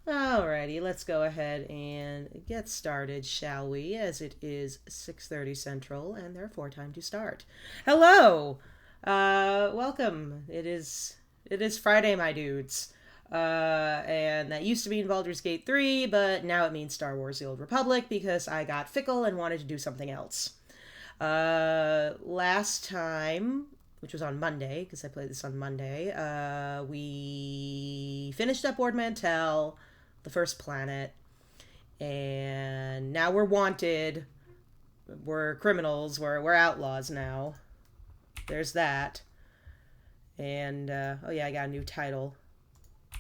Alrighty, let's go ahead and get started, shall we? As it is 6:30 Central, and therefore time to start. Hello, welcome. It is Friday, my dudes, and that used to be in Baldur's Gate 3, but now it means Star Wars: The Old Republic because I got fickle and wanted to do something else. Last time, which was on Monday, because I played this on Monday, we finished up Ord Mantell, the first planet, and now we're wanted. We're criminals. We're outlaws now. There's that. And, oh yeah, I got a new title.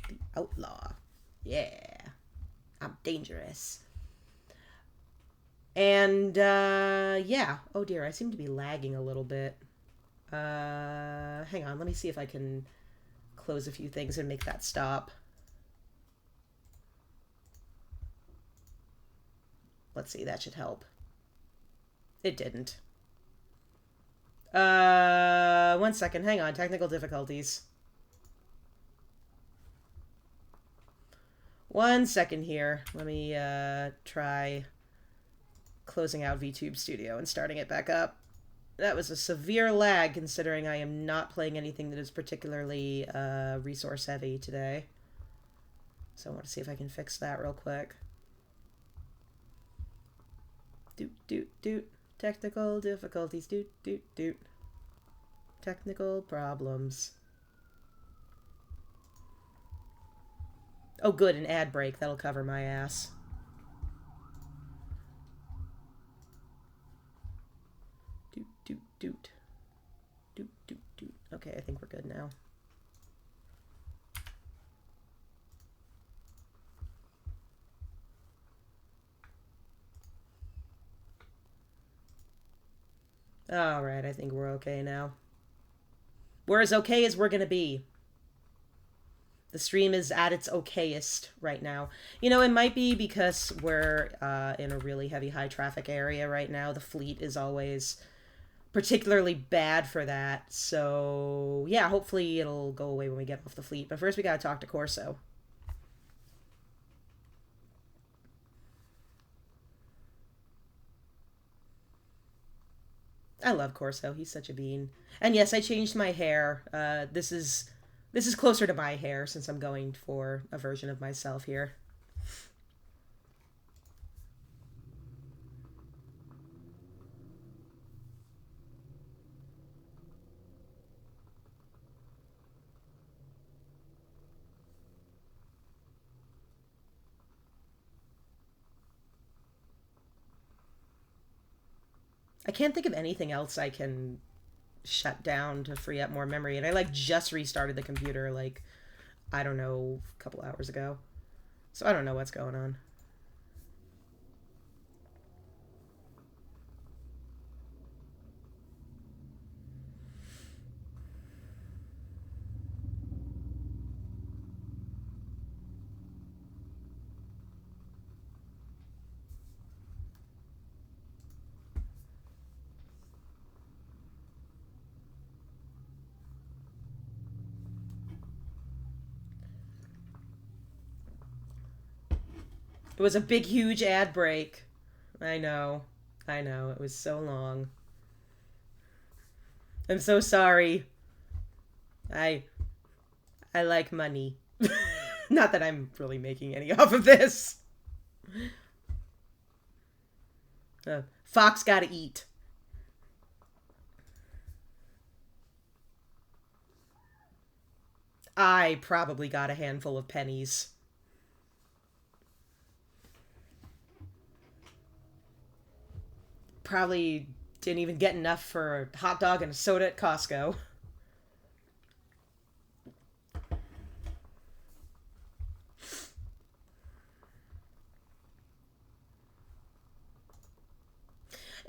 The Outlaw. Yeah. I'm dangerous. And, yeah. Oh dear, I seem to be lagging a little bit. Hang on, let me see if I can close a few things and make that stop. Let's see, that should help. It didn't. 1 second, hang on, technical difficulties. 1 second here. Let me, try closing out VTube Studio and starting it back up. That was a severe lag considering I am not playing anything that is particularly resource heavy today. So I want to see if I can fix that real quick. Doot, doot, doot. Technical difficulties. Doot, doot, doot. Technical problems. Oh good, an ad break. That'll cover my ass. Doot, doot, doot. Doot, doot, doot. Okay, I think we're good now. Alright, I think we're okay now. We're as okay as we're gonna be. The stream is at its okayest right now. You know, it might be because we're in a really heavy high traffic area right now. The fleet is always particularly bad for that. So, yeah, hopefully it'll go away when we get off the fleet. But first we gotta talk to Corso. I love Corso. He's such a bean. And yes, I changed my hair. This is closer to my hair since I'm going for a version of myself here. I can't think of anything else I can shut down to free up more memory. And I like just restarted the computer like, I don't know, a couple hours ago. So I don't know what's going on. It was a big, huge ad break. I know. I know. It was so long. I'm so sorry. I I like money. Not that I'm really making any off of this. Fox gotta eat. I probably got a handful of pennies. Probably didn't even get enough for a hot dog and a soda at Costco.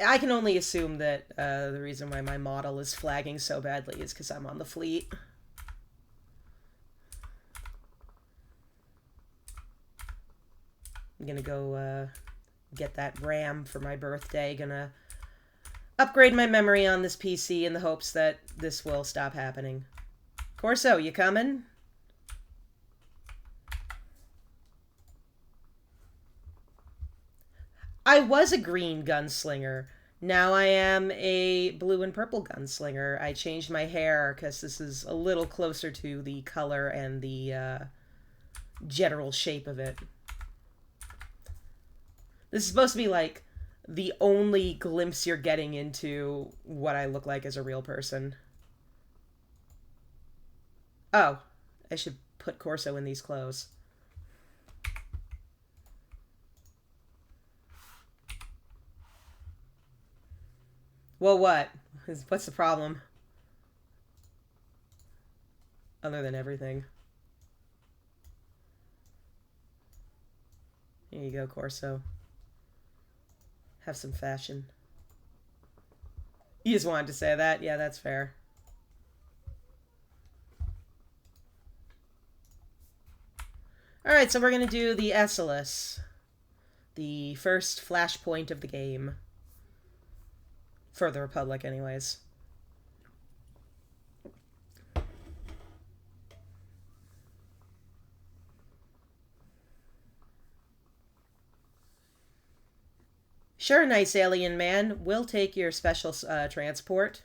I can only assume that the reason why my model is flagging so badly is because I'm on the fleet. I'm gonna go get that RAM for my birthday. Gonna upgrade my memory on this PC in the hopes that this will stop happening. Corso, you coming? I was a green gunslinger. Now I am a blue and purple gunslinger. I changed my hair because this is a little closer to the color and the general shape of it. This is supposed to be like the only glimpse you're getting into what I look like as a real person. Oh, I should put Corso in these clothes. Well, what? What's the problem? Other than everything. Here you go, Corso. Have some fashion. You just wanted to say that? Yeah, that's fair. Alright, so we're going to do the Essalus. The first flashpoint of the game. For the Republic, anyways. Sure, nice alien man. We'll take your special transport.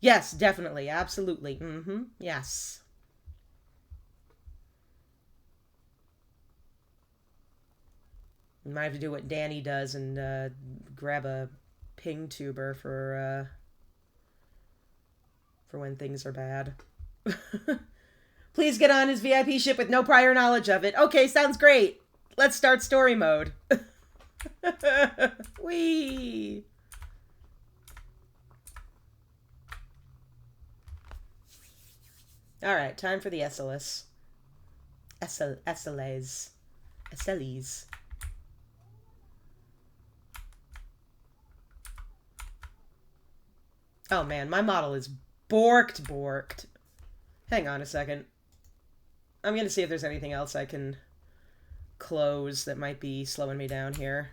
Yes, definitely. Absolutely. Mm-hmm. Yes. You might have to do what Danny does and grab a ping tuber for when things are bad. Please get on his VIP ship with no prior knowledge of it. Okay, sounds great. Let's start story mode. Whee! Alright, time for the Essalus. Essales. Oh man, my model is borked. Hang on a second. I'm gonna see if there's anything else I can close that might be slowing me down here.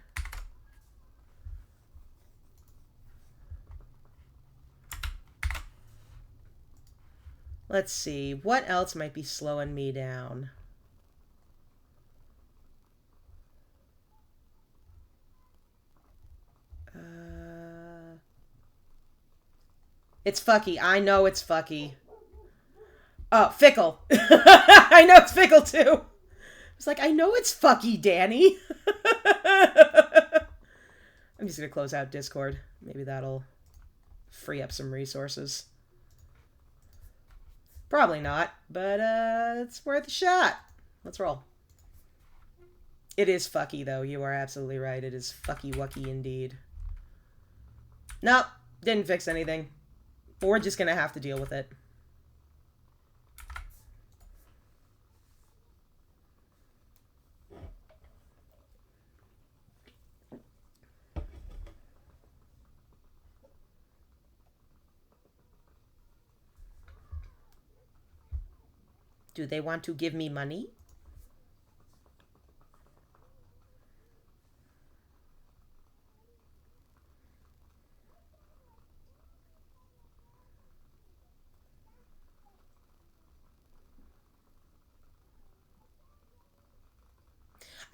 Let's see, what else might be slowing me down? It's fucky. I know it's fucky. Oh, fickle. I know it's fickle too. It's like, I know it's fucky, Danny. I'm just going to close out Discord. Maybe that'll free up some resources. Probably not, but it's worth a shot. Let's roll. It is fucky, though. You are absolutely right. It is fucky-wucky indeed. Nope. Didn't fix anything. We're just going to have to deal with it. Do they want to give me money?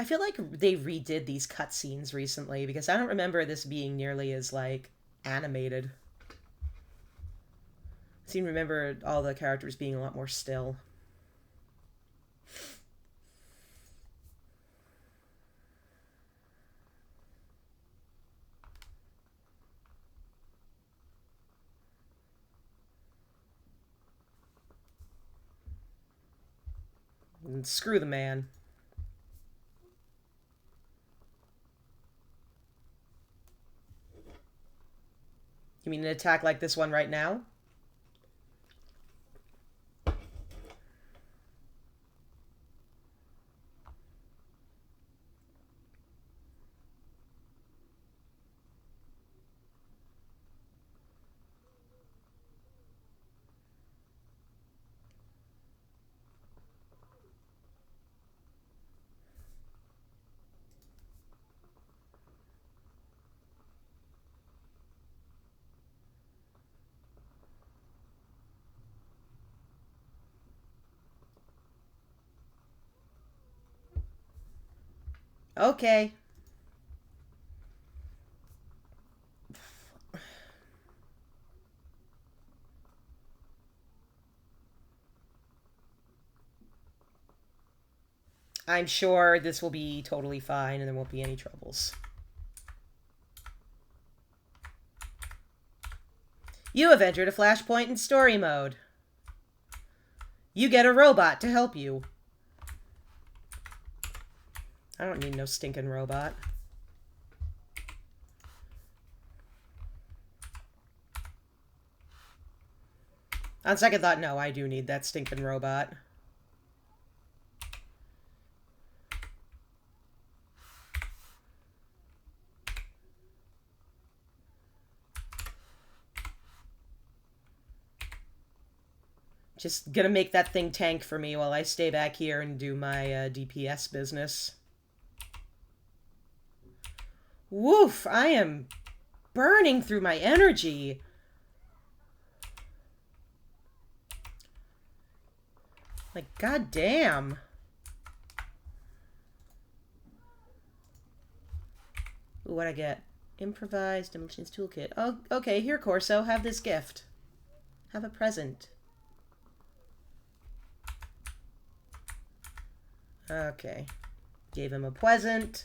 I feel like they redid these cutscenes recently because I don't remember this being nearly as, like, animated. I seem to remember all the characters being a lot more still. And screw the man. You mean an attack like this one right now? Okay. I'm sure this will be totally fine and there won't be any troubles. You have entered a flashpoint in story mode. You get a robot to help you. I don't need no stinking robot. On second thought, no, I do need that stinking robot. Just gonna make that thing tank for me while I stay back here and do my DPS business. Woof, I am burning through my energy. Like, goddamn. Ooh, what'd I get? Improvised Demolitions Toolkit. Oh, okay, here, Corso, have this gift. Have a present. Okay. Gave him a present.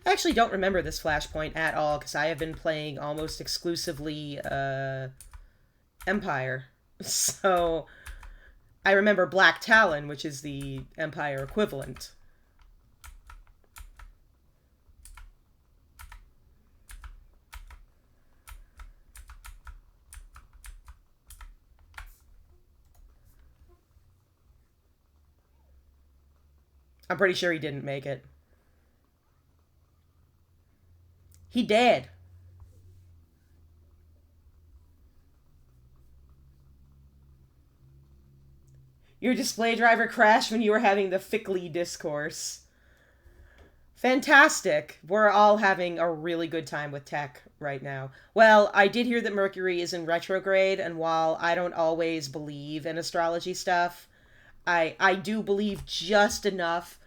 I actually don't remember this Flashpoint at all, because I have been playing almost exclusively Empire. So, I remember Black Talon, which is the Empire equivalent. I'm pretty sure he didn't make it. He did. Your display driver crashed when you were having the Fickley discourse. Fantastic. We're all having a really good time with tech right now. Well, I did hear that Mercury is in retrograde, and while I don't always believe in astrology stuff, I do believe just enough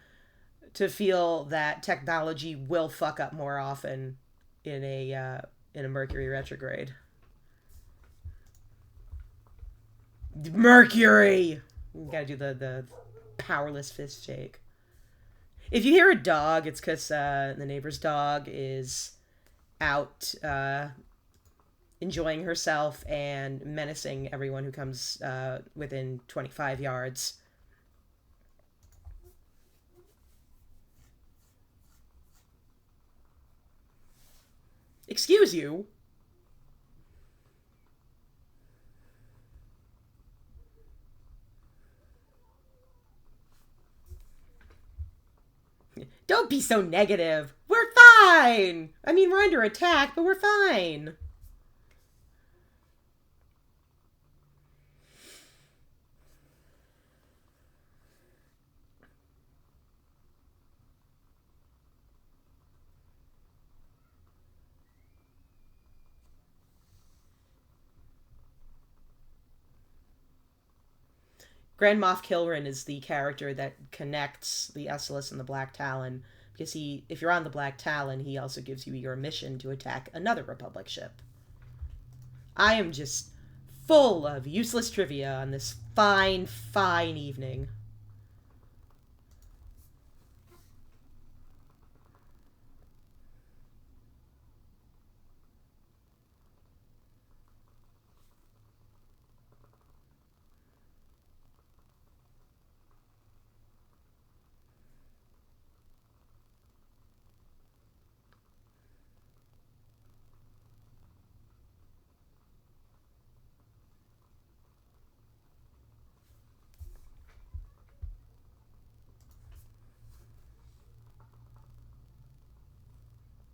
to feel that technology will fuck up more often in a Mercury retrograde. Mercury! You gotta do the powerless fist shake. If you hear a dog, it's because the neighbor's dog is out enjoying herself and menacing everyone who comes within 25 yards. Excuse you? Don't be so negative. We're fine. I mean, we're under attack, but we're fine. Grand Moff Kilrin is the character that connects the Esselis and the Black Talon, because if you're on the Black Talon, he also gives you your mission to attack another Republic ship. I am just full of useless trivia on this fine, fine evening.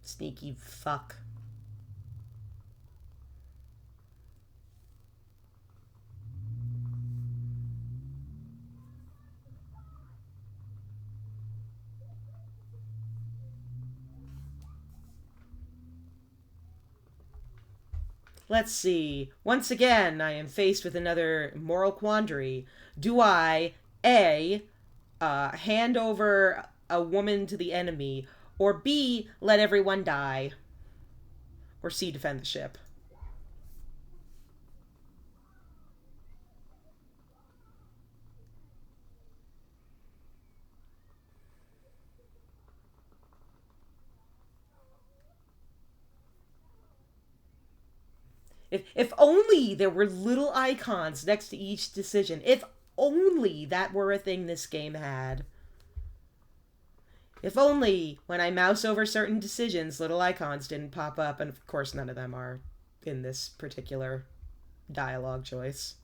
Sneaky fuck. Let's see. Once again, I am faced with another moral quandary. Do I, A, hand over a woman to the enemy, Or B, let everyone die. Or C, defend the ship. If only there were little icons next to each decision. If only that were a thing this game had. If only when I mouse over certain decisions, little icons didn't pop up, and of course none of them are in this particular dialogue choice.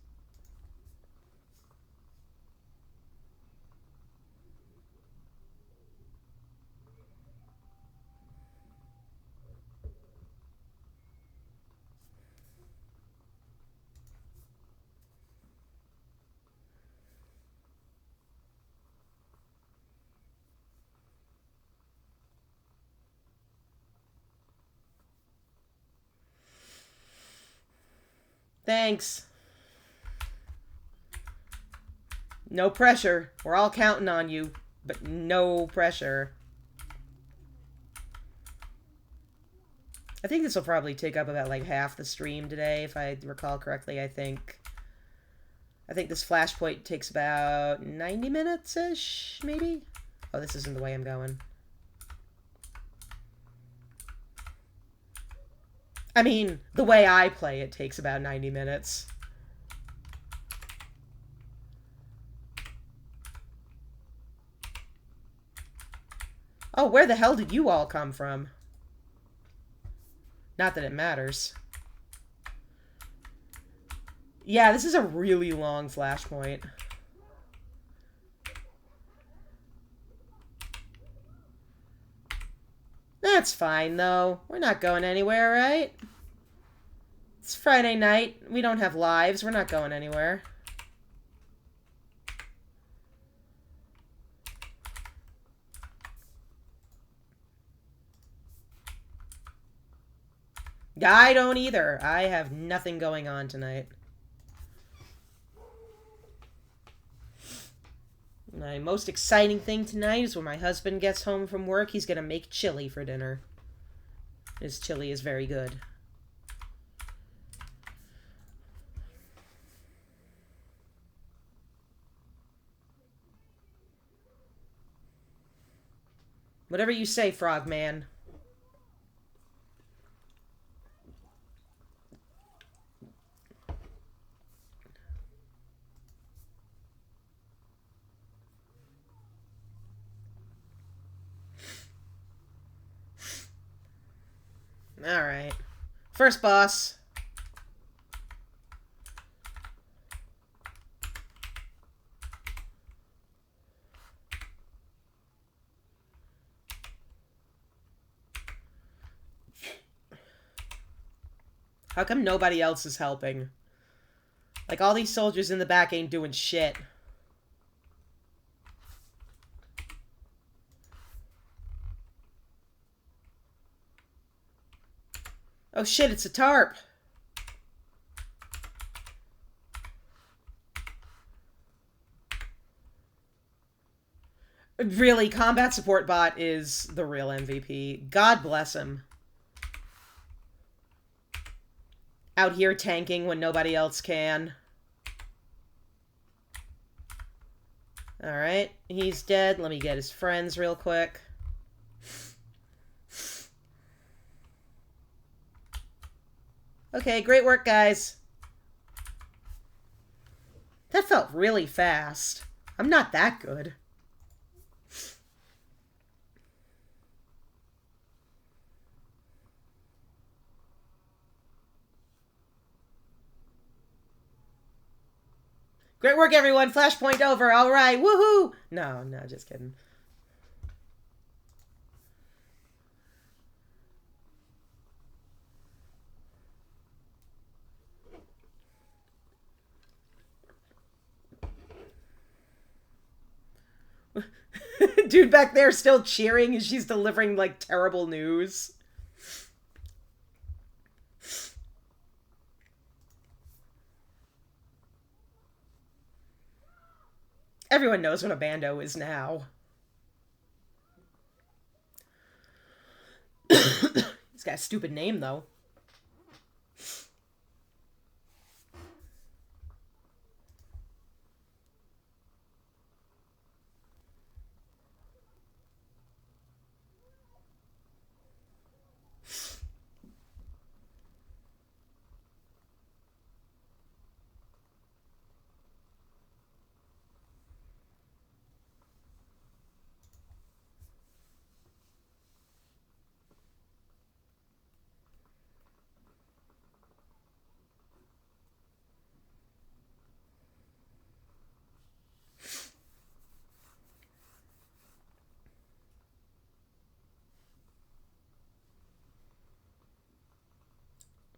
Thanks. No pressure. We're all counting on you, but no pressure. I think this will probably take up about like half the stream today, if I recall correctly. I think this flashpoint takes about 90 minutes-ish, maybe? Oh, this isn't the way I'm going. I mean, the way I play it takes about 90 minutes. Oh, where the hell did you all come from? Not that it matters. Yeah, this is a really long flashpoint. That's fine, though. We're not going anywhere, right? It's Friday night. We don't have lives. We're not going anywhere. I don't either. I have nothing going on tonight. My most exciting thing tonight is when my husband gets home from work, he's going to make chili for dinner. His chili is very good. Whatever you say, Frogman. Alright. First boss. How come nobody else is helping? Like, all these soldiers in the back ain't doing shit. Oh shit, it's a tarp. Really, combat support bot is the real MVP. God bless him. Out here tanking when nobody else can. Alright, he's dead. Let me get his friends real quick. Okay, great work, guys. That felt really fast. I'm not that good. Great work, everyone. Flashpoint over. All right. Woohoo! No, just kidding. Dude back there still cheering as she's delivering, like, terrible news. Everyone knows what a bando is now. Yeah, stupid name, though.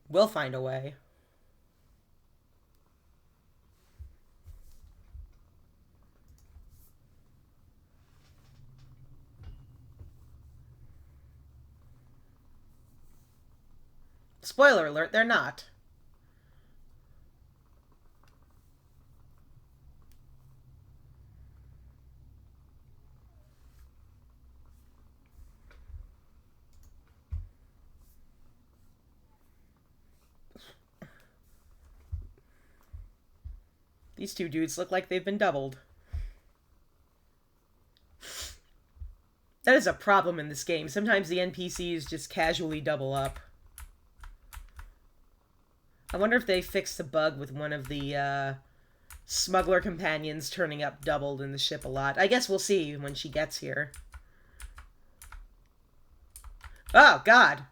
We'll find a way. Spoiler alert, they're not. These two dudes look like they've been doubled. That is a problem in this game. Sometimes the NPCs just casually double up. I wonder if they fixed the bug with one of the smuggler companions turning up doubled in the ship a lot. I guess we'll see when she gets here. Oh, God.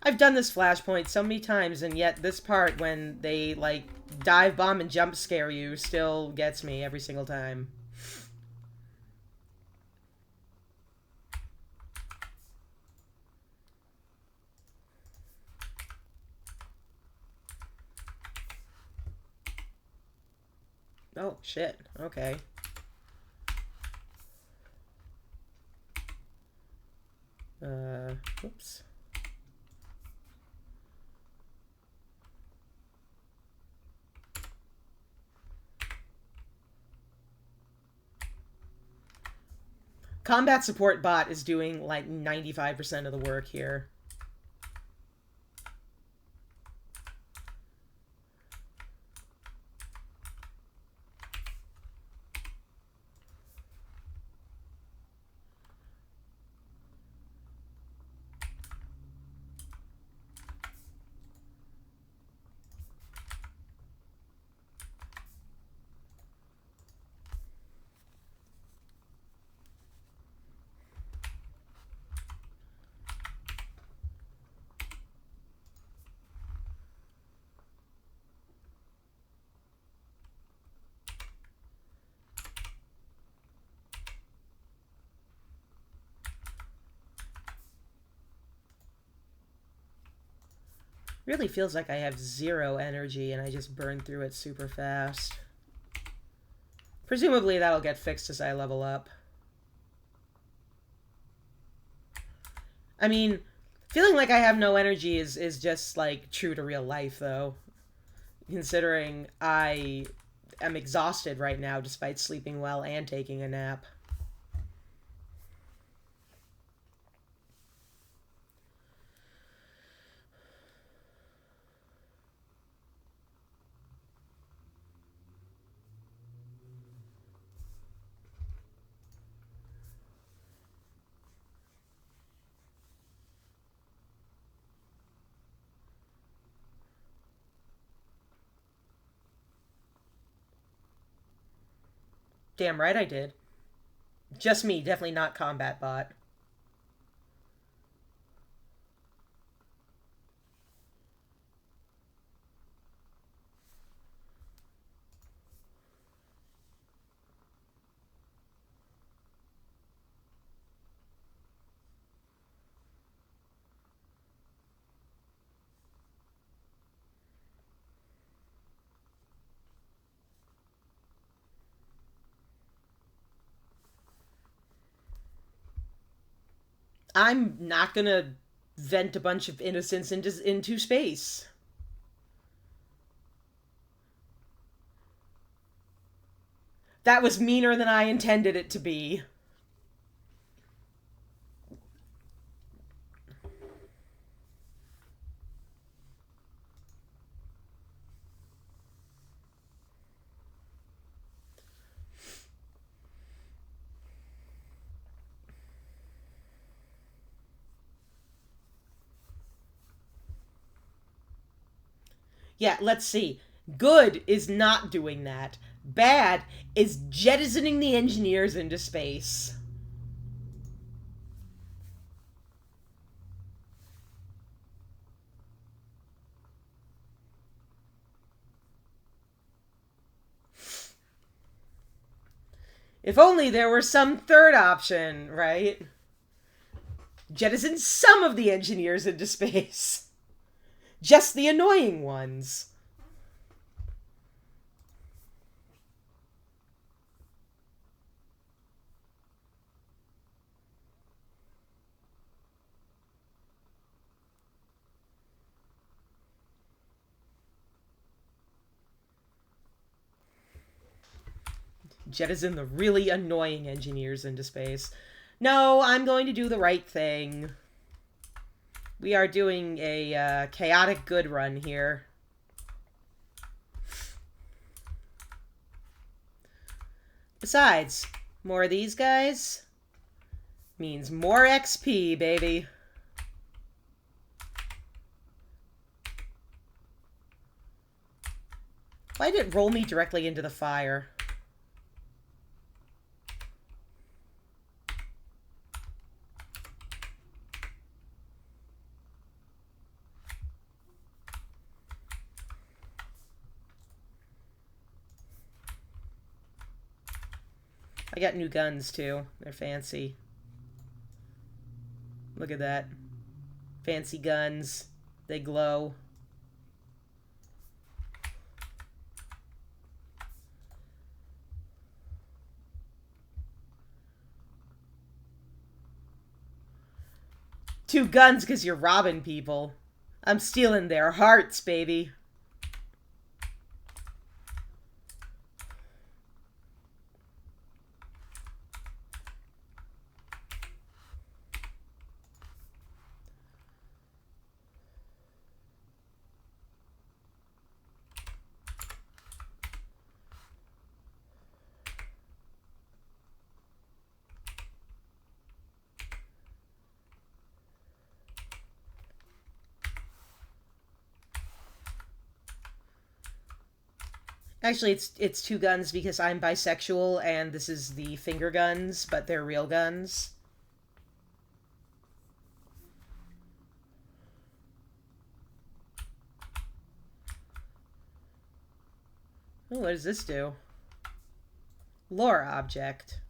I've done this flashpoint so many times, and yet this part when they, like, dive bomb and jump scare you still gets me every single time. Oh, shit. Okay. Oops. Combat support bot is doing like 95% of the work here. Really feels like I have 0 energy and I just burn through it super fast. Presumably that'll get fixed as I level up. I mean, feeling like I have no energy is just, like, true to real life, though. Considering I am exhausted right now despite sleeping well and taking a nap. Damn right I did. Just me, definitely not combat bot. I'm not gonna vent a bunch of innocence into space. That was meaner than I intended it to be. Yeah, let's see. Good is not doing that. Bad is jettisoning the engineers into space. If only there were some third option, right? Jettison some of the engineers into space. Just the annoying ones. Jettison the really annoying engineers into space. No, I'm going to do the right thing. We are doing a chaotic good run here. Besides, more of these guys means more XP, baby. Why did it roll me directly into the fire? I got new guns, too. They're fancy. Look at that. Fancy guns. They glow. Two guns because you're robbing people. I'm stealing their hearts, baby. Actually, it's two guns because I'm bisexual and this is the finger guns, but they're real guns. Ooh, what does this do? Lore object.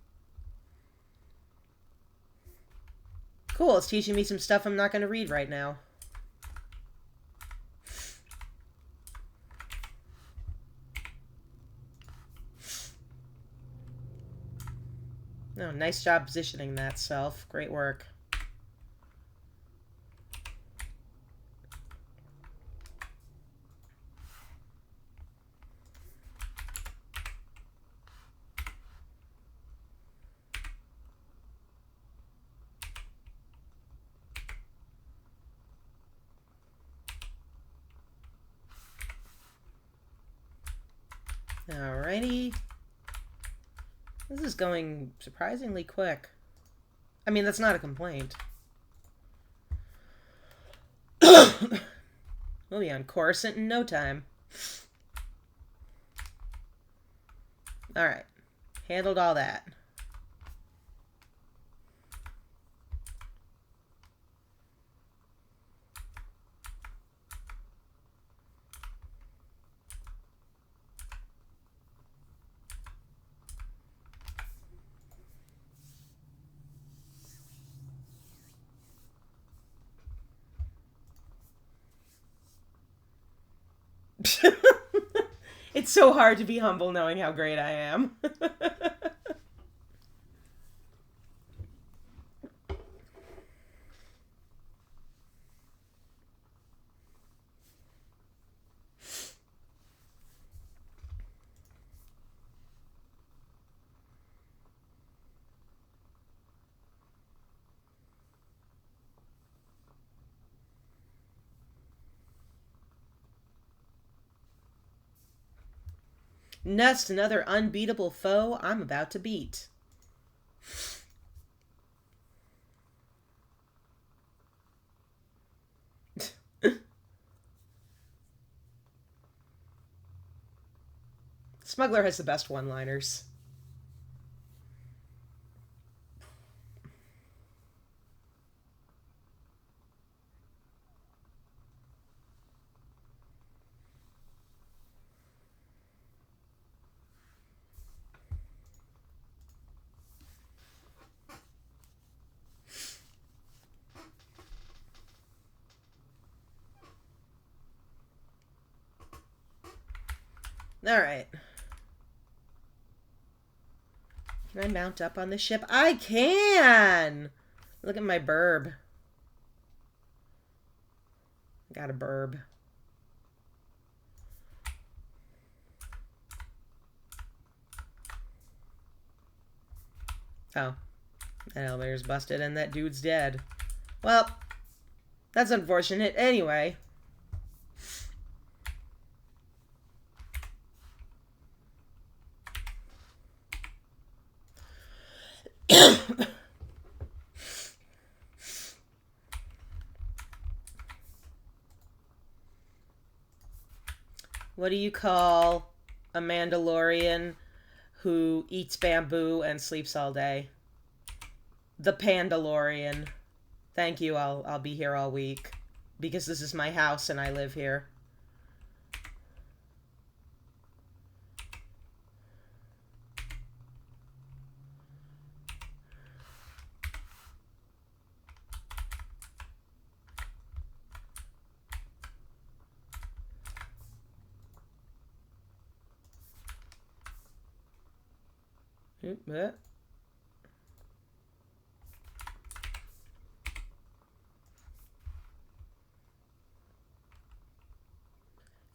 Cool, it's teaching me some stuff I'm not going to read right now. Oh, nice job positioning that, Self. Great work. Alrighty. This is going surprisingly quick. I mean, that's not a complaint. We'll be on Coruscant in no time. Alright. Handled all that. It's so hard to be humble knowing how great I am. Nest, another unbeatable foe I'm about to beat. Smuggler has the best one-liners. Alright. Can I mount up on this ship? I can! Look at my burb. Got a burb. Oh. That elevator's busted and that dude's dead. Well, that's unfortunate. Anyway. What do you call a Mandalorian who eats bamboo and sleeps all day? The Pandalorian. Thank you, I'll be here all week. Because this is my house and I live here.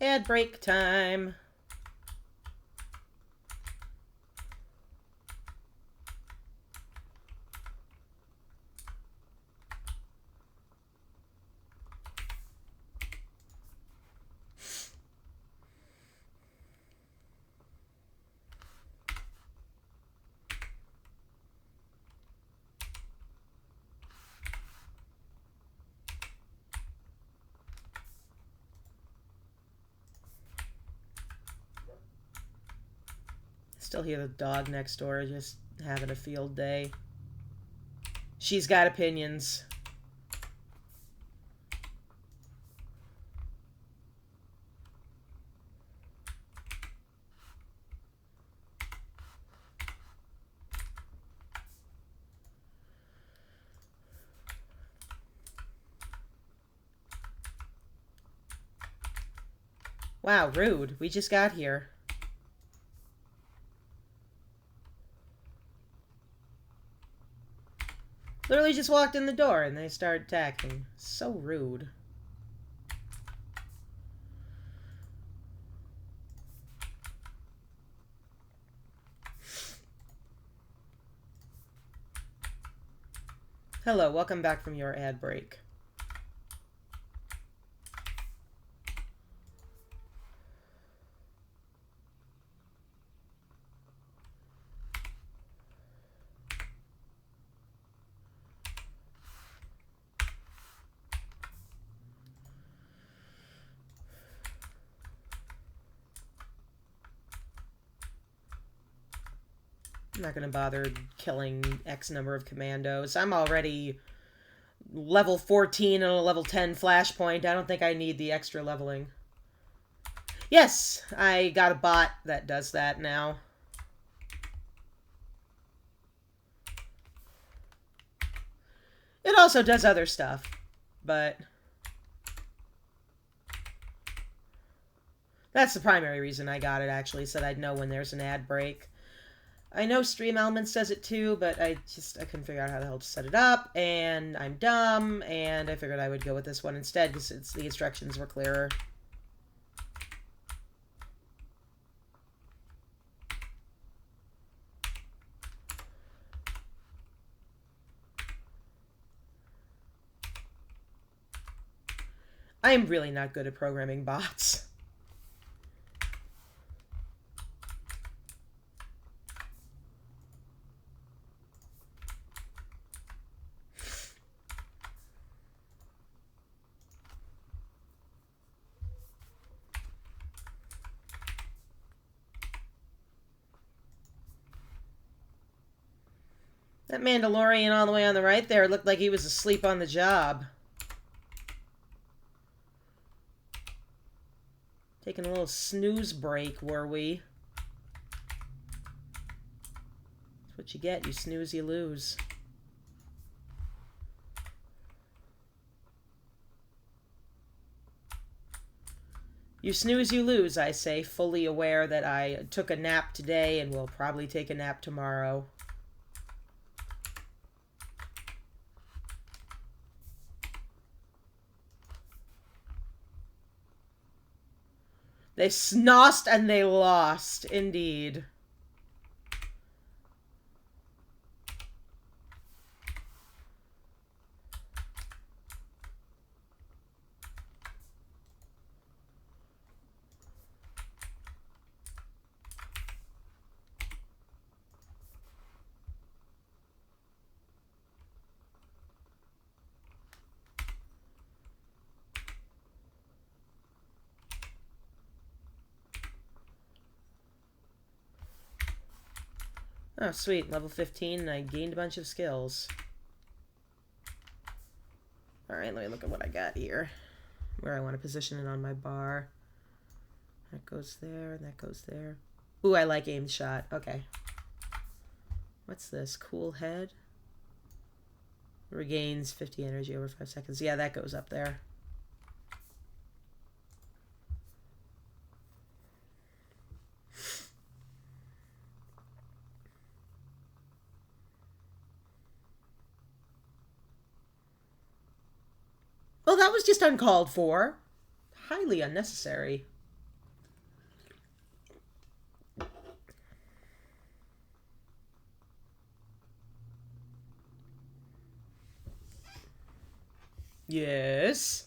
Ad break time. Still hear the dog next door just having a field day. She's got opinions. Wow, rude. We just got here. Literally just walked in the door and they start attacking. So rude. Hello, welcome back from your ad break. I'm not going to bother killing X number of commandos. I'm already level 14 and a level 10 flashpoint. I don't think I need the extra leveling. Yes, I got a bot that does that now. It also does other stuff, but that's the primary reason I got it, actually, so that I'd know when there's an ad break. I know Stream Elements does it too, but I couldn't figure out how the hell to set it up, and I'm dumb, and I figured I would go with this one instead, because the instructions were clearer. I am really not good at programming bots. That Mandalorian all the way on the right there looked like he was asleep on the job. Taking a little snooze break, were we? That's what you get. You snooze, you lose. You snooze, you lose, I say, fully aware that I took a nap today and will probably take a nap tomorrow. They snossed and they lost, indeed. Oh, sweet. Level 15, and I gained a bunch of skills. Alright, let me look at what I got here. Where I want to position it on my bar. That goes there, and that goes there. Ooh, I like aimed shot. Okay. What's this? Cool head? Regains 50 energy over 5 seconds. Yeah, that goes up there. Well, that was just uncalled for. Highly unnecessary. Yes.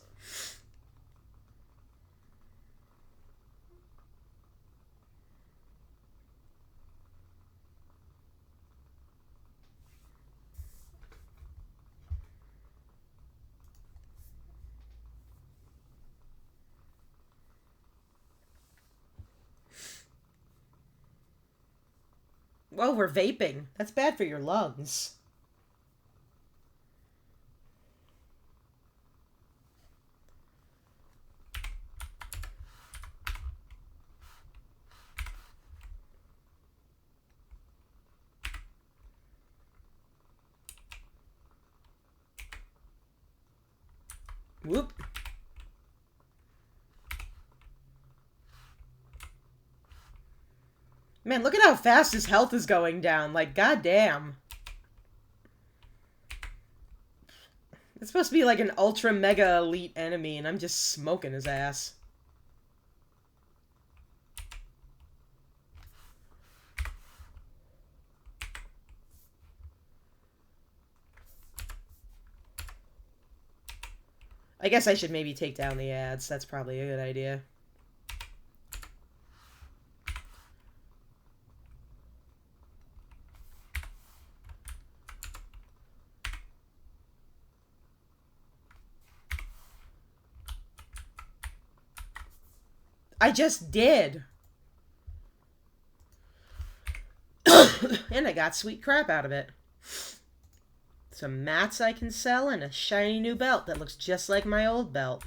Well, we're vaping. That's bad for your lungs. Whoop. Man, look at how fast his health is going down. Like, goddamn. It's supposed to be like an ultra mega elite enemy, and I'm just smoking his ass. I guess I should maybe take down the ads. That's probably a good idea. I just did. And I got sweet crap out of it. Some mats I can sell and a shiny new belt that looks just like my old belt.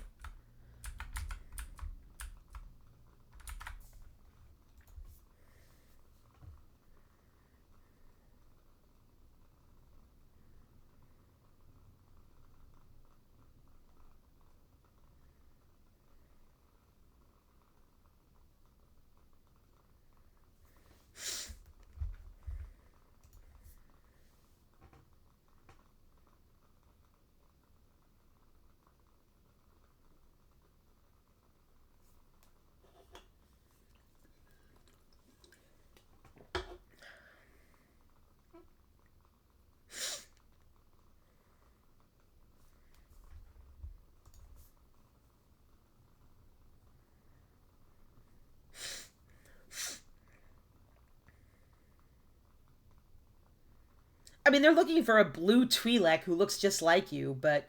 I mean, they're looking for a blue Twi'lek who looks just like you, but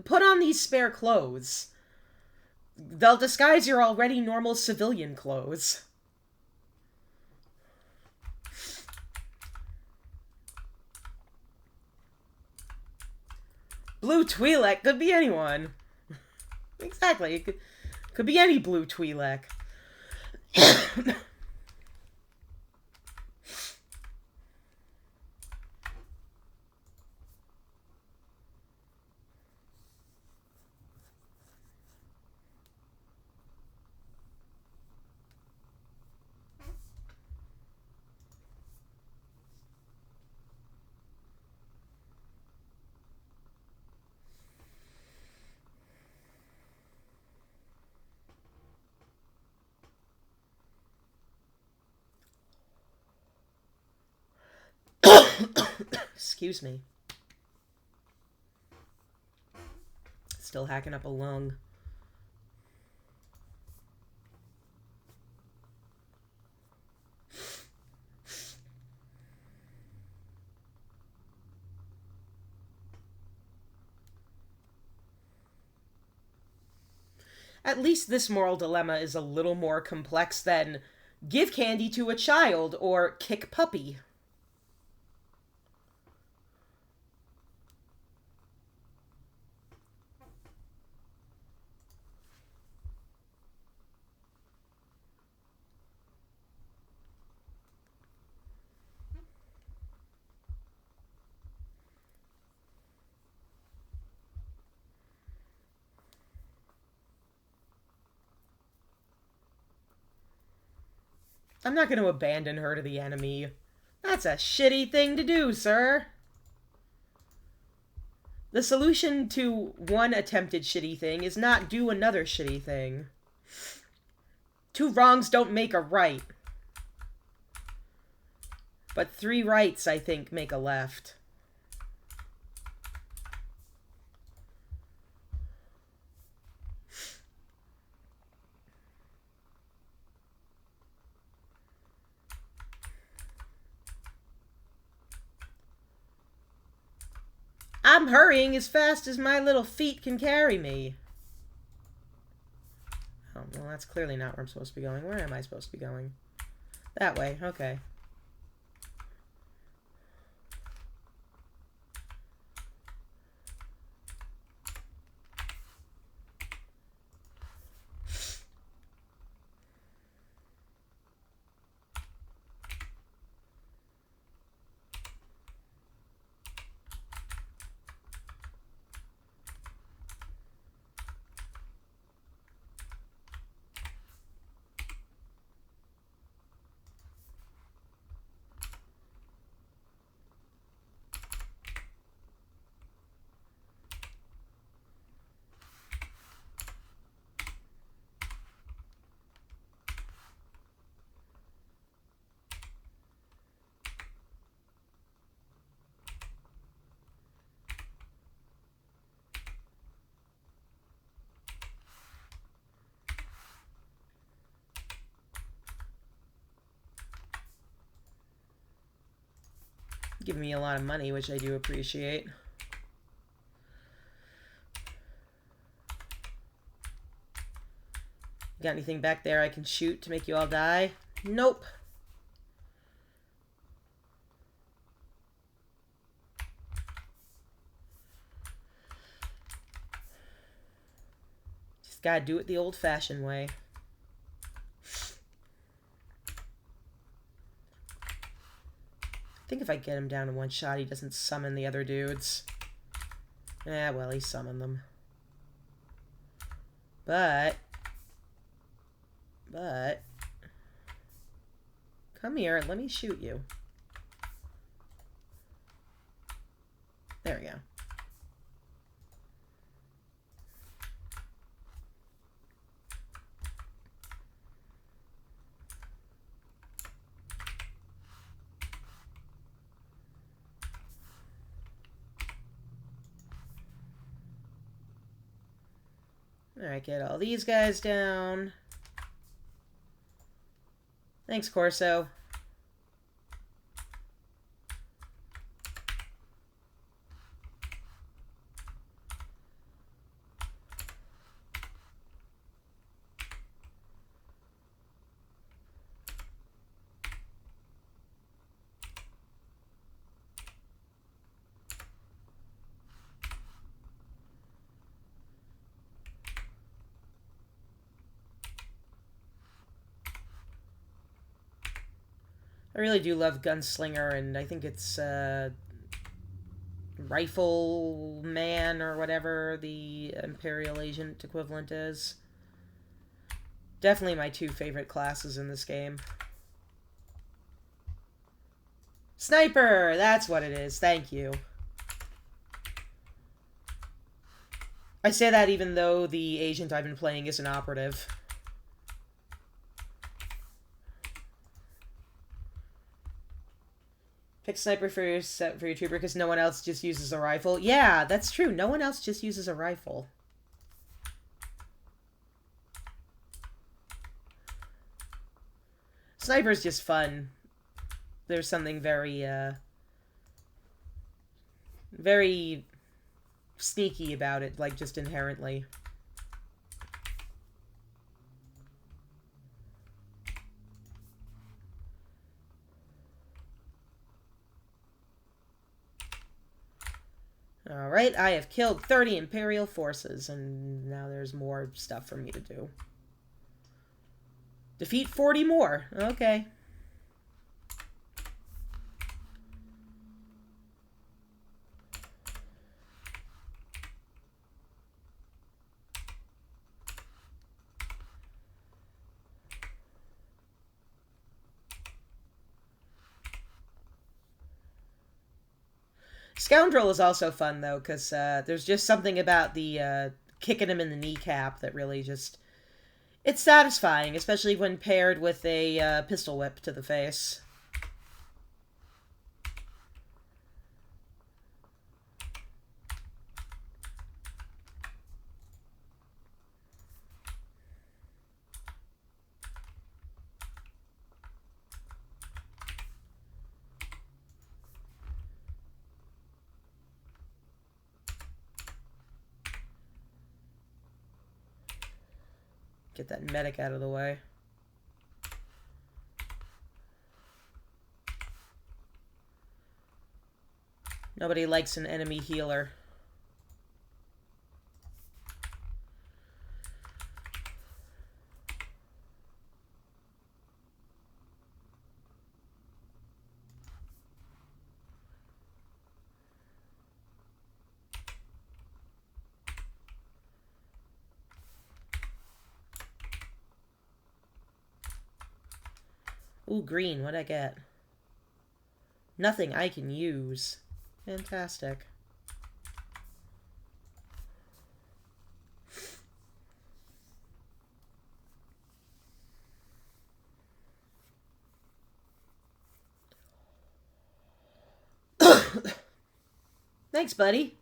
put on these spare clothes. They'll disguise your already normal civilian clothes. Blue Twi'lek could be anyone. Exactly. It could be any blue Twi'lek. Excuse me. Still hacking up a lung. At least this moral dilemma is a little more complex than give candy to a child or kick puppy. I'm not going to abandon her to the enemy. That's a shitty thing to do, sir. The solution to one attempted shitty thing is not do another shitty thing. Two wrongs don't make a right. But three rights, I think, make a left. I'm hurrying as fast as my little feet can carry me. Oh, well, that's clearly not where I'm supposed to be going. Where am I supposed to be going? That way, okay. Giving me a lot of money, which I do appreciate. Got anything back there I can shoot to make you all die? Nope. Just gotta do it the old-fashioned way. I think if I get him down in one shot, he doesn't summon the other dudes. Eh, well, he summoned them. But... come here and let me shoot you. There we go. Alright, get all these guys down. Thanks, Corso. I really do love Gunslinger, and I think it's Rifleman or whatever the Imperial Agent equivalent is. Definitely my two favorite classes in this game. Sniper! That's what it is. Thank you. I say that even though the agent I've been playing is an operative. Pick sniper for your trooper because no one else just uses a rifle. Yeah, that's true. No one else just uses a rifle. Sniper's just fun. There's something very, very sneaky about it, like, just inherently. Alright, I have killed 30 Imperial forces, and now there's more stuff for me to do. Defeat 40 more. Okay. Scoundrel is also fun, though, because there's just something about the kicking him in the kneecap that really just... It's satisfying, especially when paired with a pistol whip to the face. Get that medic out of the way. Nobody likes an enemy healer. Ooh, green. What'd I get? Nothing I can use. Fantastic. Thanks, buddy.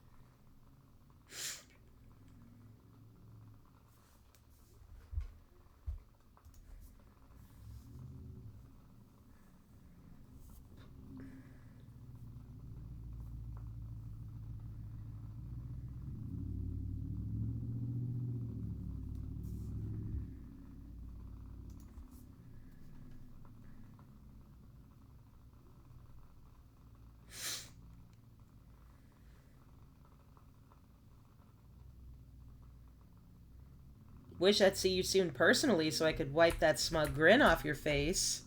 Wish I'd see you soon personally so I could wipe that smug grin off your face.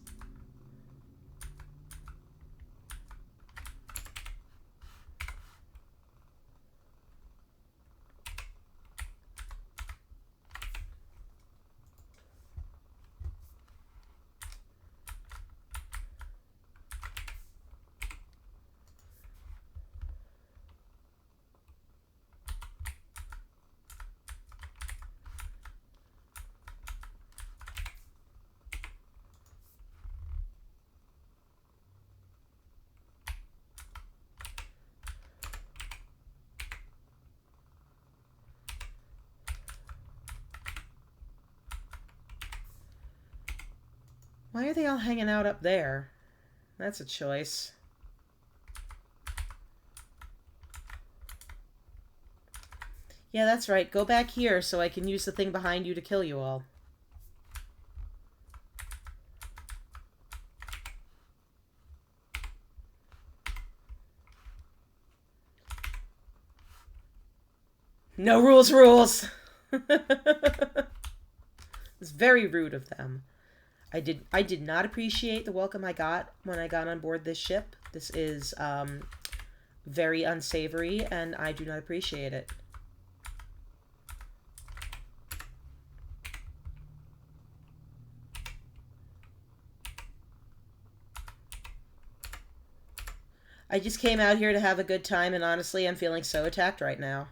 Why are they all hanging out up there? That's a choice. Yeah, that's right. Go back here so I can use the thing behind you to kill you all. No rules, rules! It's very rude of them. I did not appreciate the welcome I got when I got on board this ship. This is very unsavory, and I do not appreciate it. I just came out here to have a good time, and honestly, I'm feeling so attacked right now.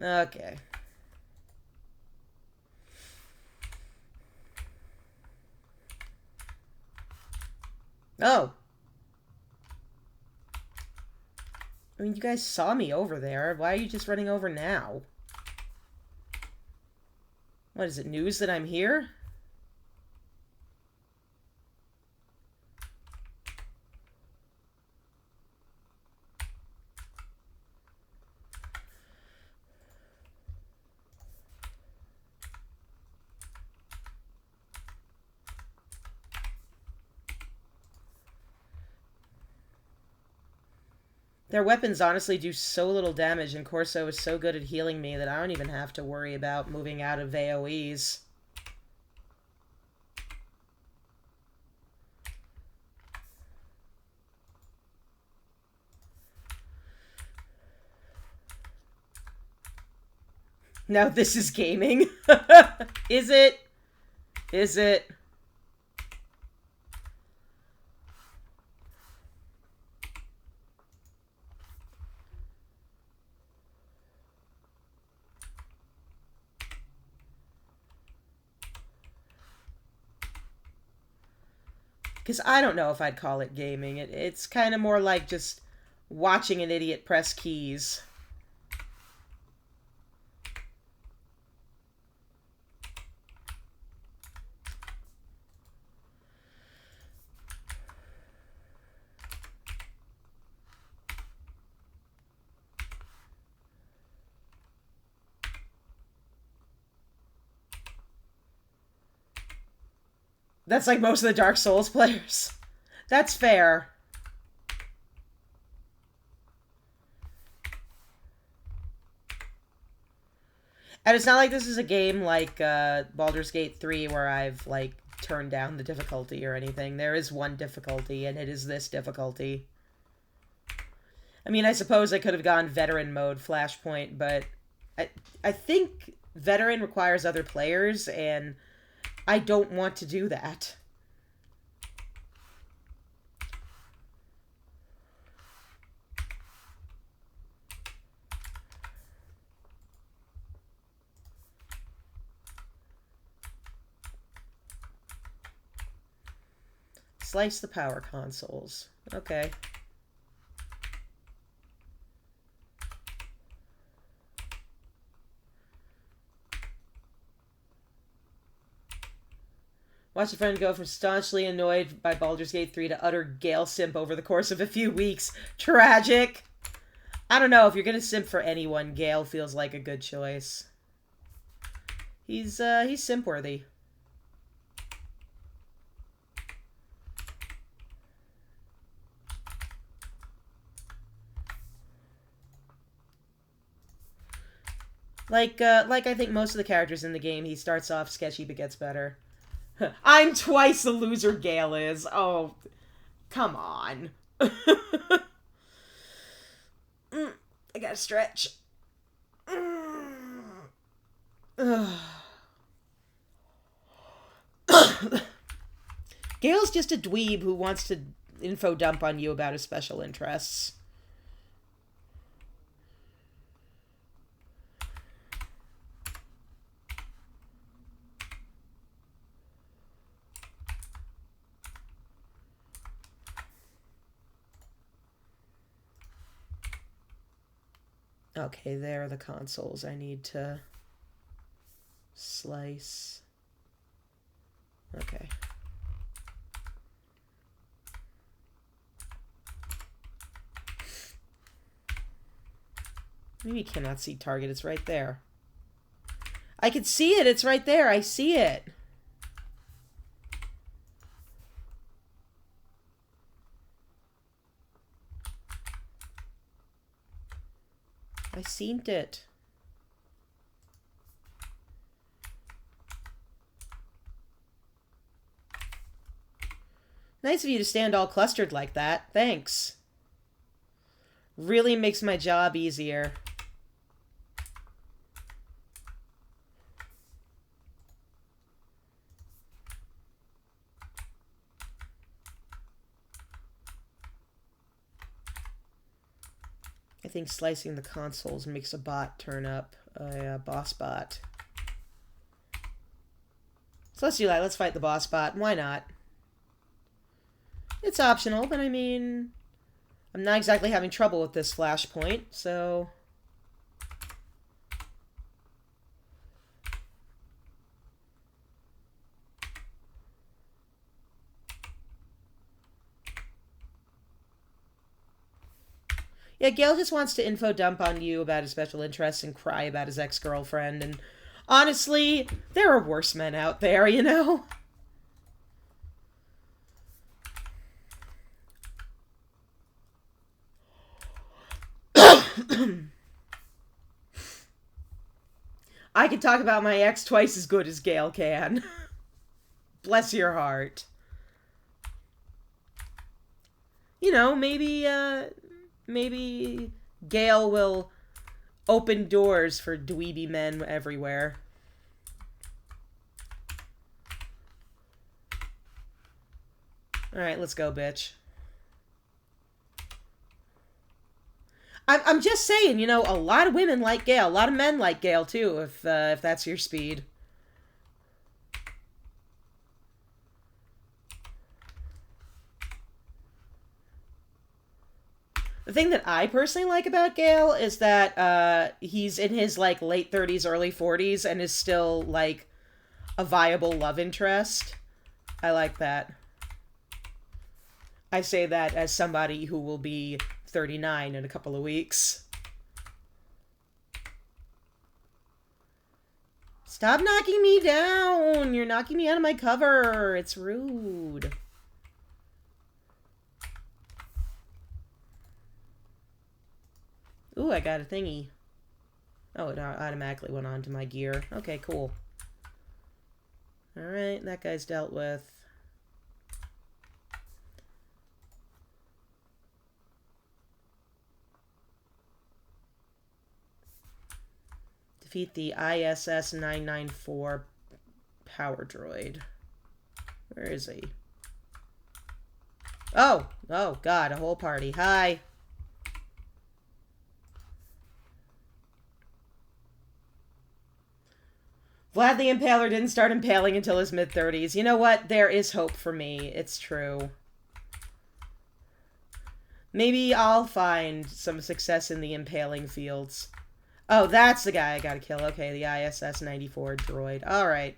Okay. Oh. I mean, you guys saw me over there. Why are you just running over now? What, is it news that I'm here? Their weapons honestly do so little damage, and Corso is so good at healing me that I don't even have to worry about moving out of AoEs. Now this is gaming. Is it? Is it? Because I don't know if I'd call it gaming. It's kind of more like just watching an idiot press keys. That's like most of the Dark Souls players. That's fair. And it's not like this is a game like Baldur's Gate 3 where I've, like, turned down the difficulty or anything. There is one difficulty, and it is this difficulty. I mean, I suppose I could have gone veteran mode, Flashpoint, but I think veteran requires other players, and I don't want to do that. Slice the power consoles. Okay. Watch a friend go from staunchly annoyed by Baldur's Gate 3 to utter Gale simp over the course of a few weeks. Tragic! I don't know, if you're gonna simp for anyone, Gale feels like a good choice. He's simp-worthy. Like I think most of the characters in the game, he starts off sketchy but gets better. I'm twice the loser Gale is. Oh, come on. I gotta stretch. Gale's just a dweeb who wants to info dump on you about his special interests. Okay, there are the consoles I need to slice. Okay. Maybe you cannot see target. It's right there. I can see it. It's right there. I see it. I seen it. Nice of you to stand all clustered like that. Thanks. Really makes my job easier. I think slicing the consoles makes a bot turn up. A boss bot. So let's do that. Let's fight the boss bot. Why not? It's optional, but I mean, I'm not exactly having trouble with this flashpoint, so... Yeah, Gale just wants to info dump on you about his special interests and cry about his ex-girlfriend, and honestly, there are worse men out there, you know? I can talk about my ex twice as good as Gale can. Bless your heart. You know, maybe Gale will open doors for dweeby men everywhere. Alright, let's go, bitch. I'm just saying, you know, a lot of women like Gale. A lot of men like Gale, too, if that's your speed. The thing that I personally like about Gale is that he's in his, like, late 30s, early 40s, and is still, like, a viable love interest. I like that. I say that as somebody who will be 39 in a couple of weeks. Stop knocking me down! You're knocking me out of my cover! It's rude. Ooh, I got a thingy. Oh, it automatically went on to my gear. Okay, cool. Alright, that guy's dealt with. Defeat the ISS 994 power droid. Where is he? Oh! Oh, God, a whole party. Hi! Vlad the Impaler didn't start impaling until his mid-30s. You know what? There is hope for me. It's true. Maybe I'll find some success in the impaling fields. Oh, that's the guy I gotta kill. Okay, the ISS 94 droid. Alright.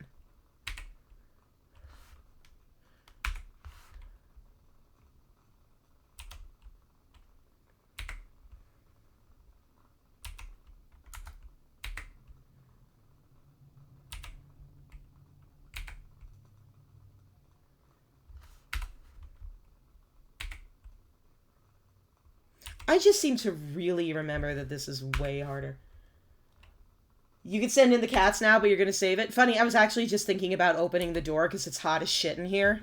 I just seem to really remember that this is way harder. You can send in the cats now, but you're going to save it. Funny, I was actually just thinking about opening the door because it's hot as shit in here.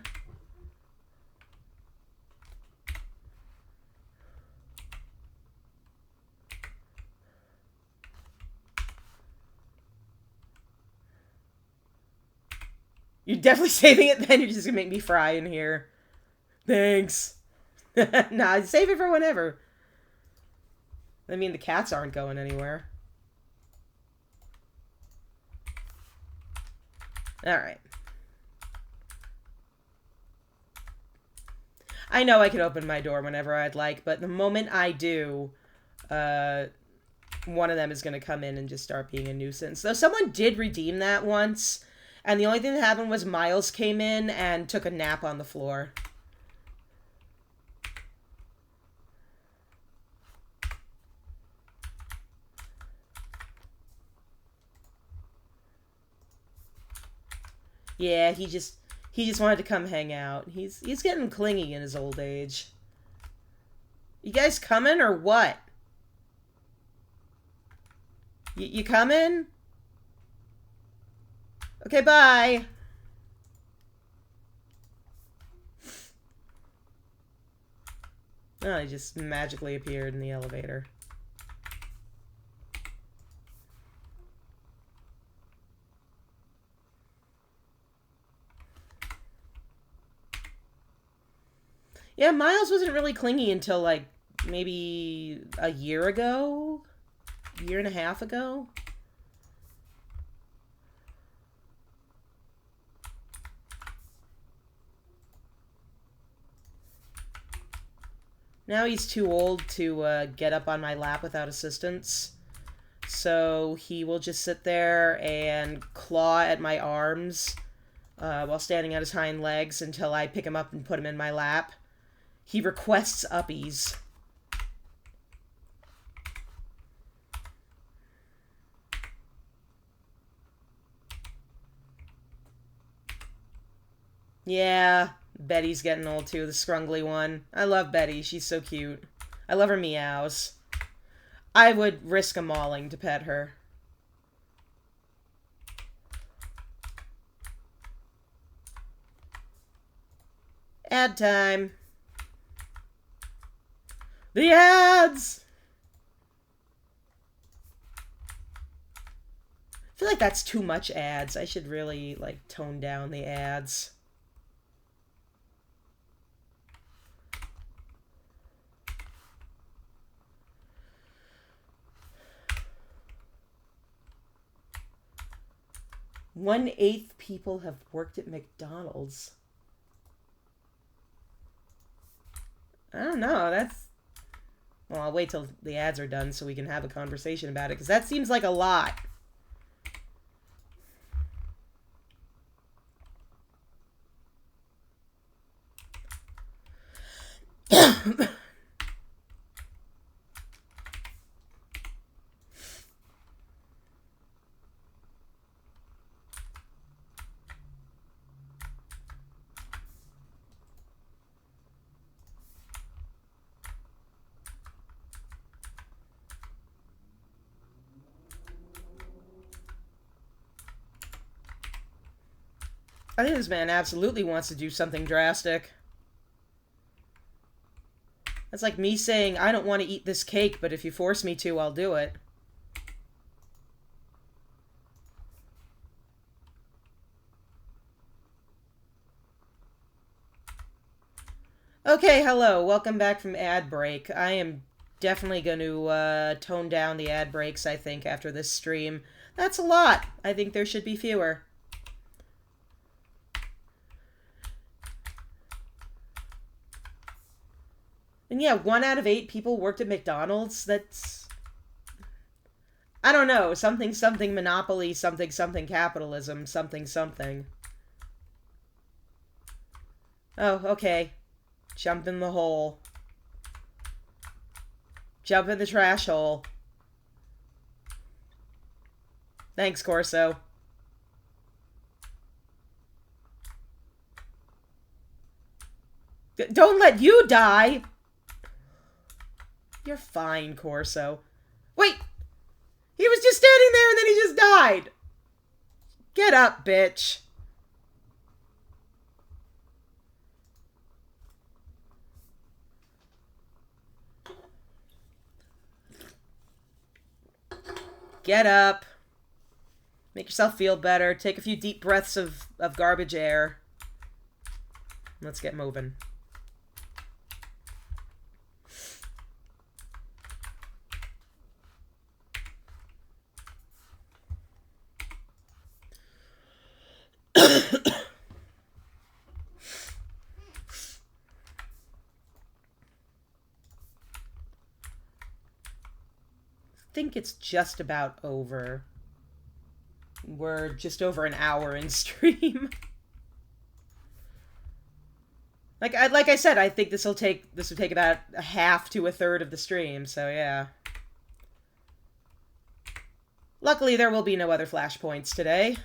You're definitely saving it, then you're just going to make me fry in here. Thanks. Nah, save it for whenever. I mean, the cats aren't going anywhere. Alright. I know I can open my door whenever I'd like, but the moment I do, one of them is going to come in and just start being a nuisance. Though someone did redeem that once, and the only thing that happened was Miles came in and took a nap on the floor. Yeah, he just wanted to come hang out. He's getting clingy in his old age. You guys coming or what? You coming? Okay, bye. Oh, he just magically appeared in the elevator. Yeah, Miles wasn't really clingy until, like, maybe a year ago? Year and a half ago? Now he's too old to get up on my lap without assistance. So he will just sit there and claw at my arms while standing on his hind legs until I pick him up and put him in my lap. He requests uppies. Yeah, Betty's getting old too, the scrungly one. I love Betty, she's so cute. I love her meows. I would risk a mauling to pet her. Ad time. The ads! I feel like that's too much ads. I should really, like, tone down the ads. One-eighth people have worked at McDonald's. I don't know, that's... Well, I'll wait till the ads are done so we can have a conversation about it, because that seems like a lot. I think this man absolutely wants to do something drastic. That's like me saying, I don't want to eat this cake, but if you force me to, I'll do it. Okay, hello. Welcome back from ad break. I am definitely going to tone down the ad breaks, I think, after this stream. That's a lot. I think there should be fewer. And yeah, 1 out of 8 people worked at McDonald's. That's... I don't know. Something, something monopoly, something, something capitalism, something, something. Oh, okay. Jump in the hole. Jump in the trash hole. Thanks, Corso. Don't let you die! You're fine, Corso. Wait! He was just standing there and then he just died! Get up, bitch. Get up. Make yourself feel better. Take a few deep breaths of garbage air. Let's get moving. I think it's just about over. We're just over an hour in stream. Like I said, I think this would take about a half to a third of the stream, so yeah. Luckily, there will be no other flashpoints today.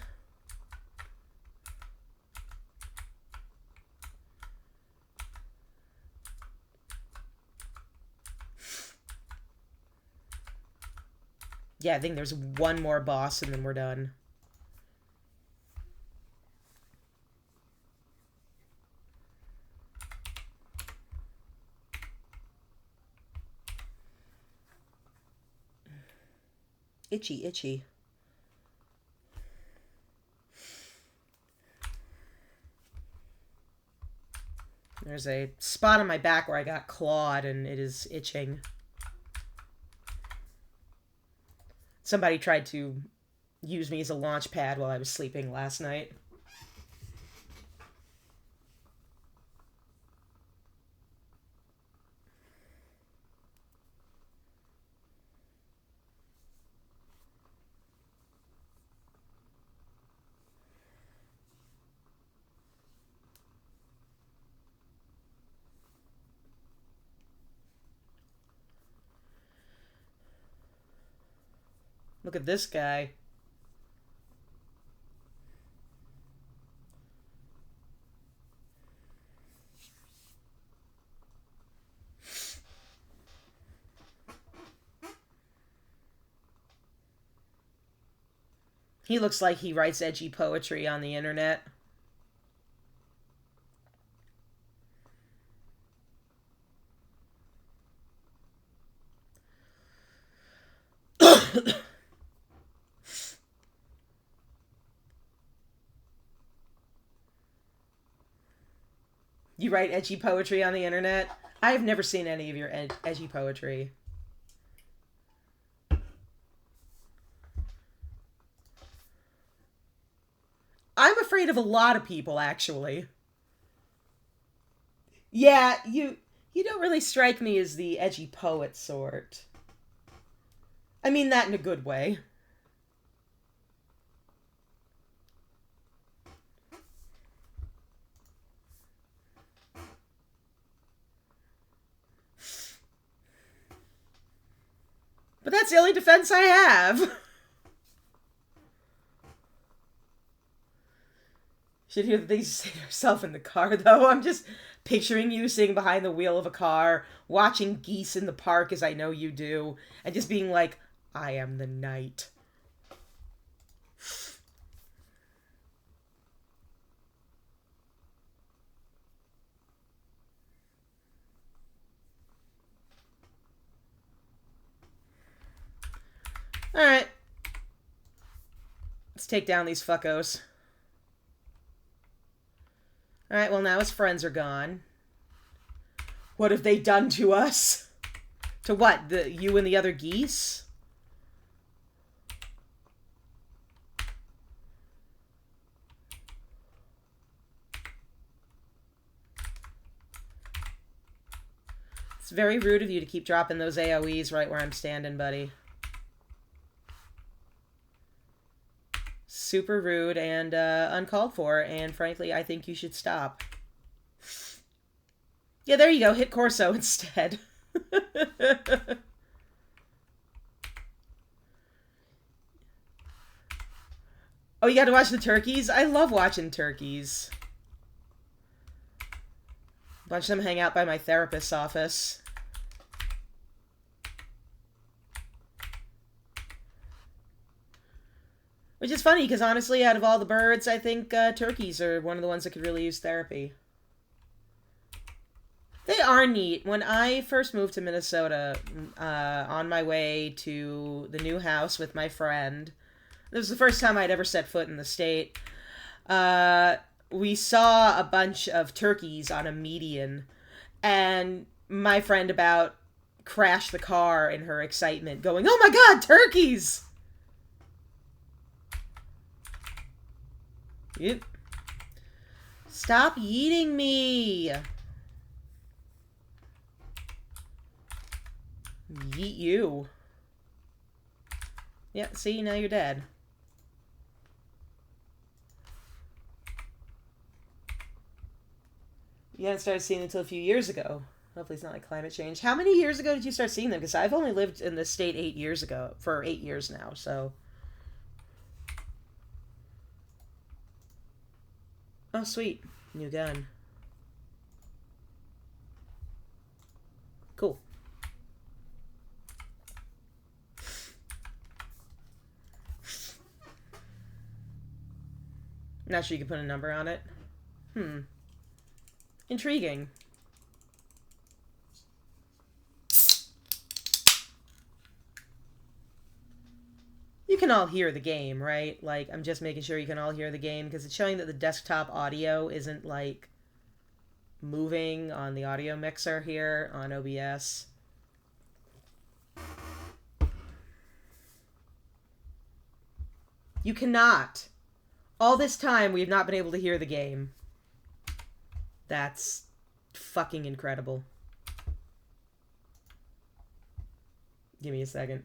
Yeah, I think there's one more boss and then we're done. Itchy, itchy. There's a spot on my back where I got clawed and it is itching. Somebody tried to use me as a launch pad while I was sleeping last night. Look at this guy. He looks like he writes edgy poetry on the internet. You write edgy poetry on the internet? I have never seen any of your edgy poetry. I'm afraid of a lot of people, actually. Yeah, you don't really strike me as the edgy poet sort. I mean that in a good way. But that's the only defense I have. Should hear the things you say to yourself in the car, though. I'm just picturing you sitting behind the wheel of a car, watching geese in the park, as I know you do, and just being like, I am the night. Alright. Let's take down these fuckos. Alright, well now his friends are gone. What have they done to us? To what? You and the other geese? It's very rude of you to keep dropping those AoEs right where I'm standing, buddy. Super rude and uncalled for, and frankly, I think you should stop. Yeah, there you go. Hit Corso instead. Oh, you got to watch the turkeys? I love watching turkeys. A bunch of them hang out by my therapist's office. Which is funny, because honestly, out of all the birds, I think turkeys are one of the ones that could really use therapy. They are neat. When I first moved to Minnesota, on my way to the new house with my friend, this was the first time I'd ever set foot in the state, we saw a bunch of turkeys on a median, and my friend about crashed the car in her excitement, going, "Oh my god, turkeys!" Yep. Stop eating me! Yeet you. Yeah, see, now you're dead. You hadn't started seeing them until a few years ago. Hopefully it's not like climate change. How many years ago did you start seeing them? Because I've only lived in this state 8 years ago. For 8 years now, so... Oh, sweet. New gun. Cool. Not sure you can put a number on it. Intriguing. You can all hear the game, right? Like, I'm just making sure you can all hear the game, because it's showing that the desktop audio isn't, like, moving on the audio mixer here on OBS. You cannot. All this time, we have not been able to hear the game. That's fucking incredible. Give me a second.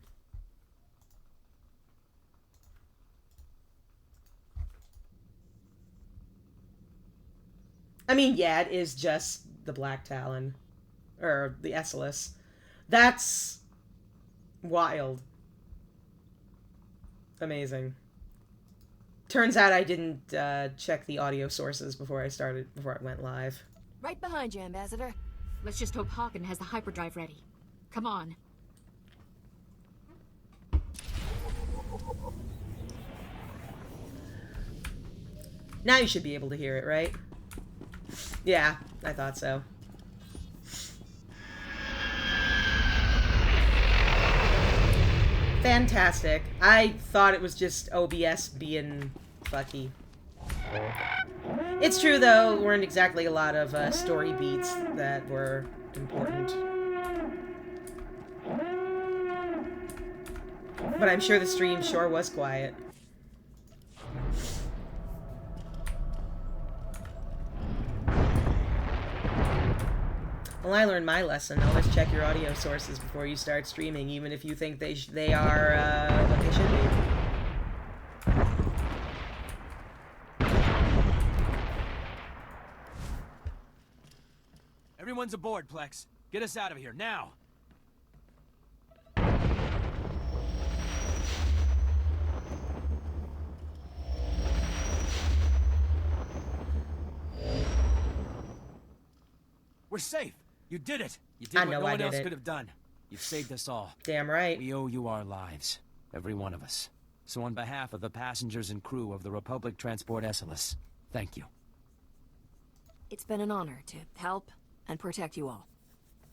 I mean, yeah, it is just the Black Talon. Or the Esselis. That's wild. Amazing. Turns out I didn't check the audio sources before it went live. Right behind you, Ambassador. Let's just hope Hagen has the hyperdrive ready. Come on. Now you should be able to hear it, right? Yeah, I thought so. Fantastic. I thought it was just OBS being fucky. It's true, though, there weren't exactly a lot of story beats that were important. But I'm sure the stream sure was quiet. Well, I learned my lesson. Always check your audio sources before you start streaming, even if you think they are what they should be. Everyone's aboard, Plex. Get us out of here, now! We're safe! You did it! You did what no one else could have done. You've saved us all. Damn right. We owe you our lives. Every one of us. So on behalf of the passengers and crew of the Republic Transport Esselis, thank you. It's been an honor to help and protect you all.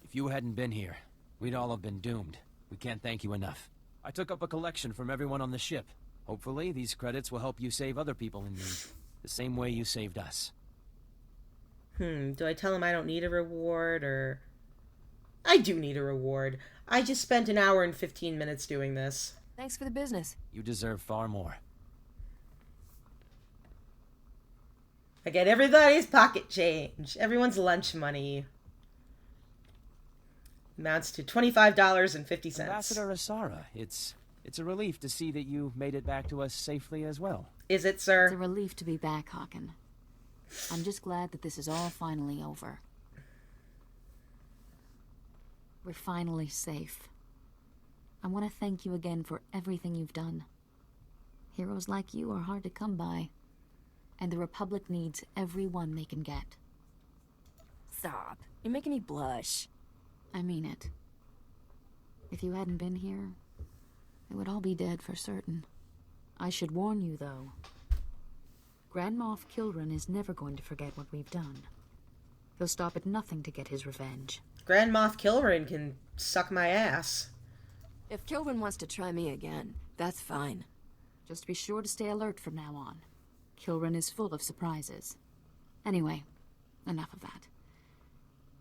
If you hadn't been here, we'd all have been doomed. We can't thank you enough. I took up a collection from everyone on the ship. Hopefully, these credits will help you save other people in need, the same way you saved us. Do I tell him I don't need a reward, or... I do need a reward. I just spent an hour and 15 minutes doing this. Thanks for the business. You deserve far more. I get everybody's pocket change. Everyone's lunch money. Amounts to $25.50. Ambassador Asara, it's a relief to see that you made it back to us safely as well. Is it, sir? It's a relief to be back, Hagen. I'm just glad that this is all finally over. We're finally safe. I want to thank you again for everything you've done. Heroes like you are hard to come by, and the Republic needs every one they can get. Stop. You're making me blush. I mean it. If you hadn't been here, it would all be dead for certain. I should warn you, though. Grand Moff Kilran is never going to forget what we've done. He'll stop at nothing to get his revenge. Grand Moff Kilran can suck my ass. If Kilran wants to try me again, that's fine. Just be sure to stay alert from now on. Kilran is full of surprises. Anyway, enough of that.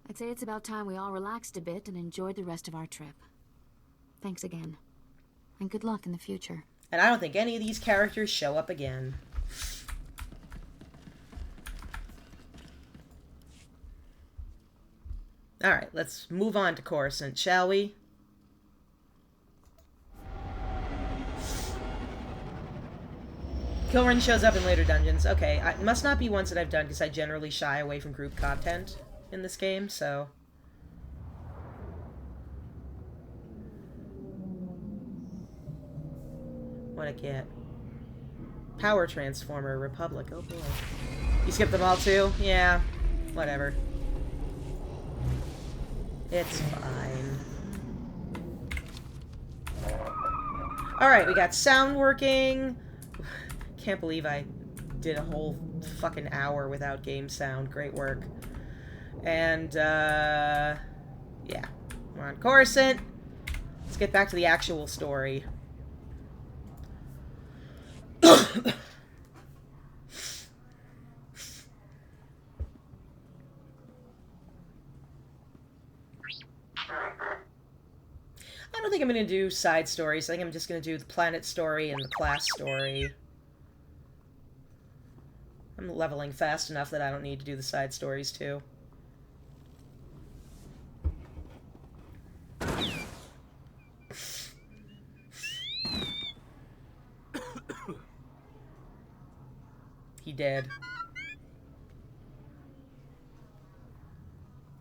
I'd say it's about time we all relaxed a bit and enjoyed the rest of our trip. Thanks again. And good luck in the future. And I don't think any of these characters show up again. Alright, let's move on to Coruscant, shall we? Kilran shows up in later dungeons. Okay, it must not be ones that I've done, because I generally shy away from group content in this game, so... What a get. Power Transformer, Republic, oh boy. You skipped them all too? Yeah, whatever. It's fine. Alright, we got sound working. Can't believe I did a whole fucking hour without game sound. Great work. And, yeah. We're on Coruscant. Let's get back to the actual story. I don't think I'm going to do side stories. I think I'm just going to do the planet story and the class story. I'm leveling fast enough that I don't need to do the side stories, too. He did.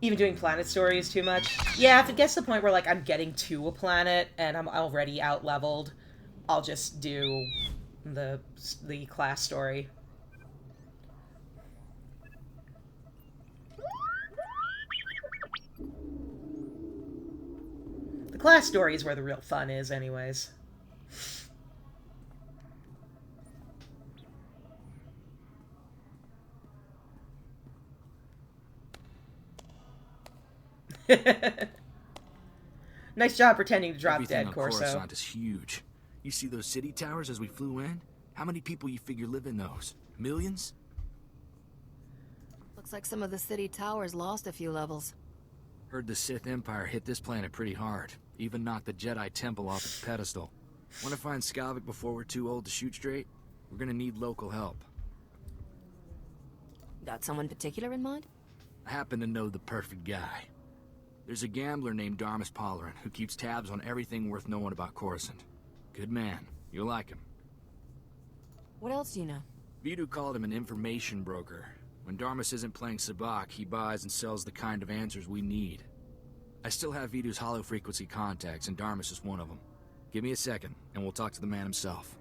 Even doing planet story is too much. Yeah, if it gets to the point where, like, I'm getting to a planet and I'm already out-leveled, I'll just do the class story. The class story is where the real fun is, anyways. Nice job pretending to drop Everything dead, on Corso. Coruscant is huge. You see those city towers as we flew in? How many people you figure live in those? Millions? Looks like some of the city towers lost a few levels. Heard the Sith Empire hit this planet pretty hard. Even knocked the Jedi Temple off its pedestal. Want to find Skavik before we're too old to shoot straight? We're gonna need local help. Got someone particular in mind? I happen to know the perfect guy. There's a gambler named Darmus Polarin who keeps tabs on everything worth knowing about Coruscant. Good man. You'll like him. What else do you know? Vidu called him an information broker. When Darmus isn't playing Sabacc, he buys and sells the kind of answers we need. I still have Vidu's hollow-frequency contacts, and Darmus is one of them. Give me a second, and we'll talk to the man himself.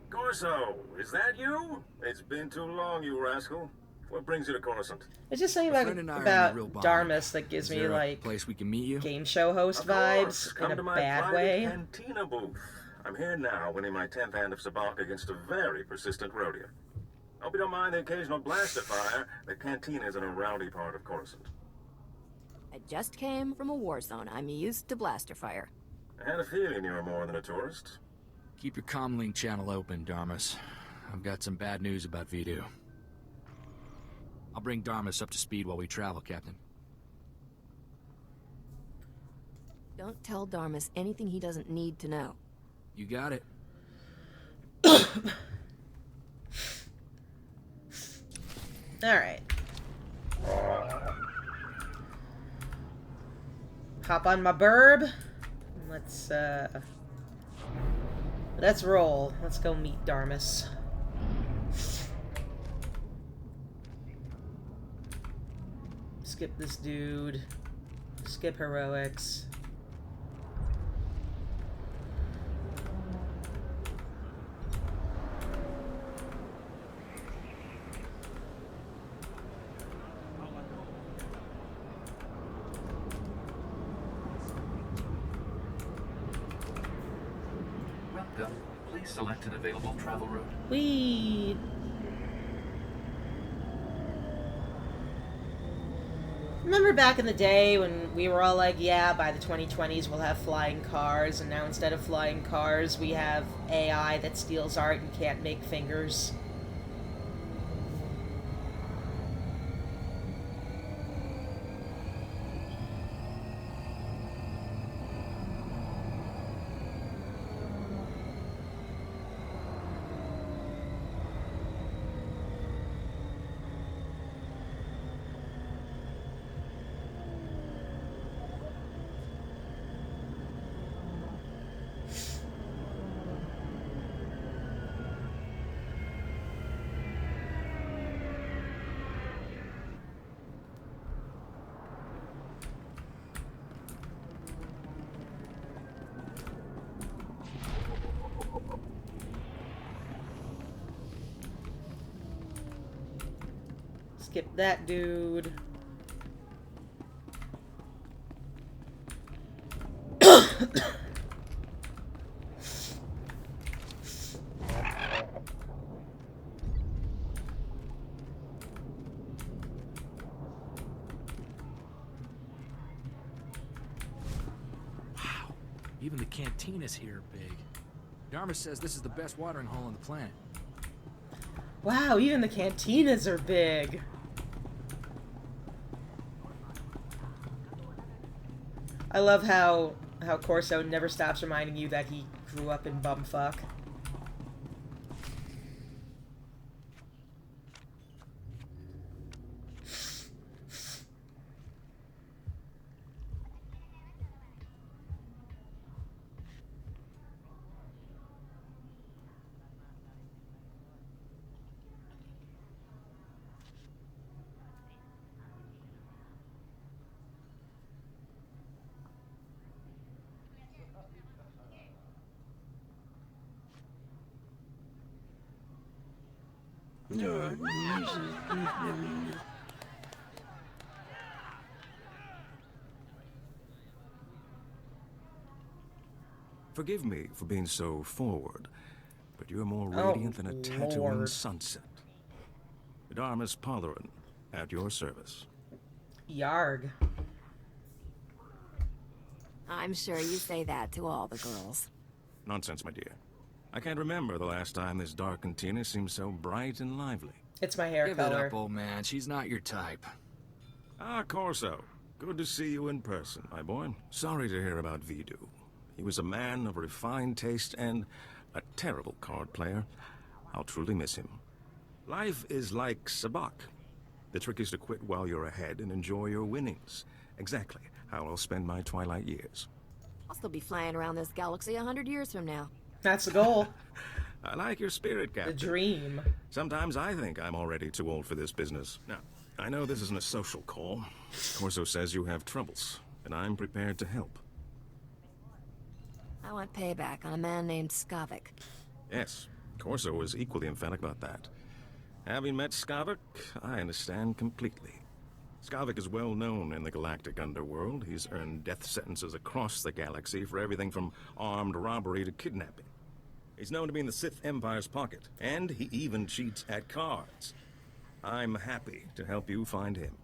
Corso, is that you? It's been too long, you rascal. What brings you to Coruscant? It's just something A friend and I are in a about real bind. Darmus that gives Is me, there a like, place we can meet you? game show host Of course, vibes come in to a my bad private way. cantina booth. I'm here now, winning my 10th hand of Sabacc against a very persistent Rhodian. Hope you don't mind the occasional blaster fire. The cantina is in a rowdy part of Coruscant. I just came from a war zone. I'm used to blaster fire. I had a feeling you were more than a tourist. Keep your comlink channel open, Darmus. I've got some bad news about Vidu. I'll bring Darmus up to speed while we travel, Captain. Don't tell Darmus anything he doesn't need to know. You got it. Alright. Hop on my burb. Let's roll. Let's go meet Darmus. Skip this dude. Skip heroics. Welcome. Please select an available travel route. Whee! Remember back in the day when we were all like, yeah, by the 2020s we'll have flying cars, and now instead of flying cars we have AI that steals art and can't make fingers? Skip that dude. Even the cantinas here are big. Dharma says this is the best watering hole on the planet. Wow, even the cantinas are big. I love how Corso never stops reminding you that he grew up in bumfuck. Forgive me for being so forward, but you're more radiant than a Tatooine Lord. sunset. Darmus Palarin, at your service. Yarg. I'm sure you say that to all the girls. Nonsense, my dear. I can't remember the last time this dark cantina seemed so bright and lively. It's my hair Give color. it up, old man. She's not your type. Ah, Corso. Good to see you in person, my boy. Sorry to hear about Vidu. He was a man of refined taste and a terrible card player. I'll truly miss him. Life is like sabacc. The trick is to quit while you're ahead and enjoy your winnings. Exactly how I'll spend my twilight years. I'll still be flying around this galaxy 100 years from now. That's the goal. I like your spirit, The Captain. dream. Sometimes I think I'm already too old for this business. Now, I know this isn't a social call. Corso says you have troubles, and I'm prepared to help. I want payback on a man named Skavik. Yes, Corso was equally emphatic about that. Having met Skavik, I understand completely. Skavik is well known in the galactic underworld. He's earned death sentences across the galaxy for everything from armed robbery to kidnapping. He's known to be in the Sith Empire's pocket, and he even cheats at cards. I'm happy to help you find him.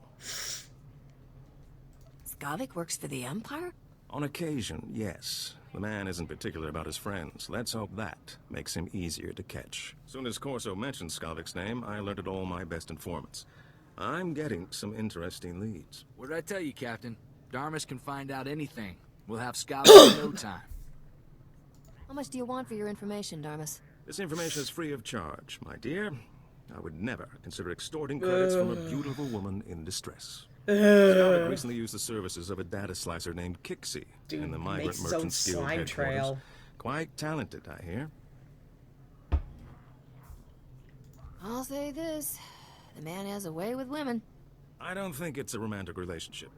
Skavik works for the Empire? On occasion, yes. The man isn't particular about his friends. Let's hope that makes him easier to catch. Soon as Corso mentioned Skavik's name, I alerted all my best informants. I'm getting some interesting leads. What did I tell you, Captain? Darmus can find out anything. We'll have Skavik in no time. How much do you want for your information, Darmus? This information is free of charge, my dear. I would never consider extorting credits from a beautiful woman in distress. Skavik recently used the services of a data slicer named Kixie Dude in the Migrant makes his own Merchants Guild slime headquarters. trail. Quite talented, I hear. I'll say this. The man has a way with women. I don't think it's a romantic relationship.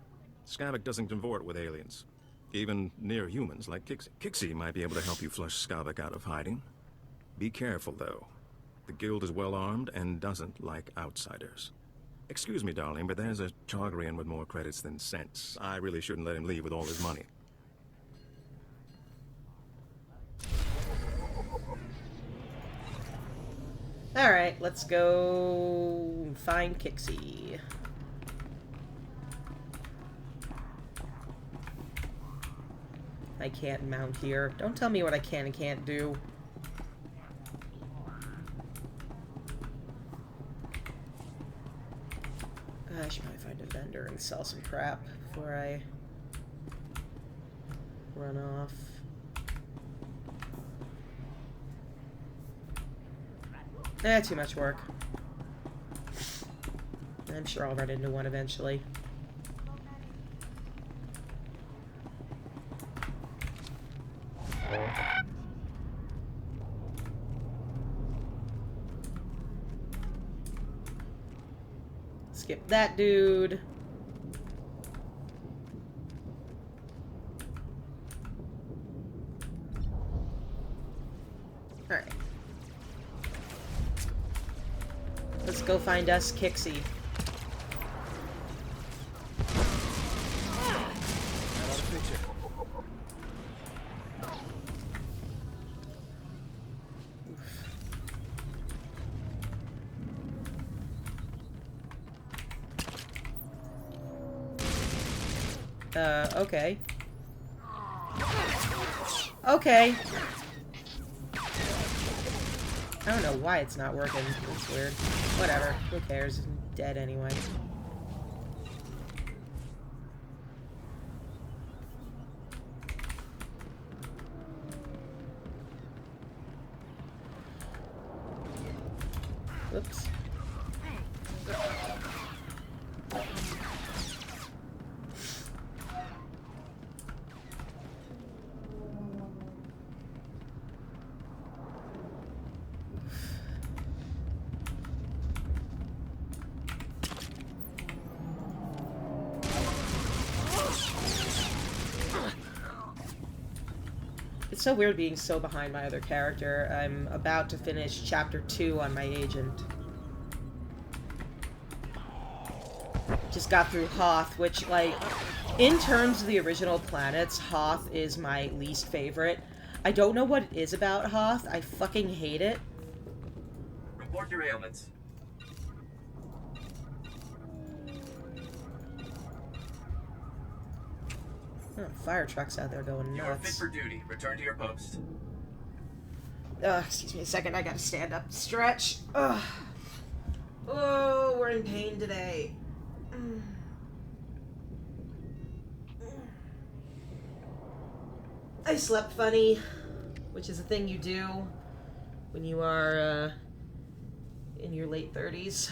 Skavik doesn't cavort with aliens. Even near humans like Kixie. Kixie might be able to help you flush Skavik out of hiding. Be careful, though. The guild is well armed and doesn't like outsiders. Excuse me, darling, but there's a Chagrian with more credits than sense. I really shouldn't let him leave with all his money. Alright, let's go find Kixie. I can't mount here. Don't tell me what I can and can't do. I should probably find a vendor and sell some crap before I run off. Too much work. I'm sure I'll run into one eventually. Skip that dude. Alright. Let's go find us Kixie. Okay. Okay. I don't know why it's not working. It's weird. Whatever. Who cares? I'm dead anyway. Whoops. It's so weird being so behind my other character. I'm about to finish chapter 2 on my agent. Just got through Hoth, which, like, in terms of the original planets, Hoth is my least favorite. I don't know what it is about Hoth. I fucking hate it. Report your ailments. Oh, fire trucks out there going You are fit nuts. for duty. Return to your post. Excuse me a second. I gotta stand up. Stretch. Ugh. Oh, we're in pain today. I slept funny, which is a thing you do when you are in your late 30s.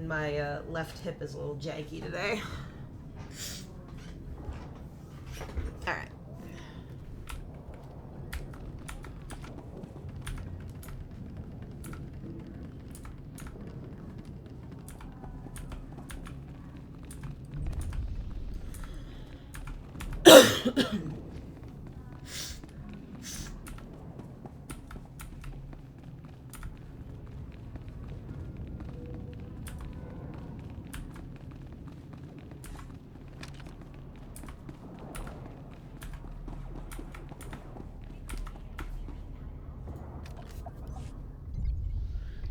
My left hip is a little janky today. Alright.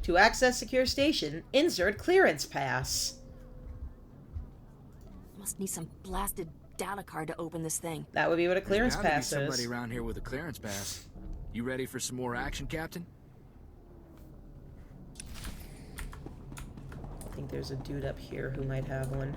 To access secure station, insert clearance pass. Must need some blasted data card to open this thing. That would be what a clearance There's bound pass to be somebody is. around here with a clearance pass. You ready for some more action, Captain? I think there's a dude up here who might have one.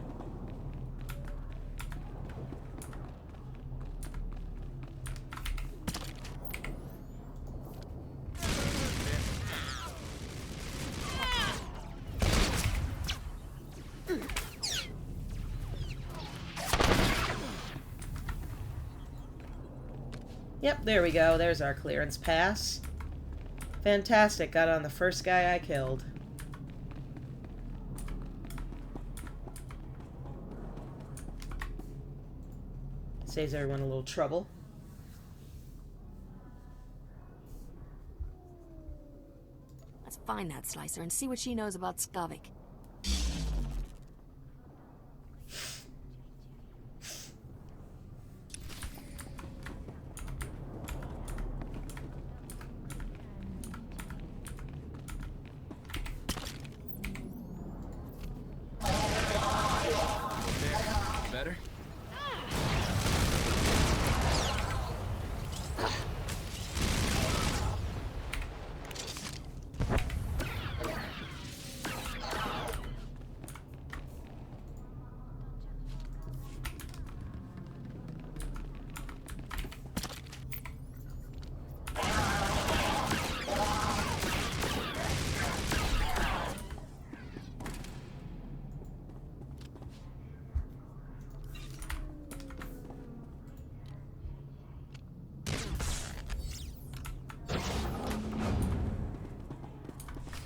Yep, there we go. There's our clearance pass. Fantastic. Got on the first guy I killed. Saves everyone a little trouble. Let's find that slicer and see what she knows about Skavik. Better?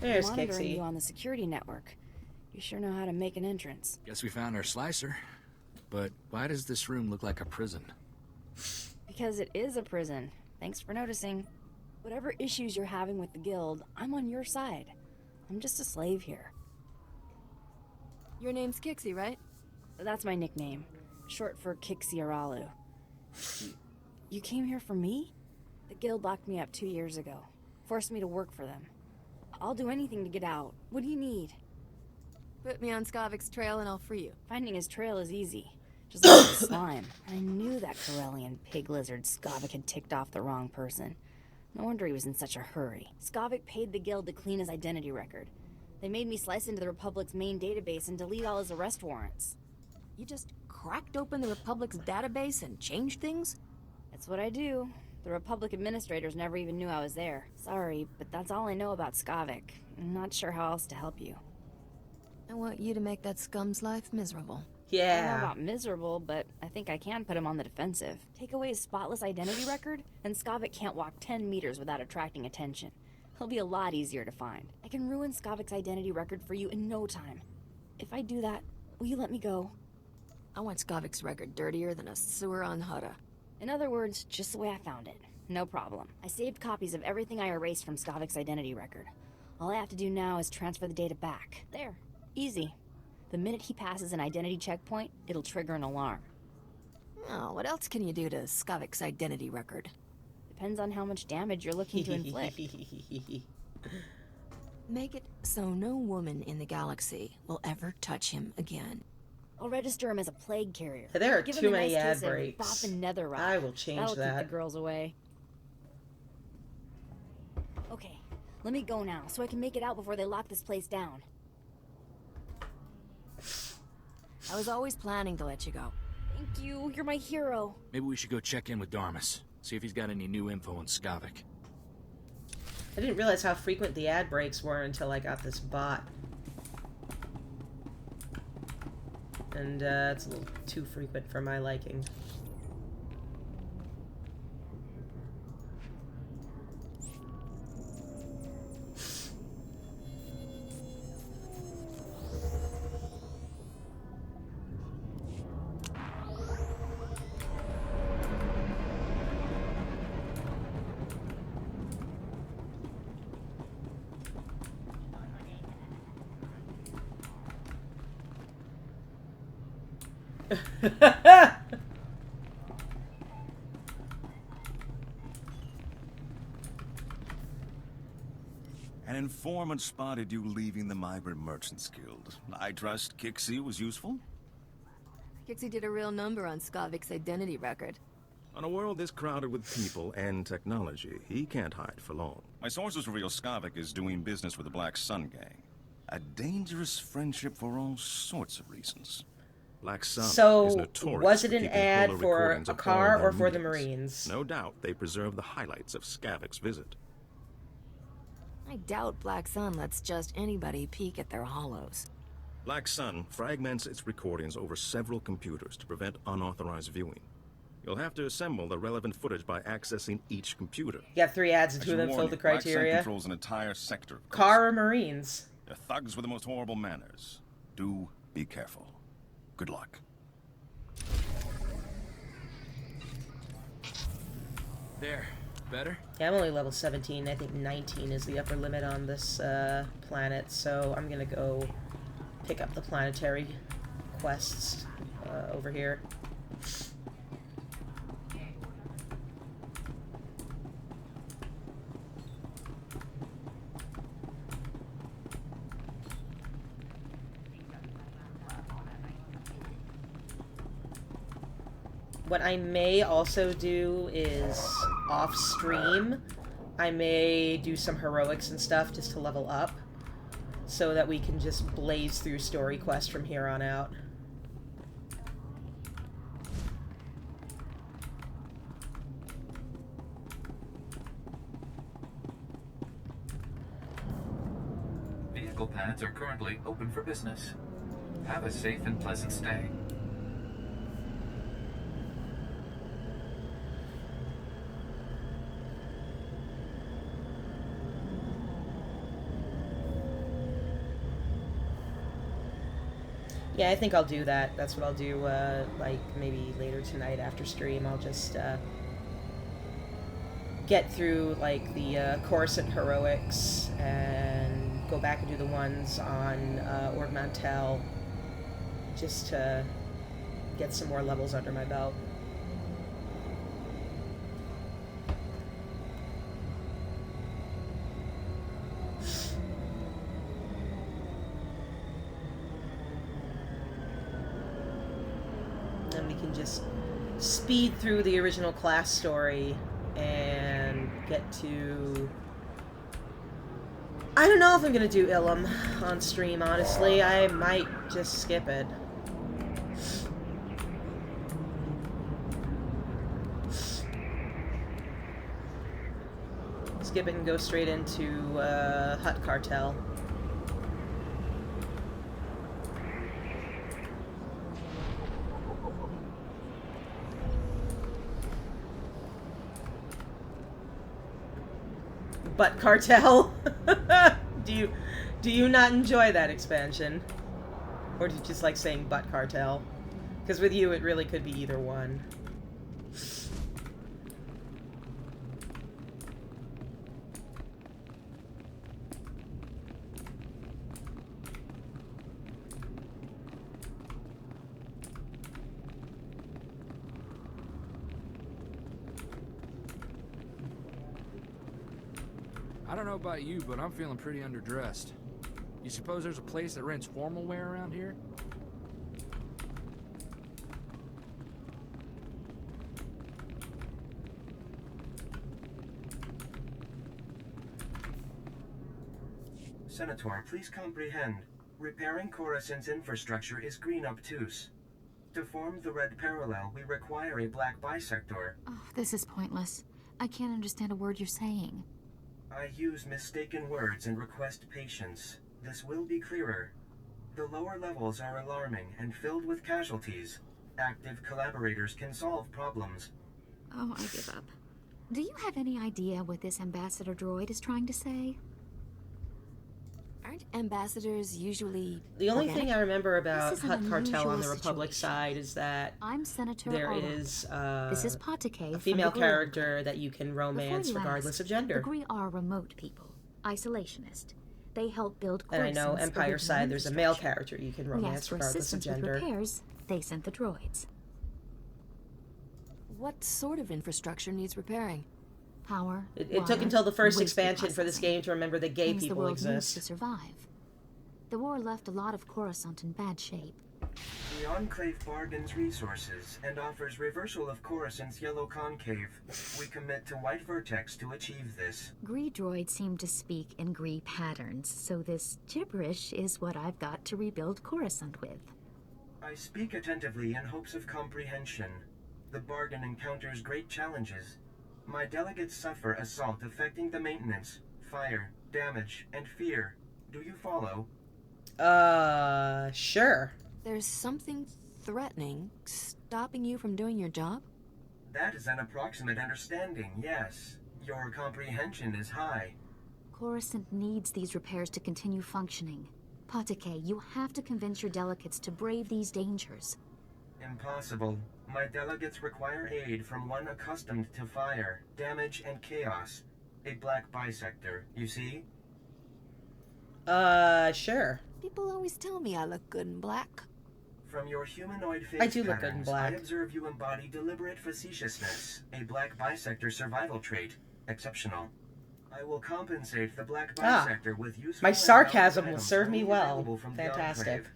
There's Monitoring you Kixie. on the security network. You sure know how to make an entrance. Guess we found our slicer. But why does this room look like a prison? Because it is a prison. Thanks for noticing. Whatever issues you're having with the guild, I'm on your side. I'm just a slave here. Your name's Kixie, right? That's my nickname, short for Kixie Aralu. You came here for me? The guild locked me up 2 years ago. Forced me to work for them. I'll do anything to get out. What do you need? Put me on Skavik's trail and I'll free you. Finding his trail is easy. Just like the slime. I knew that Corellian pig lizard Skavik had ticked off the wrong person. No wonder he was in such a hurry. Skavik paid the guild to clean his identity record. They made me slice into the Republic's main database and delete all his arrest warrants. You just cracked open the Republic's database and changed things? That's what I do. The Republic administrators never even knew I was there. Sorry, but that's all I know about Skavik. I'm not sure how else to help you. I want you to make that scum's life miserable. I don't know Yeah. about miserable, but I think I can put him on the defensive. Take away his spotless identity record, and Skavik can't walk 10 meters without attracting attention. He'll be a lot easier to find. I can ruin Skavik's identity record for you in no time. If I do that, will you let me go? I want Skavik's record dirtier than a sewer on Hutta. In other words, just the way I found it. No problem. I saved copies of everything I erased from Skavik's identity record. All I have to do now is transfer the data back. There. Easy. The minute he passes an identity checkpoint, it'll trigger an alarm. Oh, what else can you do to Skavik's identity record? Depends on how much damage you're looking to inflict. Make it so no woman in the galaxy will ever touch him again. I'll register him as a plague carrier. There are Give too him a many nice ad case of breaks. Boff and Netherrock. I will change That'll keep that. the girls away. Okay, let me go now, so I can make it out before they lock this place down. I was always planning to let you go. Thank you, you're my hero. Maybe we should go check in with Darmus. See if he's got any new info on Skavik. I didn't realize how frequent the ad breaks were until I got this bot. And it's a little too frequent for my liking. An informant spotted you leaving the Migrant Merchants Guild. I trust Kixie was useful? Kixie did a real number on Skavik's identity record. On a world this crowded with people and technology, he can't hide for long. My sources reveal Skavik is doing business with the Black Sun Gang. A dangerous friendship for all sorts of reasons. Black Sun is So, notorious was it for an keeping ad holo for recordings a of all car their or for the meetings. Marines? No doubt they preserve the highlights of Skavik's visit. I doubt Black Sun lets just anybody peek at their hollows. Black Sun fragments its recordings over several computers to prevent unauthorized viewing. You'll have to assemble the relevant footage by accessing each computer. You got 3 ads and I 2 of should them warn filled you, the Black Sun criteria. controls an entire sector. of Car or Marines? They're thugs with the most horrible manners. Do be careful. Good luck. There. Better? Yeah, I'm only level 17. I think 19 is the upper limit on this planet, so I'm gonna go pick up the planetary quests over here. What I may also do is off stream, I may do some heroics and stuff just to level up so that we can just blaze through story quests from here on out. Vehicle pads are currently open for business. Have a safe and pleasant stay. Yeah, I think I'll do that. That's what I'll do, like, maybe later tonight after stream. I'll just, get through, like, the Coruscant Heroics and go back and do the ones on Ord Mantell just to get some more levels under my belt. and we can just speed through the original class story and get to... I don't know if I'm gonna do Ilum on stream, honestly. I might just skip it. Skip it and go straight into Hut Cartel. Butt Cartel. do you not enjoy that expansion? Or do you just like saying Butt Cartel? Because with you it really could be either one. I don't know about you, but I'm feeling pretty underdressed. You suppose there's a place that rents formal wear around here? Senator, please comprehend. Repairing Coruscant's infrastructure is green obtuse. To form the red parallel, we require a black bisector. Oh, this is pointless. I can't understand a word you're saying. I use mistaken words and request patience. This will be clearer. The lower levels are alarming and filled with casualties. Active collaborators can solve problems. Oh, I give up. Do you have any idea what this ambassador droid is trying to say? Aren't ambassadors usually The only organic? thing I remember about This is an Hut Cartel on the unusual Republic situation. side is that I'm Senator there Orlok. is This is Patake a female from the Gree character that you can romance Before you regardless ask, of gender. The Gree are remote people, isolationist. They help build And I know Coruscant's Empire original side, there's a male infrastructure. character you can We romance asked for regardless of assistance with gender. repairs. They sent the droids. What sort of infrastructure needs repairing? Power. It took water, until the first waste expansion for this processing. game to remember that gay Things the people world needs to exist. survive. The war left a lot of Coruscant in bad shape. The Enclave bargains resources and offers reversal of Coruscant's yellow concave. We commit to white vertex to achieve this. Gree droids seem to speak in Gree patterns, so this gibberish is what I've got to rebuild Coruscant with. I speak attentively in hopes of comprehension. The bargain encounters great challenges. My delegates suffer assault affecting the maintenance, fire, damage, and fear. Do you follow? Sure. There's something threatening stopping you from doing your job? That is an approximate understanding, yes. Your comprehension is high. Coruscant needs these repairs to continue functioning. Patake, you have to convince your delegates to brave these dangers. Impossible. My delegates require aid from one accustomed to fire, damage, and chaos. A black bisector, you see? Sure. People always tell me I look good in black. From your humanoid face I do look good in patterns, black. I observe you embody deliberate facetiousness, a black bisector survival trait. Exceptional. I will compensate the black bisector with useful My and sarcasm valuable will items serve me only well. available from the Fantastic. Enclave.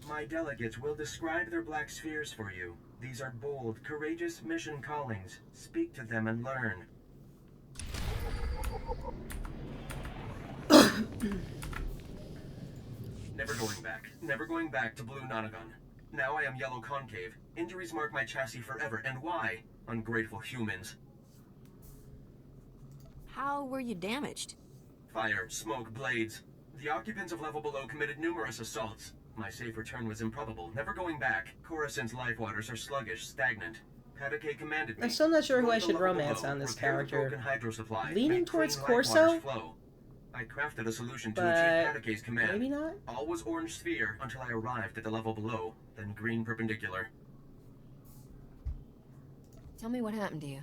My delegates will describe their black spheres for you. These are bold, courageous mission callings. Speak to them and learn. Never going back. Never going back to Blue Nonagon. Now I am Yellow Concave. Injuries mark my chassis forever, and why? Ungrateful humans. How were you damaged? Fire, smoke, blades. The occupants of level below committed numerous assaults. My safe return was improbable. Never going back. Coruscant's life waters are sluggish, stagnant. Patake commanded me. I'm still not sure who Go I to should level romance below, on this repair the character. broken hydro supply, Leaning make towards clean life Corso? waters flow. I crafted a solution to But achieve Patake's command. maybe not? All was orange sphere until I arrived at the level below, then green perpendicular. Tell me what happened to you.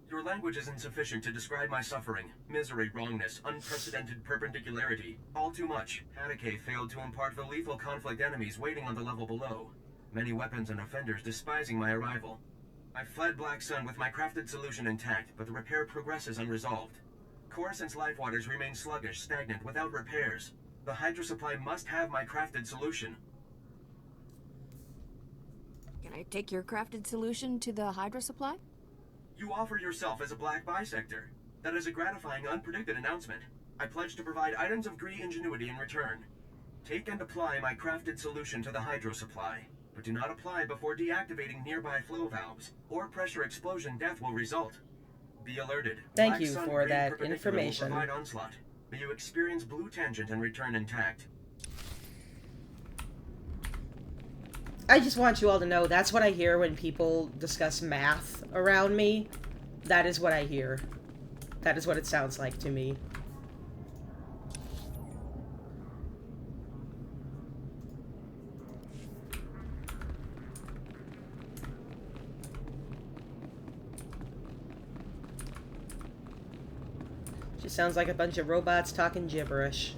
Your language is insufficient to describe my suffering. Misery, wrongness, unprecedented perpendicularity. All too much. Patake failed to impart the lethal conflict enemies waiting on the level below. Many weapons and offenders despising my arrival. I fled Black Sun with my crafted solution intact, but the repair progresses unresolved. Coruscant's life waters remain sluggish, stagnant, without repairs. The hydro supply must have my crafted solution. Can Can I take your crafted solution to the Hydra supply? You offer yourself as a black bisector. That is a gratifying, unpredicted announcement. I pledge to provide items of Gree ingenuity in return. Take and apply my crafted solution to the hydro supply, but do not apply before deactivating nearby flow valves, or pressure explosion death will result. Be alerted. Thank Black you Sun for Green that Perpendicular information. Will provide onslaught. May you experience blue tangent and return intact. I just want you all to know that's what I hear when people discuss math around me. That is what I hear. That is what it sounds like to me. Just sounds like a bunch of robots talking gibberish.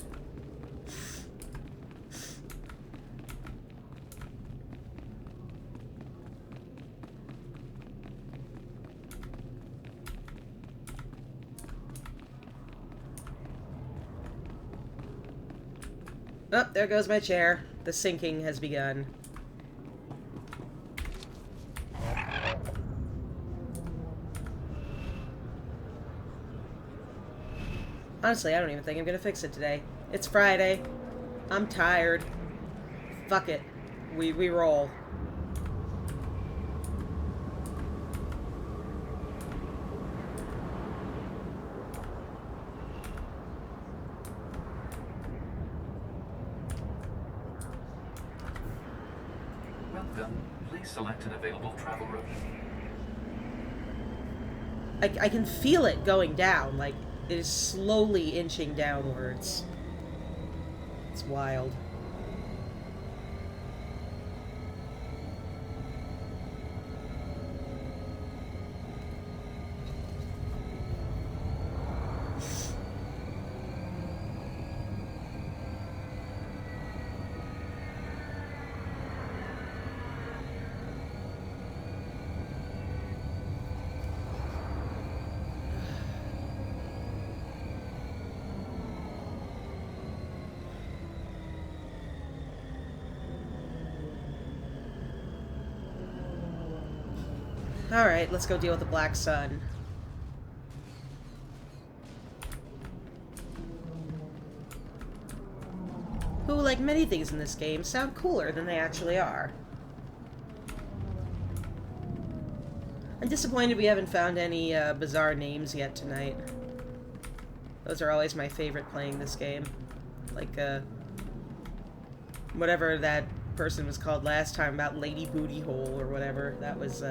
Oh, there goes my chair. The sinking has begun. Honestly, I don't even think I'm gonna fix it today. It's Friday. I'm tired. Fuck it. We roll. Welcome. Please select an available travel route. I can feel it going down. Like, it is slowly inching downwards. It's wild. Alright, let's go deal with the Black Sun. Who, like many things in this game, sound cooler than they actually are. I'm disappointed we haven't found any bizarre names yet tonight. Those are always my favorite playing this game. Like, whatever that person was called last time about Lady Booty Hole or whatever. That was,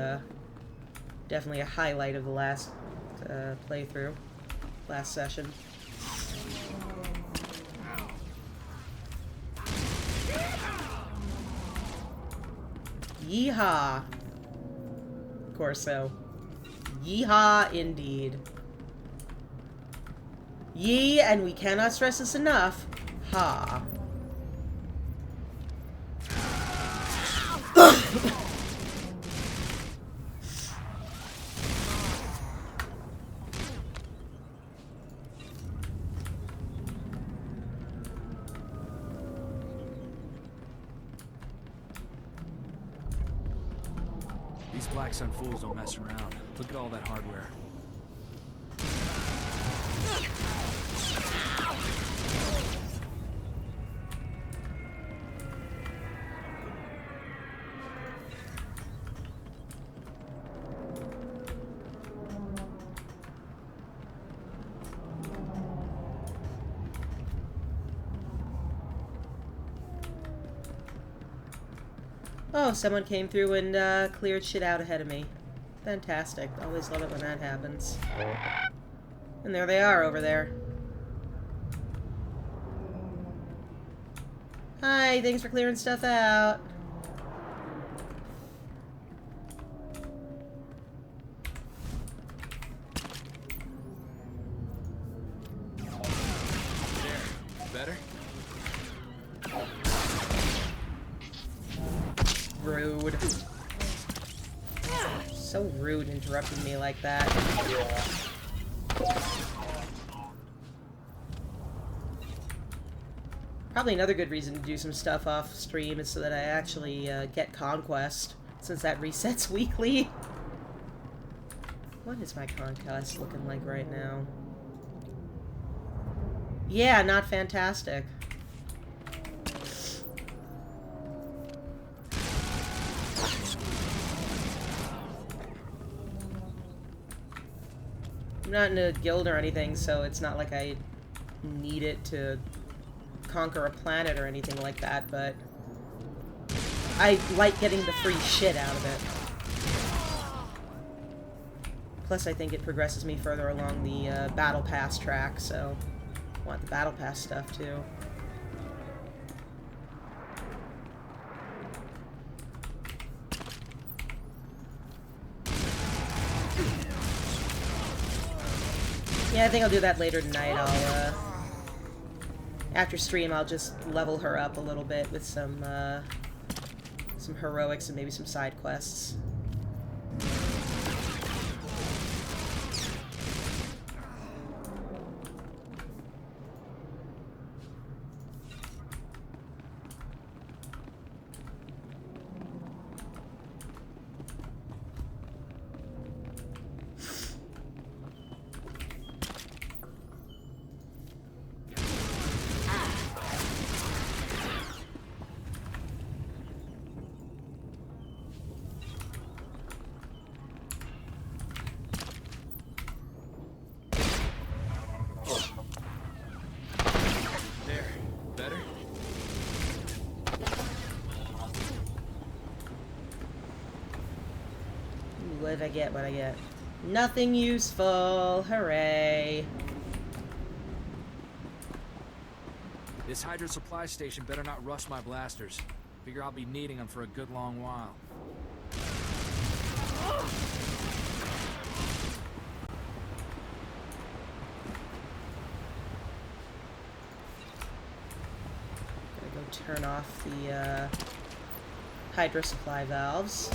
definitely a highlight of the last playthrough, last session. Yeehaw! Corso. Yeehaw indeed. Yee, and we cannot stress this enough, ha. These Black Sun fools don't mess around. Look at all that hardware. Oh, someone came through and cleared shit out ahead of me. Fantastic. Always love it when that happens. And there they are over there. Hi, thanks for clearing stuff out. Better? Rude. So rude interrupting me like that. Probably another good reason to do some stuff off stream is so that I actually get Conquest. since that resets weekly. What is my conquest looking like right now? Yeah, not fantastic. I'm not in a guild or anything, so it's not like I need it to conquer a planet or anything like that, but I like getting the free shit out of it. Plus, I think it progresses me further along the Battle Pass track, so I want the Battle Pass stuff, too. Yeah, I think I'll do that later tonight. After stream, I'll just level her up a little bit with some heroics and maybe some side quests. What did I get? What did I get? Nothing useful. Hooray. This Hydra supply station better not rust my blasters. Figure I'll be needing them for a good long while. Gotta go turn off the Hydra supply valves.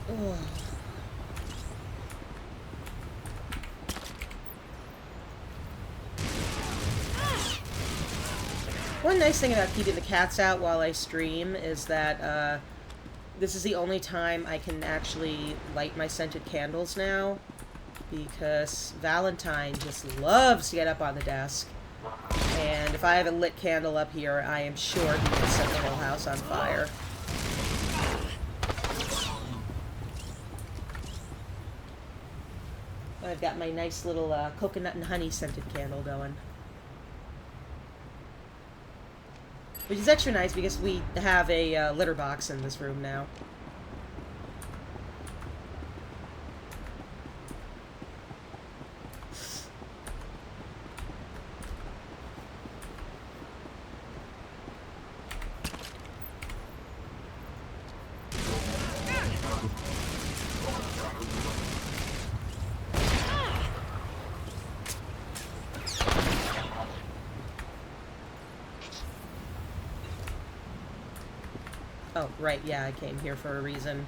Ugh. One nice thing about keeping the cats out while I stream is that this is the only time I can actually light my scented candles now, because Valentine just loves to get up on the desk, and if I have a lit candle up here, I am sure he will set the whole house on fire. I've got my nice little coconut and honey scented candle going. Which is extra nice because we have a litter box in this room now. Oh, right, yeah, I came here for a reason.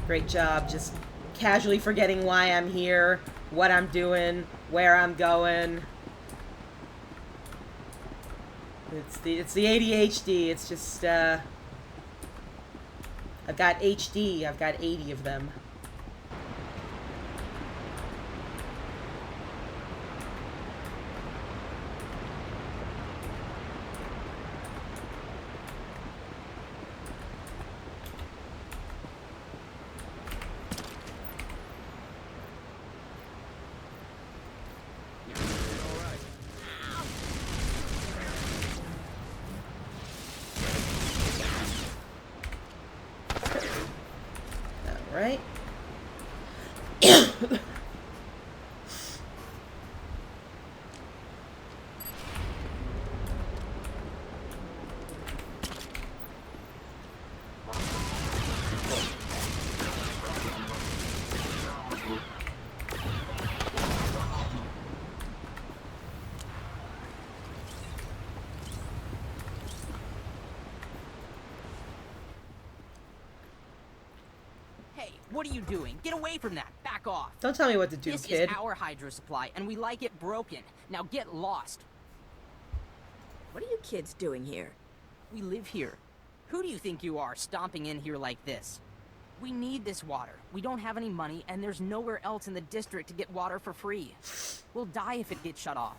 Great job, just casually forgetting why I'm here, what I'm doing, where I'm going. It's the ADHD, it's just, I've got HD, I've got 80 of them. Right? what are you doing? Get away from that. Back off. Don't tell me what to do, This kid. is our hydro supply, and we like it broken. Now get lost. What are you kids doing here? We live here. Who do you think you are, stomping in here like this? We need this water. We don't have any money, and there's nowhere else in the district to get water for free. We'll die if it gets shut off.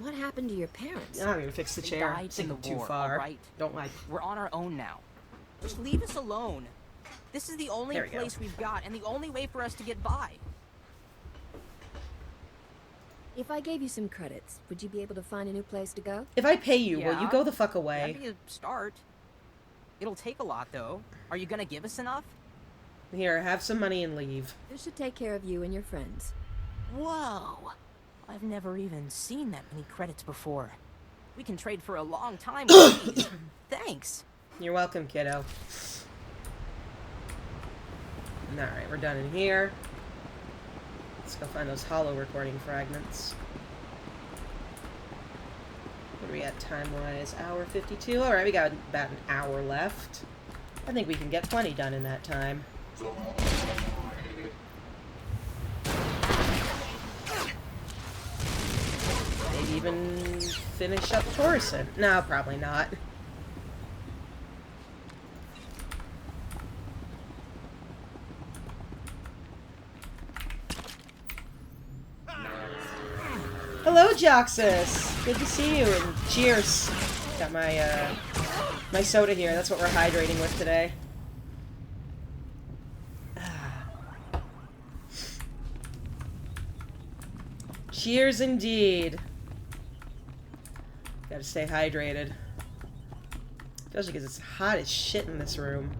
What happened to your parents? I'm gonna fix the They chair. died It's in the too war, far. all right? Don't like. We're on our own now. Just leave us alone. This is the only There we go. place we've got, and the only way for us to get by. If I gave you some credits, would you be able to find a new place to go? If I pay you, will you Yeah. go the fuck away? That'd be a start. It'll take a lot, though. Are you gonna give us enough? Here, have some money and leave. This should take care of you and your friends. Whoa! I've never even seen that many credits before. We can trade for a long time with these. Thanks. You're welcome, kiddo. Alright, we're done in here. Let's go find those hollow recording fragments. What are we at time-wise? Hour 52? Alright, we got about an hour left. I think we can get plenty done in that time. Maybe even finish up Torsen. No, probably not. Hello, Joxus! Good to see you, and cheers! Got my, my soda here. That's what we're hydrating with today. Cheers indeed! Gotta stay hydrated. Especially because it's hot as shit in this room.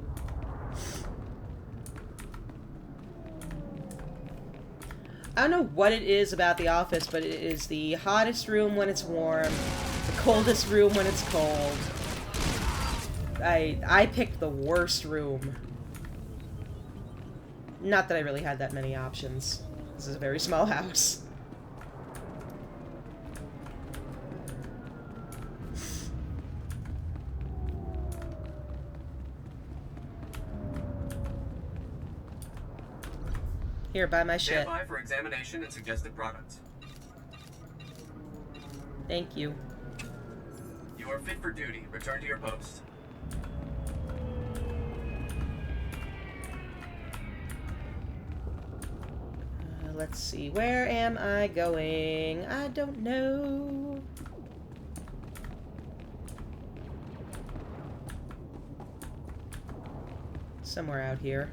I don't know what it is about the office, but it is the hottest room when it's warm, the coldest room when it's cold. I picked the worst room. Not that I really had that many options. This is a very small house. Here, buy my shit. Stand by for examination and suggested products. Thank you. You are fit for duty. Return to your post. Let's see. Where am I going? I don't know. Somewhere out here.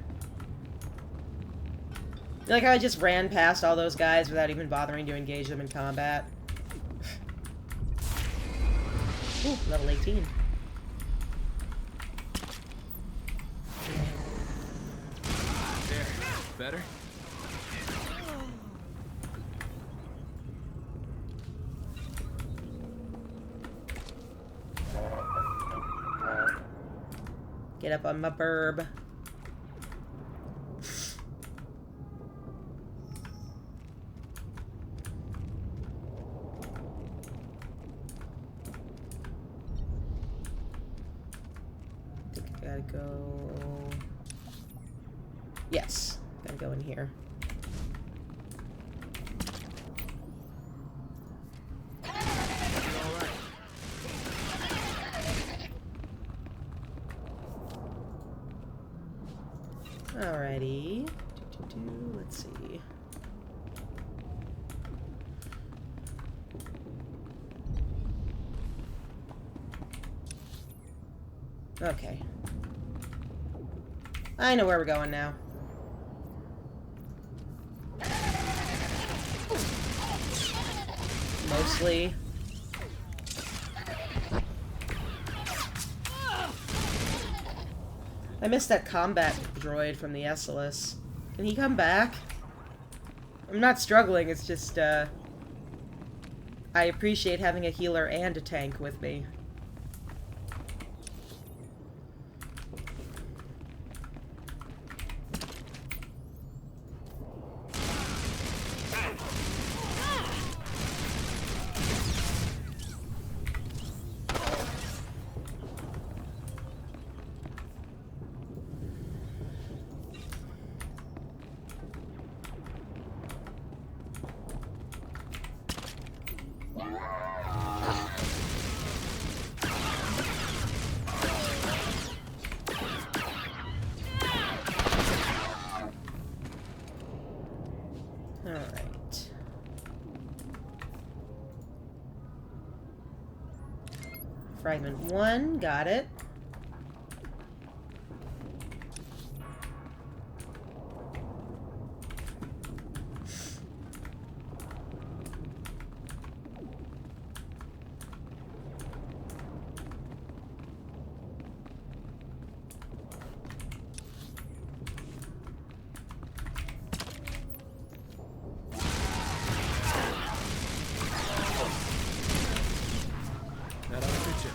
You like how I just ran past all those guys without even bothering to engage them in combat? Ooh, level 18. There. Better? Get up on my burb. I think I gotta go... Yes, gotta go in here. Alrighty. Let's see. Okay. I know where we're going now. Mostly. I missed that combat droid from the SLS. Can he come back? I'm not struggling, it's just, I appreciate having a healer and a tank with me. Fragment 1, got it. That ought to fit you.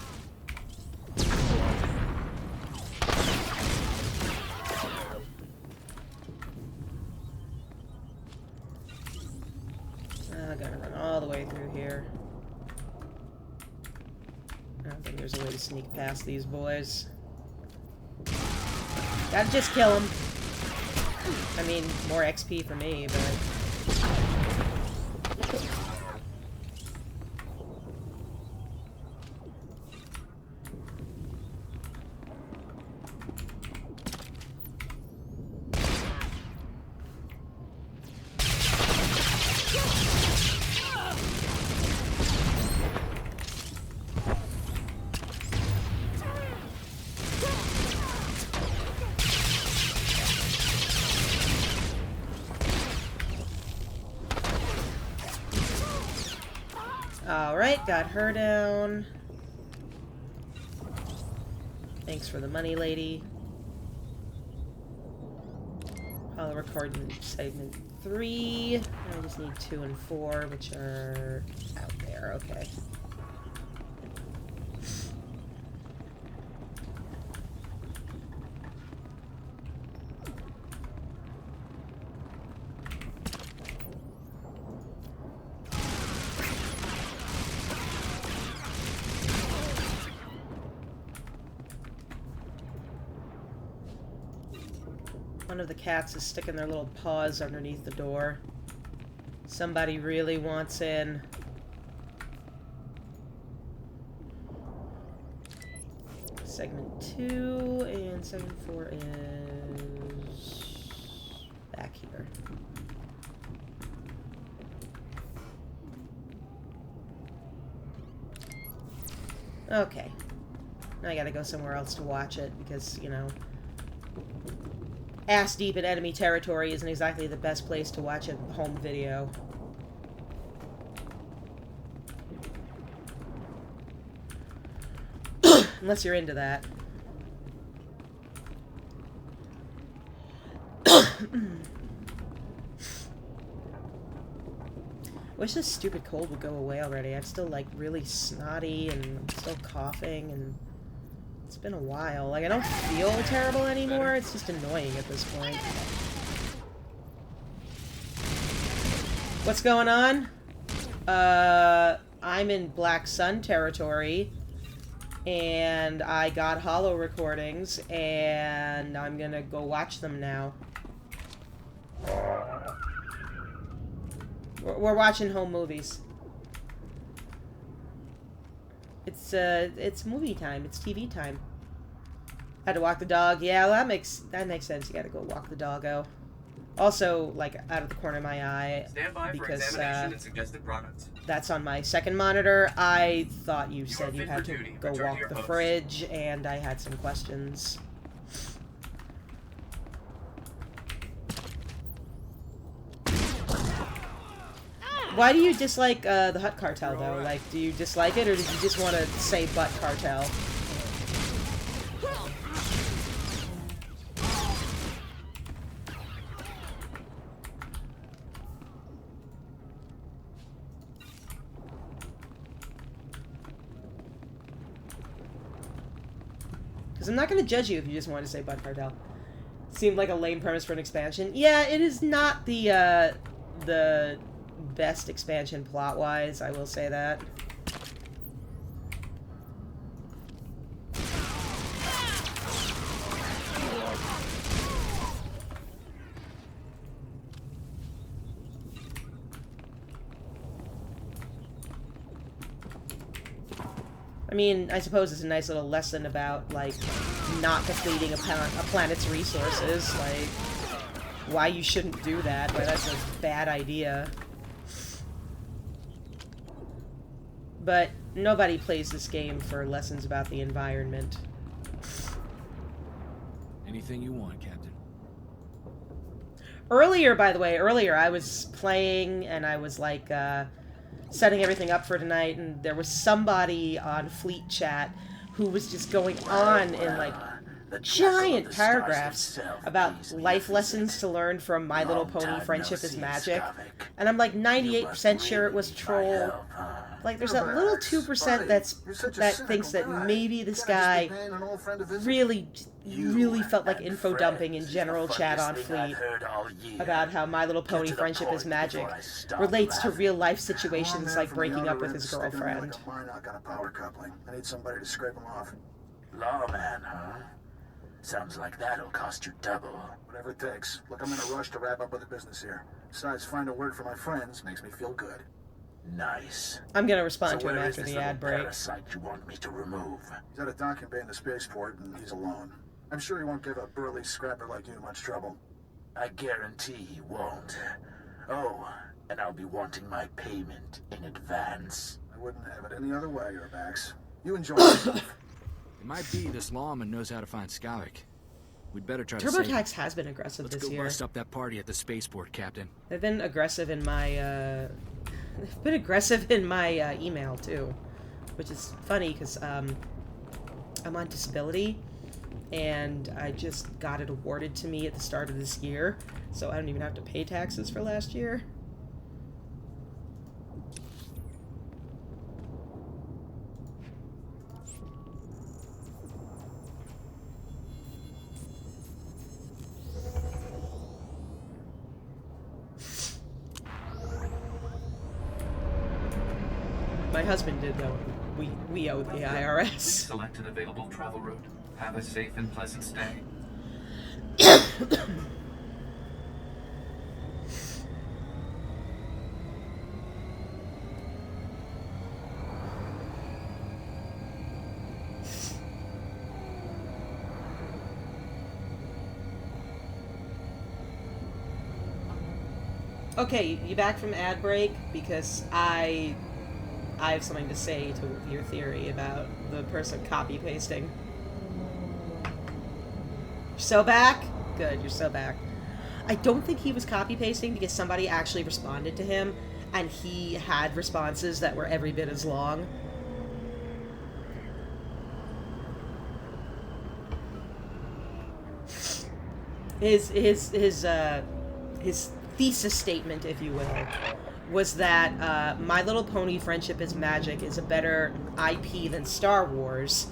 I gotta run all the way through here. I don't think there's a way to sneak past these boys. Gotta just kill them. I mean, more XP for me, but... Alright, got her down. Thanks for the money, lady. Holo recording segment 3. I just need 2 and 4, which are out there. Okay. One of the cats is sticking their little paws underneath the door. Somebody really wants in. Segment 2 and segment 4 is back here. Okay. Now I gotta go somewhere else to watch it because, you know, ass deep in enemy territory isn't exactly the best place to watch a home video. Unless you're into that. Wish this stupid cold would go away already. I'm still like really snotty and I'm still coughing and it's been a while. Like I don't feel terrible anymore. It's just annoying at this point. What's going on? I'm in Black Sun territory and I got holo recordings and I'm gonna go watch them now. We're watching home movies. It's movie time. It's TV time. Had to walk the dog. Yeah, well, that makes sense. You gotta go walk the doggo. Also, like, out of the corner of my eye, Stand by for because examination and suggested products. that's on my second monitor. I thought you You said are you fit had for to duty. go Return to walk your the post. fridge, and I had some questions. Why do you dislike the Hut Cartel, though? Like, do you dislike it, or did you just want to say Butt Cartel? Because I'm not going to judge you if you just wanted to say Butt Cartel. Seemed like a lame premise for an expansion. Yeah, it is not the best expansion plot-wise, I will say that. I mean, I suppose it's a nice little lesson about, like, not depleting a planet's resources, like, why you shouldn't do that, why that's a bad idea. But Nobody plays this game for lessons about the environment. Anything you want, Captain. Earlier, by the way, I was playing and I was like, setting everything up for tonight, and there was somebody on Fleet Chat who was just going on in like giant paragraphs about life lessons to learn from My Little Pony Friendship is Magic. And I'm like 98% sure it was a troll. Like, there's that little 2% that thinks that maybe this guy really felt like info dumping in general chat on Fleet about how My Little Pony Friendship is Magic relates to real life situations like breaking up with his girlfriend. I need somebody to scrape him off. Lawman, huh? Sounds like that'll cost you double. Whatever it takes. Look, I'm in a rush to wrap up with the business here. Besides, finding work for my friends makes me feel good. Nice. I'm gonna respond to him after the ad break. Parasite you want me to remove? He's at a docking bay in the spaceport, and he's alone. I'm sure he won't give a burly scrapper like you much trouble. I guarantee he won't. Oh, and I'll be wanting my payment in advance. I wouldn't have it any other way, Urbax. You enjoy yourself. It might be this lawman knows how to find Skavik. We'd better try to save him. TurboTax has been aggressive this year. Let's go bust up that party at the spaceport, Captain. They've been aggressive in my, they've been aggressive in my email, too. Which is funny, because I'm on disability, and I just got it awarded to me at the start of this year, so I don't even have to pay taxes for last year. My husband did, though. We owe the IRS. Select an available travel route. Have a safe and pleasant stay. Okay, you back from ad break? Because I have something to say to your theory about the person copy-pasting. You're so back? Good, you're so back. I don't think he was copy-pasting because somebody actually responded to him, and he had responses that were every bit as long. His thesis statement, if you will, was that My Little Pony Friendship is Magic is a better IP than Star Wars,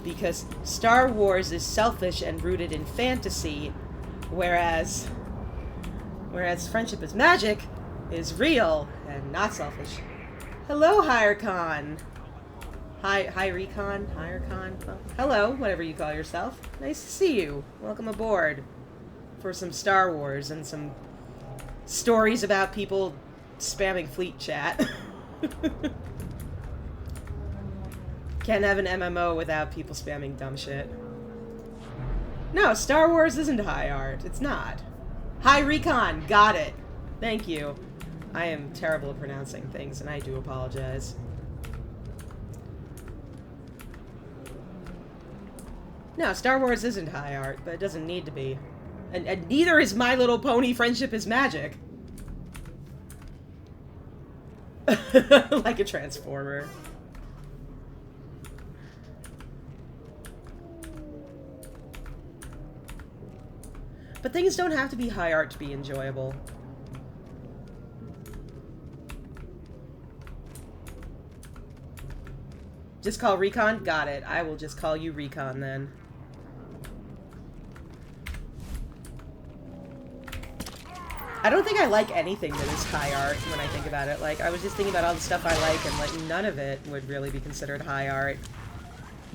because Star Wars is selfish and rooted in fantasy, whereas Friendship is Magic is real and not selfish. Hello, HireCon. HireCon? Well, hello, whatever you call yourself. Nice to see you. Welcome aboard for some Star Wars and some stories about people spamming Fleet Chat. Can't have an MMO without people spamming dumb shit. No, Star Wars isn't high art. It's not. Hi Recon, got it. Thank you. I am terrible at pronouncing things, and I do apologize. No, Star Wars isn't high art, but it doesn't need to be. And neither is My Little Pony Friendship is Magic. Like a transformer. But things don't have to be high art to be enjoyable. Just call Recon? Got it. I will just call you Recon then. I don't think I like anything that is high art when I think about it. Like, I was just thinking about all the stuff I like, and like none of it would really be considered high art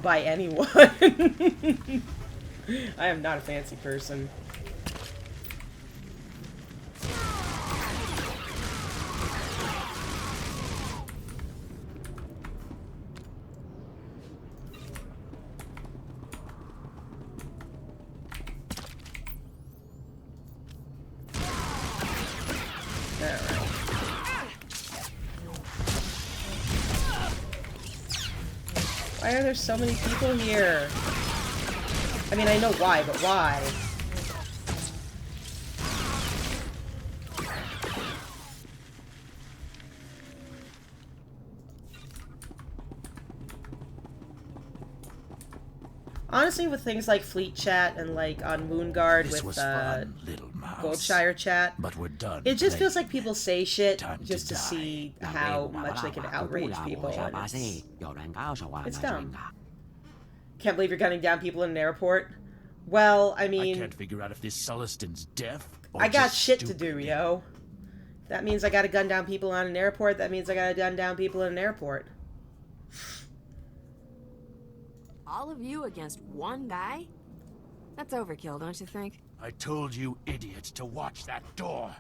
by anyone. I am not a fancy person. Why are there so many people here? I mean, I know why, but why? Honestly, with things like Fleet Chat and like on Moonguard with fun, little mouse. Goldshire Chat, But we're done. it just feels playing. like people say shit Time just to die. see how much they can outrage people. And it's dumb. Can't believe you're gunning down people in an airport. Well, I I mean, can't figure out if this Celestin's deaf or I got just shit to stupid. do, yo. That means I gotta gun down people on an airport. That means I gotta gun down people in an airport. All of you against one guy? That's overkill, don't you think? I told you, idiots, to watch that door.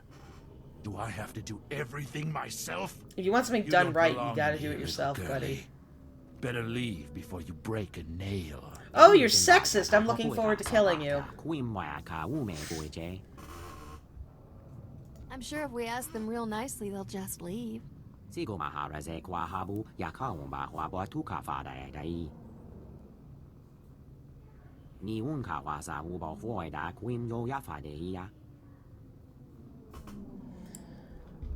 Do I have to do everything myself? If you want something You done don't right, you belong gotta do here, it little yourself, girlie. buddy. Better leave before you break a nail. Oh, you're sexist. I'm looking forward to killing you. I'm sure if we ask them real nicely, they'll just leave.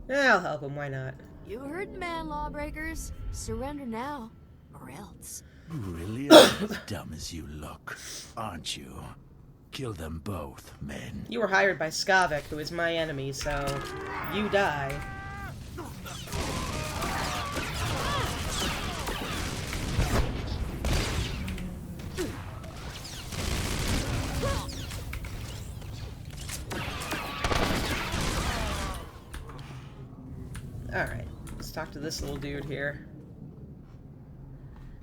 I'll help him, why not? You heard the man, lawbreakers. Surrender now, or else. You really are as dumb as you look, aren't you? Kill them both, men. You were hired by Skavik, who is my enemy, so you die. Alright, let's talk to this little dude here.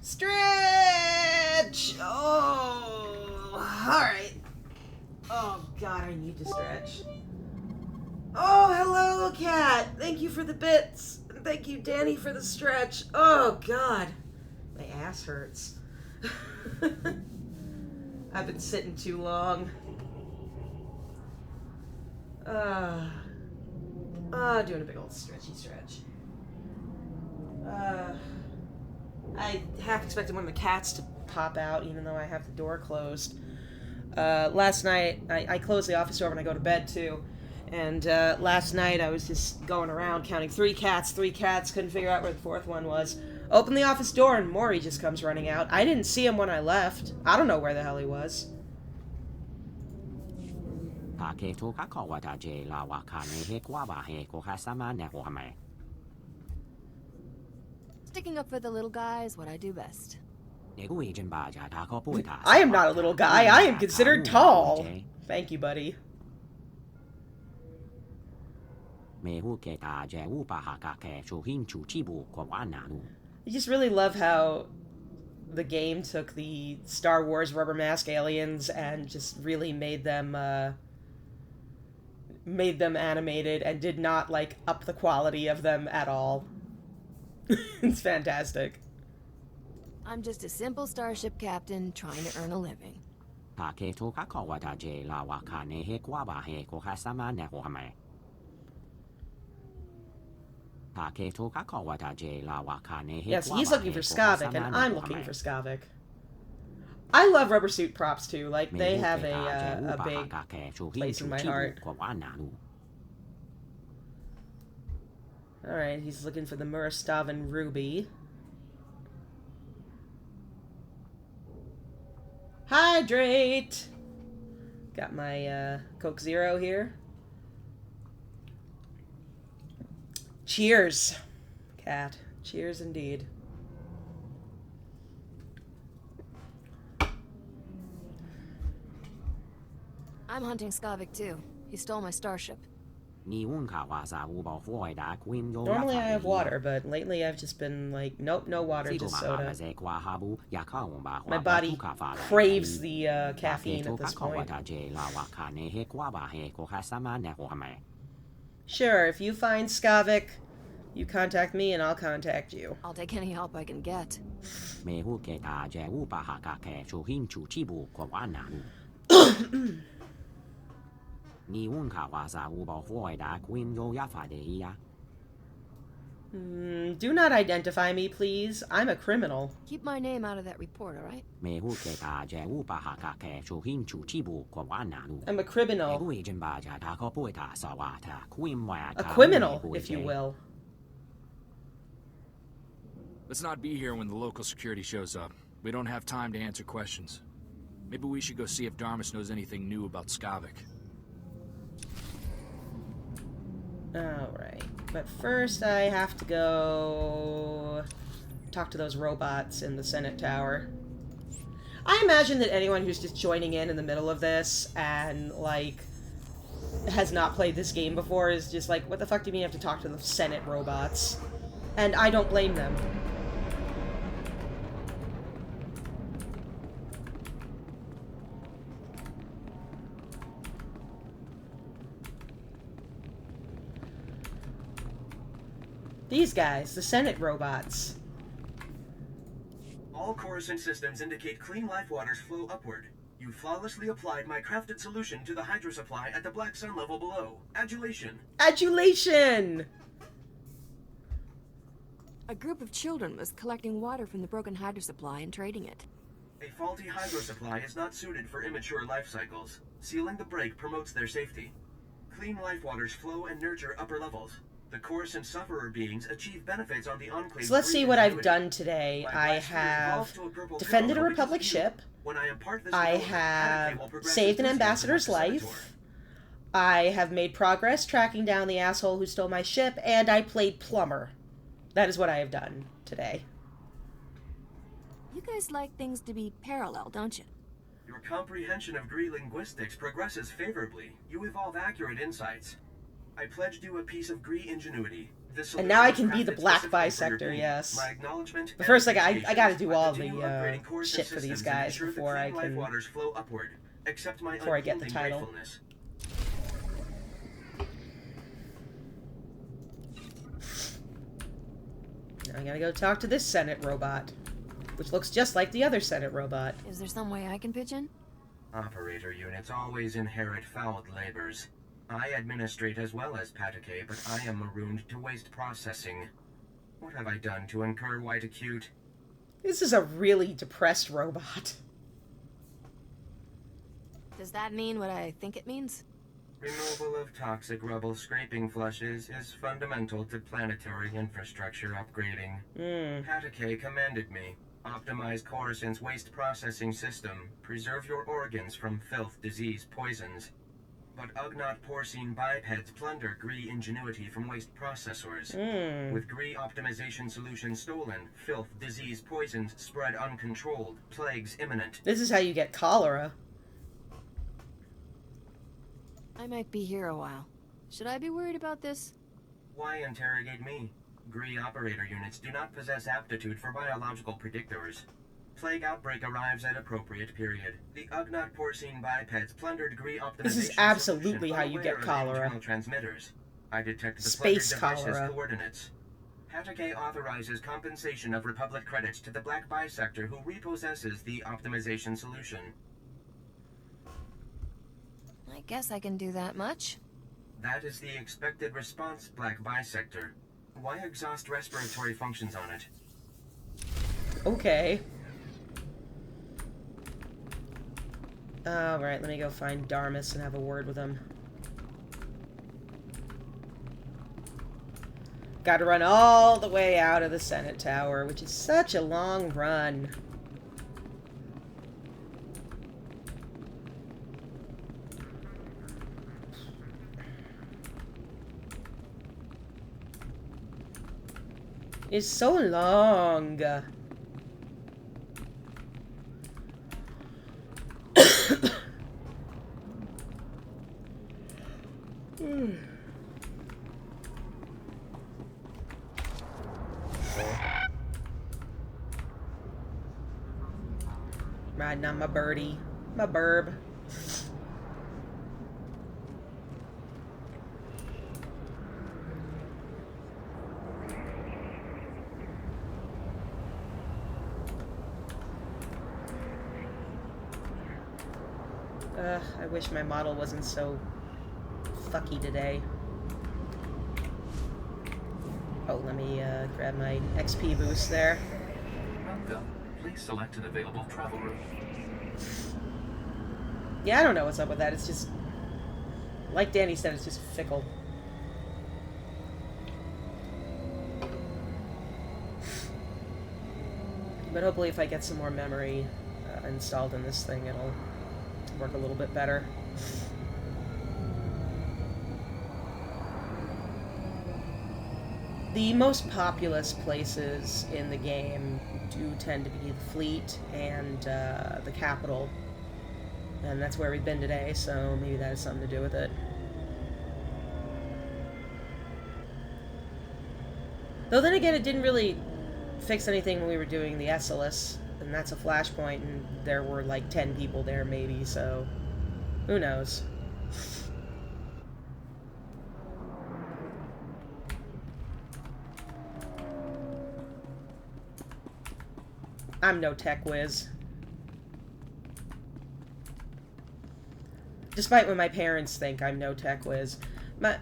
Stretch! Oh, alright. Oh god, I need to stretch. Oh, hello, cat! Thank you for the bits! And thank you, Danny, for the stretch. Oh god. My ass hurts. I've been sitting too long. Doing a big old stretchy stretch. I half expected one of the cats to pop out, even though I have the door closed. Last night, I close the office door when I go to bed, too. And last night, I was just going around counting three cats, couldn't figure out where the fourth one was. Open the office door, and Maury just comes running out. I didn't see him when I left. I don't know where the hell he was. Sticking up for the little guy is what I do best. I am not a little guy. I am considered tall. Thank you, buddy. I just really love how the game took the Star Wars rubber mask aliens and just really made them animated and did not, like, up the quality of them at all. It's fantastic. I'm just a simple starship captain trying to earn a living. Yes, he's looking for Skavik, and I'm looking for Skavik. I love rubber suit props, too. Like, they have a big place in my heart. Alright, he's looking for the Murastavan Ruby. Hydrate! Got my Coke Zero here. Cheers, cat. Cheers indeed. I'm hunting Skavik too. He stole my starship. Normally I have water, but lately I've just been like, nope, no water, just soda. My body craves the caffeine at this point. Sure, if you find Skavik, you contact me and I'll contact you. I'll take any help I can get. Do not identify me, please. I'm a criminal. Keep my name out of that report, all right? I'm a criminal. A criminal, if you will. Let's not be here when the local security shows up. We don't have time to answer questions. Maybe we should go see if Darmus knows anything new about Skavik. Alright, but first I have to go talk to those robots in the Senate Tower. I imagine that anyone who's just joining in the middle of this and, like, has not played this game before is just like, what the fuck do you mean you have to talk to the Senate robots? And I don't blame them. These guys, the Senate robots. All Coruscant systems indicate clean life waters flow upward. You flawlessly applied my crafted solution to the hydro supply at the Black Sun level below. Adulation. Adulation! A group of children was collecting water from the broken hydro supply and trading it. A faulty hydro supply is not suited for immature life cycles. Sealing the break promotes their safety. Clean life waters flow and nurture upper levels. The Coruscant sufferer beings achieve benefits on the Enclave. So let's see what I've done today. I have defended a Republic ship. I have saved an ambassador's life. I have made progress tracking down the asshole who stole my ship, and I played plumber. That is what I have done today. You guys like things to be parallel, don't you? Your comprehension of Gree linguistics progresses favorably. You evolve accurate insights. I pledged you a piece of Gree ingenuity. And now I can be the black bisector, yes. But first, I gotta do all the shit for these guys before I can... Before I get the title. Now I gotta go talk to this Senate robot, which looks just like the other Senate robot. Is there some way I can pitch in? Operator units always inherit fouled labors. I administrate as well as Patake, but I am marooned to waste processing. What have I done to incur white acute? This is a really depressed robot. Does that mean what I think it means? Removal of toxic rubble scraping flushes is fundamental to planetary infrastructure upgrading. Patake commanded me. Optimize Coruscant's waste processing system. Preserve your organs from filth, disease, poisons. But Ugnaught porcine bipeds plunder Gree ingenuity from waste processors. With Gree optimization solution stolen, filth, disease, poisons spread uncontrolled, plagues imminent. This is how you get cholera. I might be here a while. Should I be worried about this? Why interrogate me? Gree operator units do not possess aptitude for biological predictors. Plague outbreak arrives at appropriate period. The Ugnaught porcine bipeds plundered Gree optimization. This is absolutely how you get cholera. Transmitters. I detect the Space plundered device's cholera. coordinates. Patake authorizes compensation of Republic credits to the Black Bisector who repossesses the optimization solution. I guess I can do that much. That is the expected response, Black Bisector. Why exhaust respiratory functions on it? Okay. Alright, let me go find Darmus and have a word with him. Gotta run all the way out of the Senate Tower, which is such a long run. It's so long. Riding on my birdie. My burb. I wish my model wasn't so fucky today. Oh, let me grab my XP boost there. Welcome. Please select an available travel route. Yeah, I don't know what's up with that. It's just, like Danny said, it's just fickle. But hopefully if I get some more memory installed in this thing, it'll work a little bit better. The most populous places in the game do tend to be the fleet and the capital. And that's where we've been today, so maybe that has something to do with it. Though then again, it didn't really fix anything when we were doing the SLS, and that's a flashpoint, and there were like 10 people there maybe, so who knows. I'm no tech whiz. Despite what my parents think I'm no tech whiz.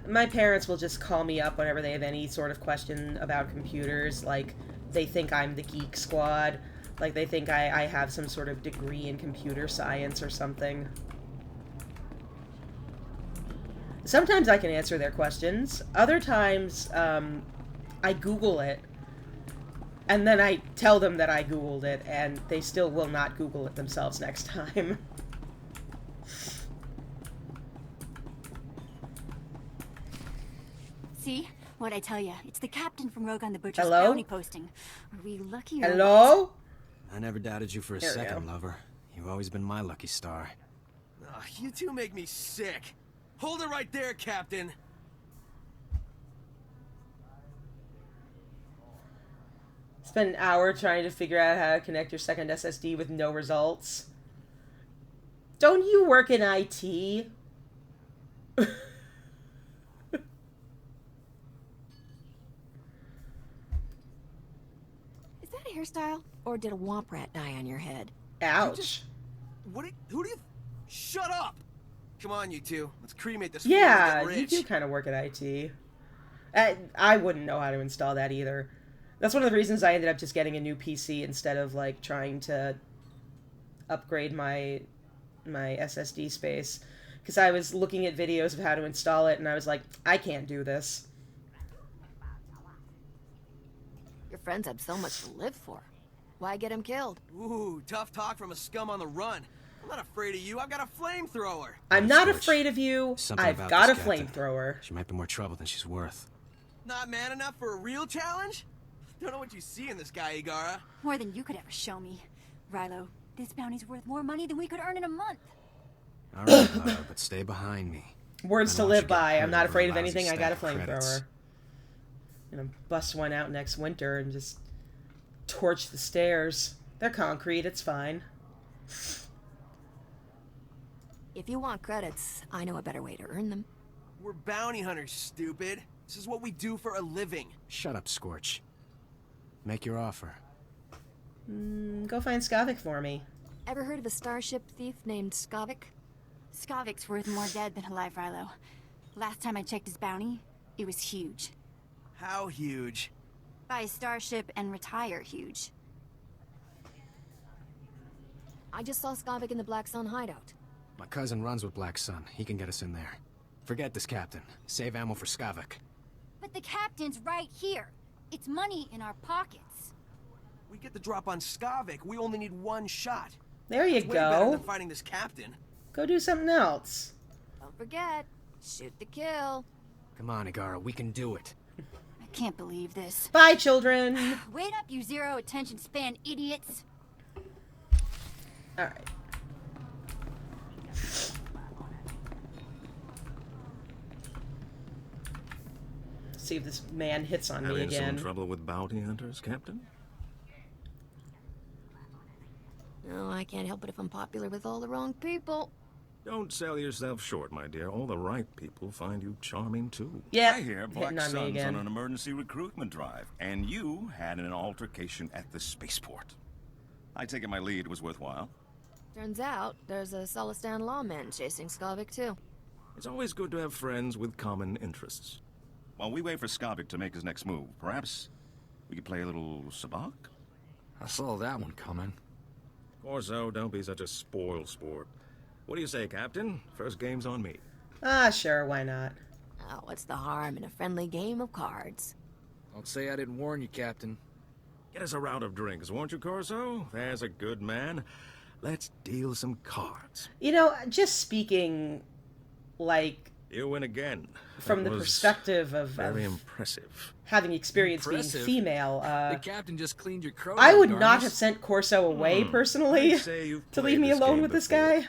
My parents will just call me up whenever they have any sort of question about computers, like they think I'm the geek squad, like they think I have some sort of degree in computer science or something. Sometimes I can answer their questions. Other times, I Google it, and then I tell them that I Googled it, and they still will not Google it themselves next time. See? What'd I tell you? It's the captain from Rogue on the Butcher's Hello? bounty posting. Are we lucky or Hello? what? I never doubted you for a There we second, go. lover. You've always been my lucky star. Ugh, you two make me sick. Hold it right there, Captain. Spent an hour trying to figure out how to connect your second SSD with no results. Don't you work in IT? Is that a hairstyle? Or did a womp rat die on your head? Ouch. Who do you... Shut up! Come on, you two. Let's cremate this Yeah, fool and you get do rich. kind of work at IT. I wouldn't know how to install that either. That's one of the reasons I ended up just getting a new PC instead of like trying to upgrade my SSD space, because I was looking at videos of how to install it and I was like, I can't do this. Your friends have so much to live for. Why get him killed? Ooh, tough talk from a scum on the run. I'm not afraid of you. I've got a flamethrower. I'm not afraid of you. Something I've about got a this captain. flamethrower. She might be more trouble than she's worth. Not man enough for a real challenge? Don't know what you see in this guy, Igara. More than you could ever show me. Rilo, this bounty's worth more money than we could earn in a month. All right, lover, but stay behind me. Words I to don't want live you to get by. hurt I'm not over afraid of lousy anything. I got a stack of credits. flamethrower. Gonna bust one out next winter and just torch the stairs. They're concrete. It's fine. If you want credits, I know a better way to earn them. We're bounty hunters, stupid. This is what we do for a living. Shut up, Scorch. Make your offer. Go find Skavik for me. Ever heard of a starship thief named Skavik? Skavik's worth more dead than alive, Rilo. Last time I checked his bounty, it was huge. How huge? Buy a starship and retire huge. I just saw Skavik in the Black Sun hideout. My cousin runs with Black Sun. He can get us in there. Forget this captain. Save ammo for Skavik. But the captain's right here. It's money in our pockets. We get the drop on Skavik. We only need one shot. There you That's way better go. than fighting this captain. Go do something else. Don't forget, shoot to kill. Come on, Igara. We can do it. I can't believe this. Bye, children. Wait up, you zero attention span idiots. Alright. See if this man hits on me Having again. some trouble with bounty hunters, Captain? No, I can't help it if I'm popular with all the wrong people. Don't sell yourself short, my dear. All the right people find you charming, too. Yeah, I hear Black hitting on me Sun's again. on an emergency recruitment drive, and you had an altercation at the spaceport. I take it my lead was worthwhile. Turns out, there's a Solistan lawman chasing Skavik too. It's always good to have friends with common interests. While we wait for Skavik to make his next move, perhaps we could play a little sabak? I saw that one coming. Corso, don't be such a spoil sport. What do you say, Captain? First game's on me. Ah, sure, why not? Oh, what's the harm in a friendly game of cards? Don't say I didn't warn you, Captain. Get us a round of drinks, won't you, Corso? There's a good man. Let's deal some cards. You know, just speaking, like... You win again. From the perspective of... Very impressive. Having experience being female, the captain just cleaned your crow. I would not have sent Corso away, personally, to leave me alone with this guy.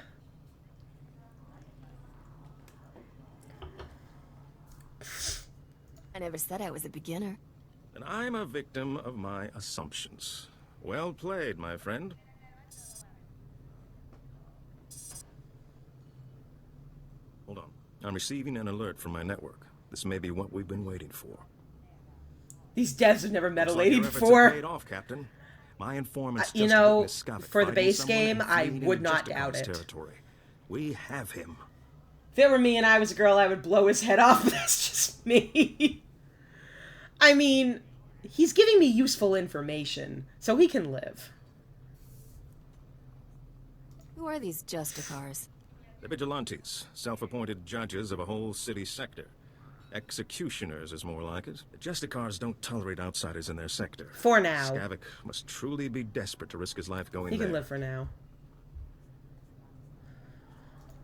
I never said I was a beginner. And I'm a victim of my assumptions. Well played, my friend. Hold on. I'm receiving an alert from my network. This may be what we've been waiting for. These devs have never met a Looks lady like your efforts before. have paid off, Captain. My informants You just know, witnessed Skavik for the finding base someone game, and I fleeing would into not Justicar's doubt it. territory. We have him. If it were me and I was a girl, I would blow his head off. That's just me. I mean, he's giving me useful information, so he can live. Who are these Justicars? The vigilantes, self-appointed judges of a whole city sector. Executioners is more like it. The Justicars don't tolerate outsiders in their sector. For now. Skavik must truly be desperate to risk his life going He there. can live for now.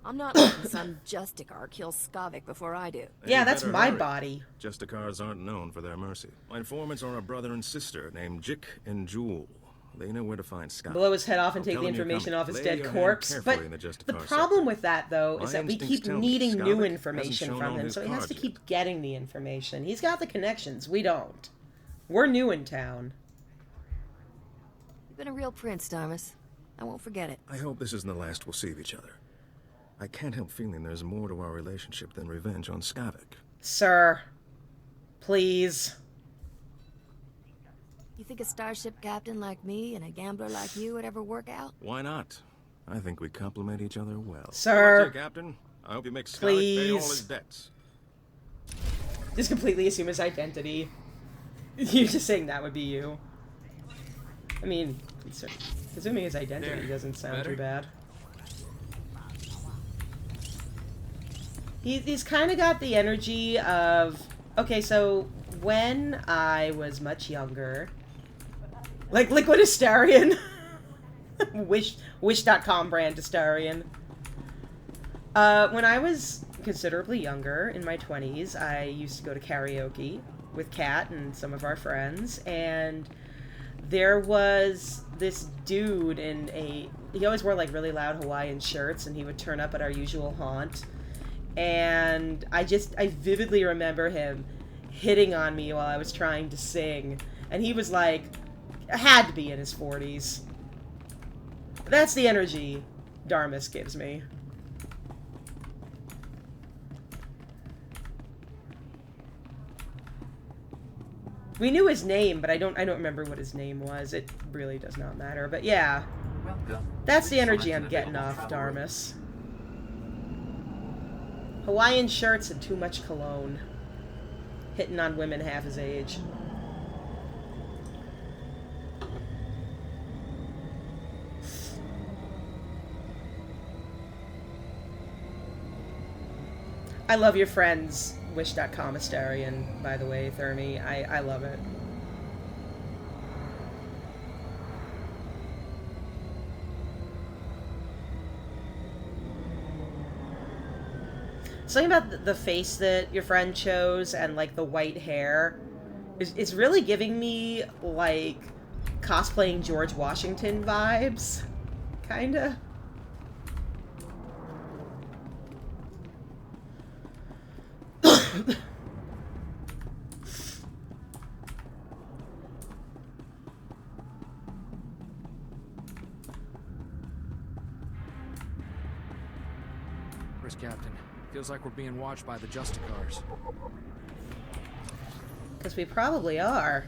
I'm not letting some Justicar kill Skavik before I do. Yeah, You that's better my hurry. body. Justicars aren't known for their mercy. My informants are a brother and sister named Jick and Jewel. They know where to find Skavik. Blow his head off and I'll take tell the them you're information coming. off his Lay dead your hand corpse. carefully But in the the Justicar problem sector. with that, though, is My that we instincts keep tell me needing Skavik new hasn't information shown from on him, his so he has to card yet. keep getting the information. He's got the connections. We don't. We're new in town. You've been a real prince, Thomas. I won't forget it. I hope this isn't the last we'll see of each other. I can't help feeling there's more to our relationship than revenge on Skavik. Sir, please. You think a starship captain like me and a gambler like you would ever work out? Why not? I think we complement each other well. Sir. Good luck, Captain. I hope you make Skavik pay all his debts. Just completely assume his identity. You're just saying that would be you. I mean, assuming his identity doesn't sound too bad. He's kind of got the energy of... Okay, so when I was much younger... Like Liquid Astarion. Wish.com brand Astarion. When I was considerably younger, in my 20s, I used to go to karaoke with Kat and some of our friends, and there was this dude in a... He always wore, like, really loud Hawaiian shirts, and he would turn up at our usual haunt. And I vividly remember him hitting on me while I was trying to sing. And he was like, had to be in his 40s. That's the energy Darmus gives me. We knew his name, but I don't remember what his name was. It really does not matter. But yeah, that's the energy I'm getting off Darmus. Hawaiian shirts and too much cologne. Hitting on women half his age. I love your friends, Wish.com Astarion, by the way, Thermi. I love it. Something about the face that your friend chose and, like, the white hair is really giving me, like, cosplaying George Washington vibes. Kinda. Where's Captain? Feels like we're being watched by the Justicars. Because we probably are.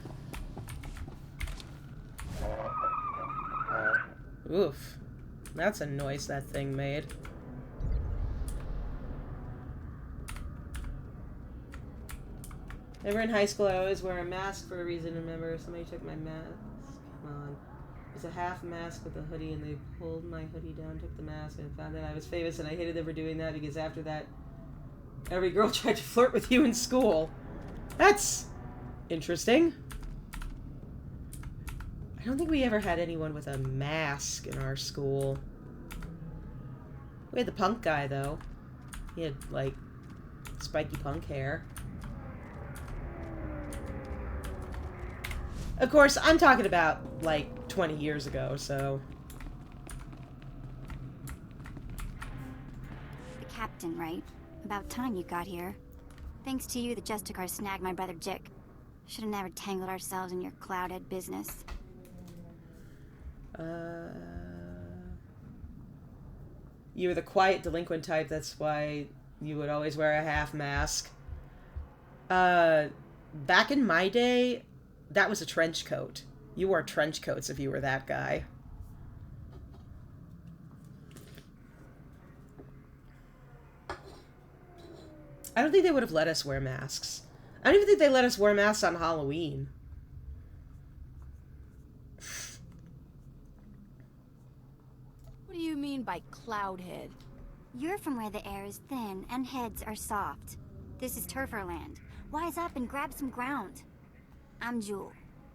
Oof. That's a noise that thing made. Remember in high school, I always wear a mask for a reason. Remember, somebody took my mask. Come on. It was a half mask with a hoodie, and they pulled my hoodie down, took the mask, and found out I was famous, and I hated them for doing that because after that, every girl tried to flirt with you in school. That's interesting. I don't think we ever had anyone with a mask in our school. We had the punk guy, though. He had, like, spiky punk hair. Of course, I'm talking about, like, 20 years ago, so... The captain, right? About time you got here. Thanks to you, the Justicar snagged my brother Jick. Should have never tangled ourselves in your cloudhead business. You were the quiet delinquent type, that's why you would always wear a half mask. Back in my day, that was a trench coat. You wore trench coats if you were that guy. I don't think they would have let us wear masks. I don't even think they let us wear masks on Halloween. What do you mean by cloudhead? You're from where the air is thin and heads are soft. This is Turferland. Wise up and grab some ground. I'm Jewel.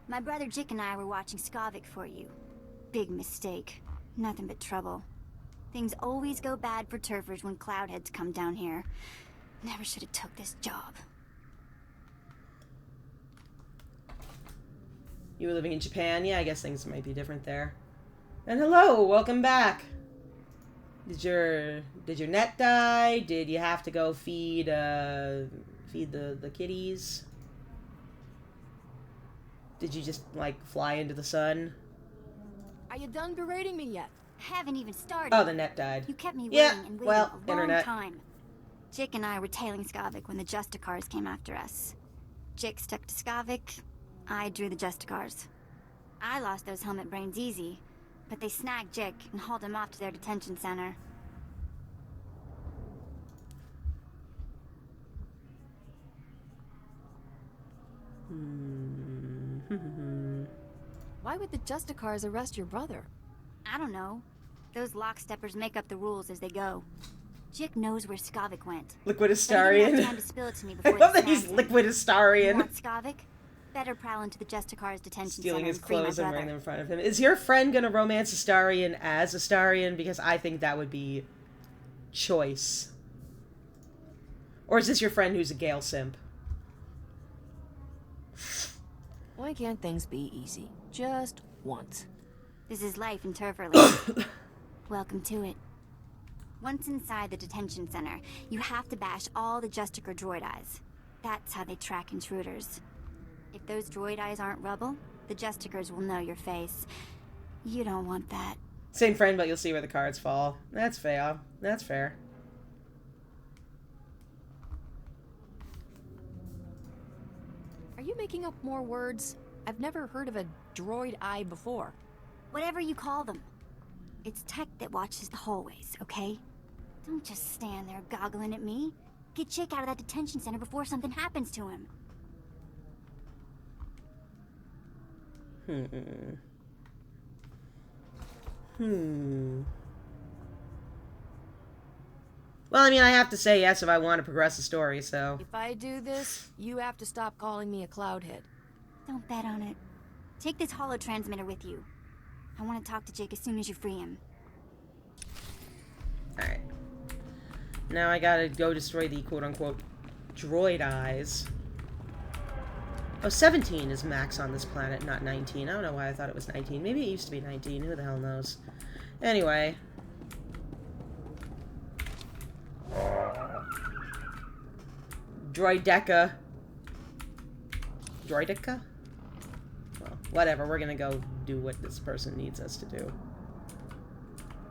My brother Jick and I were watching Skavik for you. Big mistake. Nothing but trouble. Things always go bad for turfers when cloudheads come down here. Never should have took this job. You were living in Japan? Yeah, I guess things might be different there. And hello, welcome back. Did your net die? Did you have to go feed the kitties? Did you just, like, fly into the sun? Are you done berating me yet? Haven't even started. Oh, the net died. You kept me yeah, waiting and waiting well, a long internet. time. Jick and I were tailing Skavik when the Justicars came after us. Jick stuck to Skavik, I drew the Justicars. I lost those helmet brains easy, but they snagged Jick and hauled him off to their detention center. Why would the Justicars arrest your brother? I don't know. Those locksteppers make up the rules as they go. Jick knows where Skavik went. Liquid But he didn't have Astarian. time to spill it to me I before love they that he's snagged him. Liquid You Astarian. want Skavik? Better prowl into the Justicar's detention Stealing center his and free my clothes and brother. wearing them in front of him. Is your friend gonna romance Astarian as Astarian? Because I think that would be choice. Or is this your friend who's a Gale simp? Why can't things be easy? Just once. This is life in Turferland. Welcome to it. Once inside the detention center, you have to bash all the Justicar droid eyes. That's how they track intruders. If those droid eyes aren't rubble, the Justicars will know your face. You don't want that. Same friend, but you'll see where the cards fall. That's fair. That's fair. Are you making up more words? I've never heard of a droid eye before. Whatever you call them. It's tech that watches the hallways, okay? Don't just stand there goggling at me. Get Chick out of that detention center before something happens to him. Well, I mean, I have to say yes if I want to progress the story, so... If I do this, you have to stop calling me a cloudhead. Don't bet on it. Take this holotransmitter with you. I want to talk to Jake as soon as you free him. Alright. Now I gotta go destroy the quote-unquote droid eyes. Oh, 17 is max on this planet, not 19. I don't know why I thought it was 19. Maybe it used to be 19. Who the hell knows? Anyway. Droideca. Droideca? Well, whatever. We're gonna go do what this person needs us to do.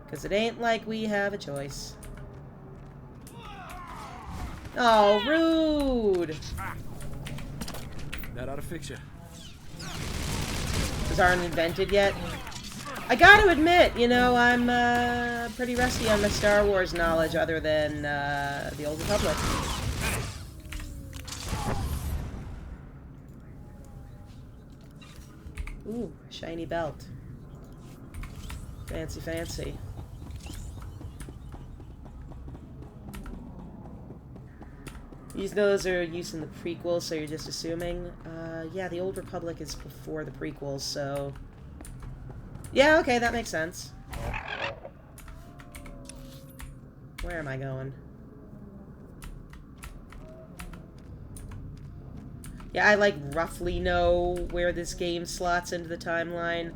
Because it ain't like we have a choice. Oh, rude! That ought to fix you. Those aren't invented yet. I gotta admit, you know, I'm pretty rusty on my Star Wars knowledge other than the Old Republic. Ooh, shiny belt. Fancy, fancy. Those are used in the prequels, so you're just assuming. Yeah, the Old Republic is before the prequels, so... Yeah, okay, that makes sense. Where am I going? Yeah, I, like, roughly know where this game slots into the timeline,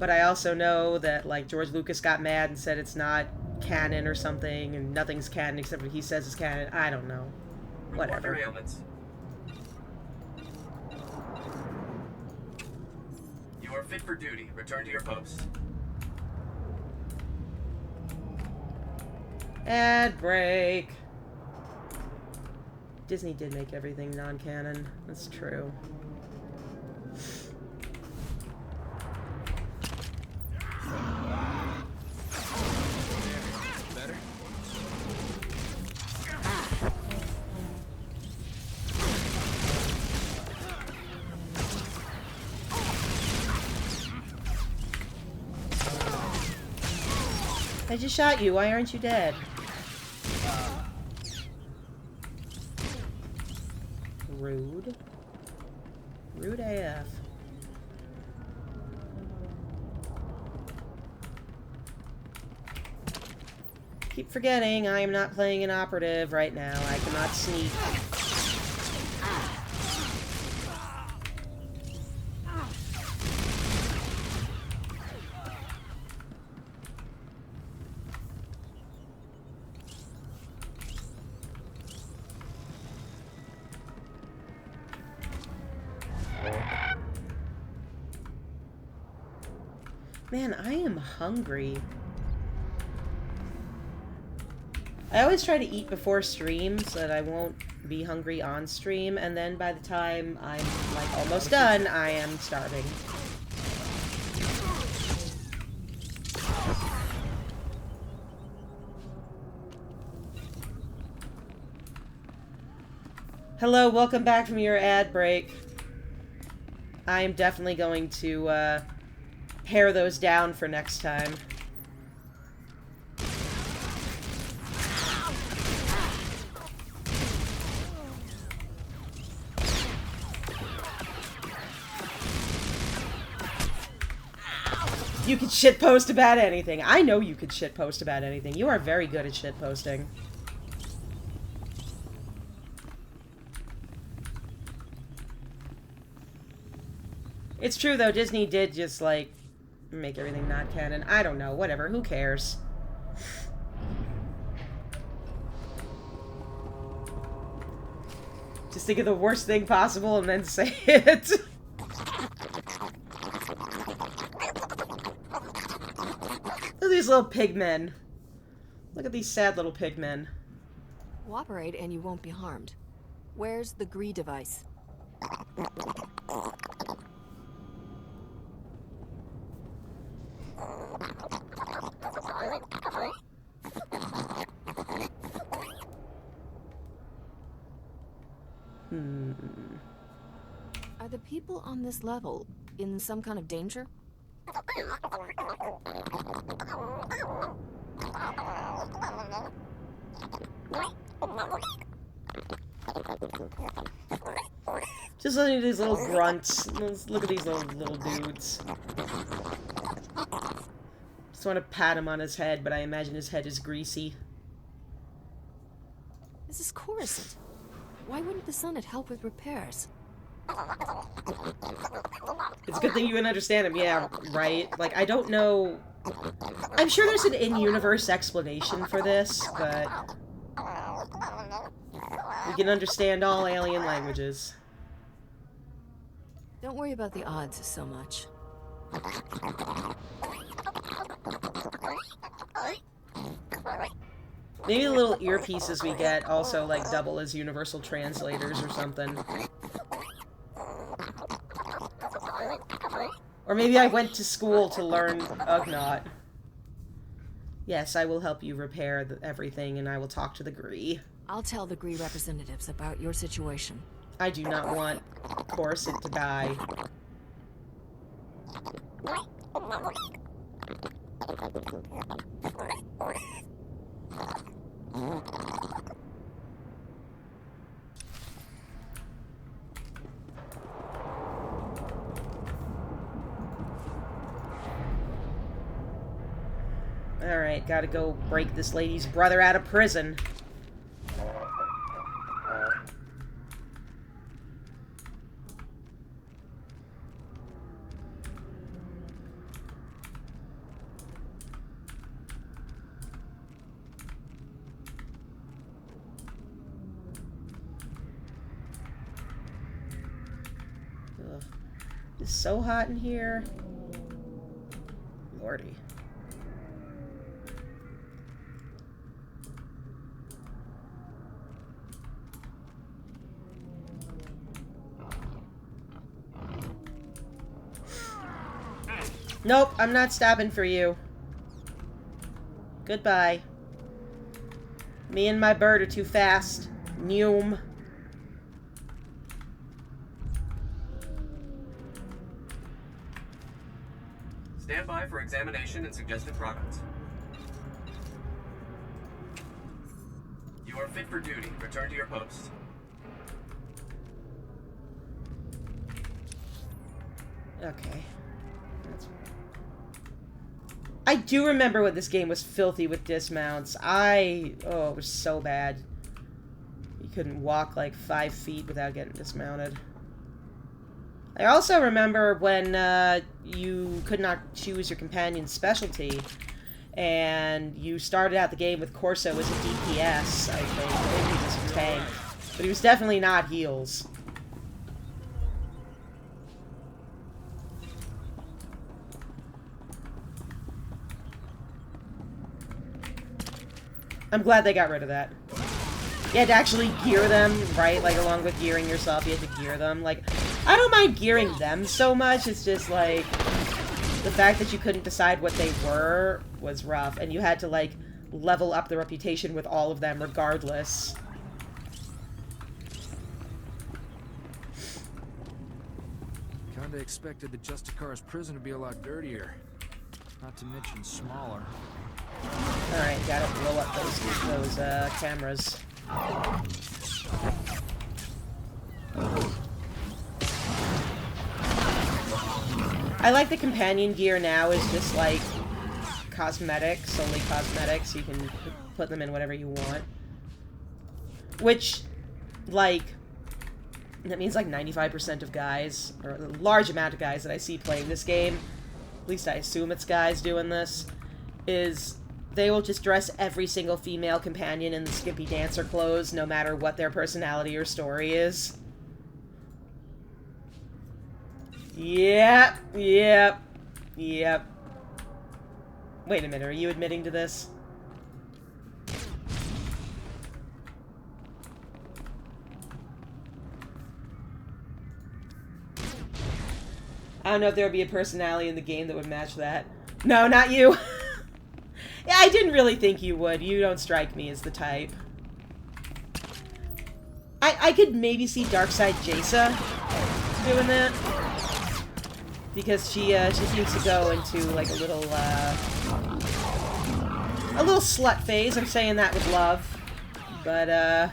but I also know that, like, George Lucas got mad and said it's not canon or something, and nothing's canon except what he says is canon. I don't know. Whatever. Report your ailments. You are fit for duty. Return to your post. Ad break. Disney did make everything non-canon. That's true. Better? I just shot you. Why aren't you dead? Rude. Rude AF. Keep forgetting I am not playing an operative right now. I cannot sneak. Man, I am hungry. I always try to eat before stream so that I won't be hungry on stream, and then by the time I'm, like, almost done, I am starving. Hello, welcome back from your ad break. I am definitely going to, pare those down for next time. You could shitpost about anything. I know you could shitpost about anything. You are very good at shitposting. It's true, though. Disney did just, like, make everything not canon. I don't know. Whatever. Who cares? Just think of the worst thing possible and then say it. Look at these little pigmen. Look at these sad little pigmen. Cooperate and you won't be harmed. Where's the Gree device? Are the people on this level in some kind of danger? Just look at these little grunts. Look at these little dudes. Just want to pat him on his head, but I imagine his head is greasy. This is Coruscant. Why wouldn't the Senate help with repairs? It's a good thing you can understand him, yeah, right? Like, I don't know... I'm sure there's an in-universe explanation for this, but... we can understand all alien languages. Don't worry about the odds so much. Maybe the little earpieces we get also, like, double as universal translators or something. Or maybe I went to school to learn Ugnaught. Yes, I will help you repair everything, and I will talk to the Gree. I'll tell the Gree representatives about your situation. I do not want Coruscant to die. Alright, gotta go break this lady's brother out of prison. Ugh. It's so hot in here. Lordy. Nope, I'm not stopping for you. Goodbye. Me and my bird are too fast. Noom. Stand by for examination and suggested products. You are fit for duty. Return to your post. Okay. I do remember when this game was filthy with dismounts. Oh, it was so bad. You couldn't walk like 5 feet without getting dismounted. I also remember when you could not choose your companion's specialty, and you started out the game with Corso as a DPS, I think. Maybe he was a tank. But he was definitely not heals. I'm glad they got rid of that. You had to actually gear them, right? Like, along with gearing yourself, you had to gear them. Like, I don't mind gearing them so much, it's just, like, the fact that you couldn't decide what they were was rough, and you had to, like, level up the reputation with all of them regardless. Kinda expected the Justicar's prison to be a lot dirtier. Not to mention smaller. Alright, gotta blow up those cameras. I like the companion gear now is just like cosmetics, solely cosmetics. You can put them in whatever you want. Which, like, that means like 95% of guys, or a large amount of guys that I see playing this game, at least I assume it's guys doing this, is they will just dress every single female companion in the skimpy dancer clothes, no matter what their personality or story is. Yep. Wait a minute, are you admitting to this? I don't know if there would be a personality in the game that would match that. No, not you. Yeah, I didn't really think you would. You don't strike me as the type. I could maybe see Darkside Jaisa doing that. Because she seems to go into, like, a little slut phase. I'm saying that with love. But,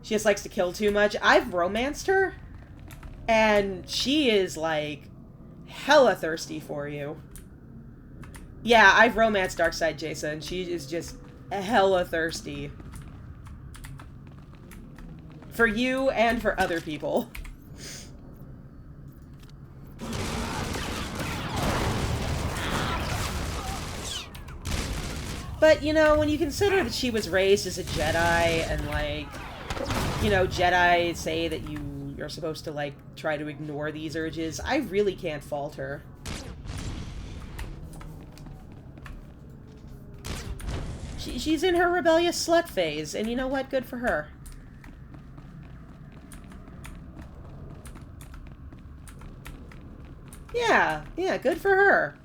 she just likes to kill too much. I've romanced her, and she is, like, hella thirsty for you. Yeah, I've romanced Darkside Jaisa, and she is just hella thirsty. For you and for other people. But, you know, when you consider that she was raised as a Jedi, and, like, you know, Jedi say that you're supposed to, like, try to ignore these urges, I really can't fault her. She's in her rebellious slut phase, and you know what? Good for her. Yeah, good for her.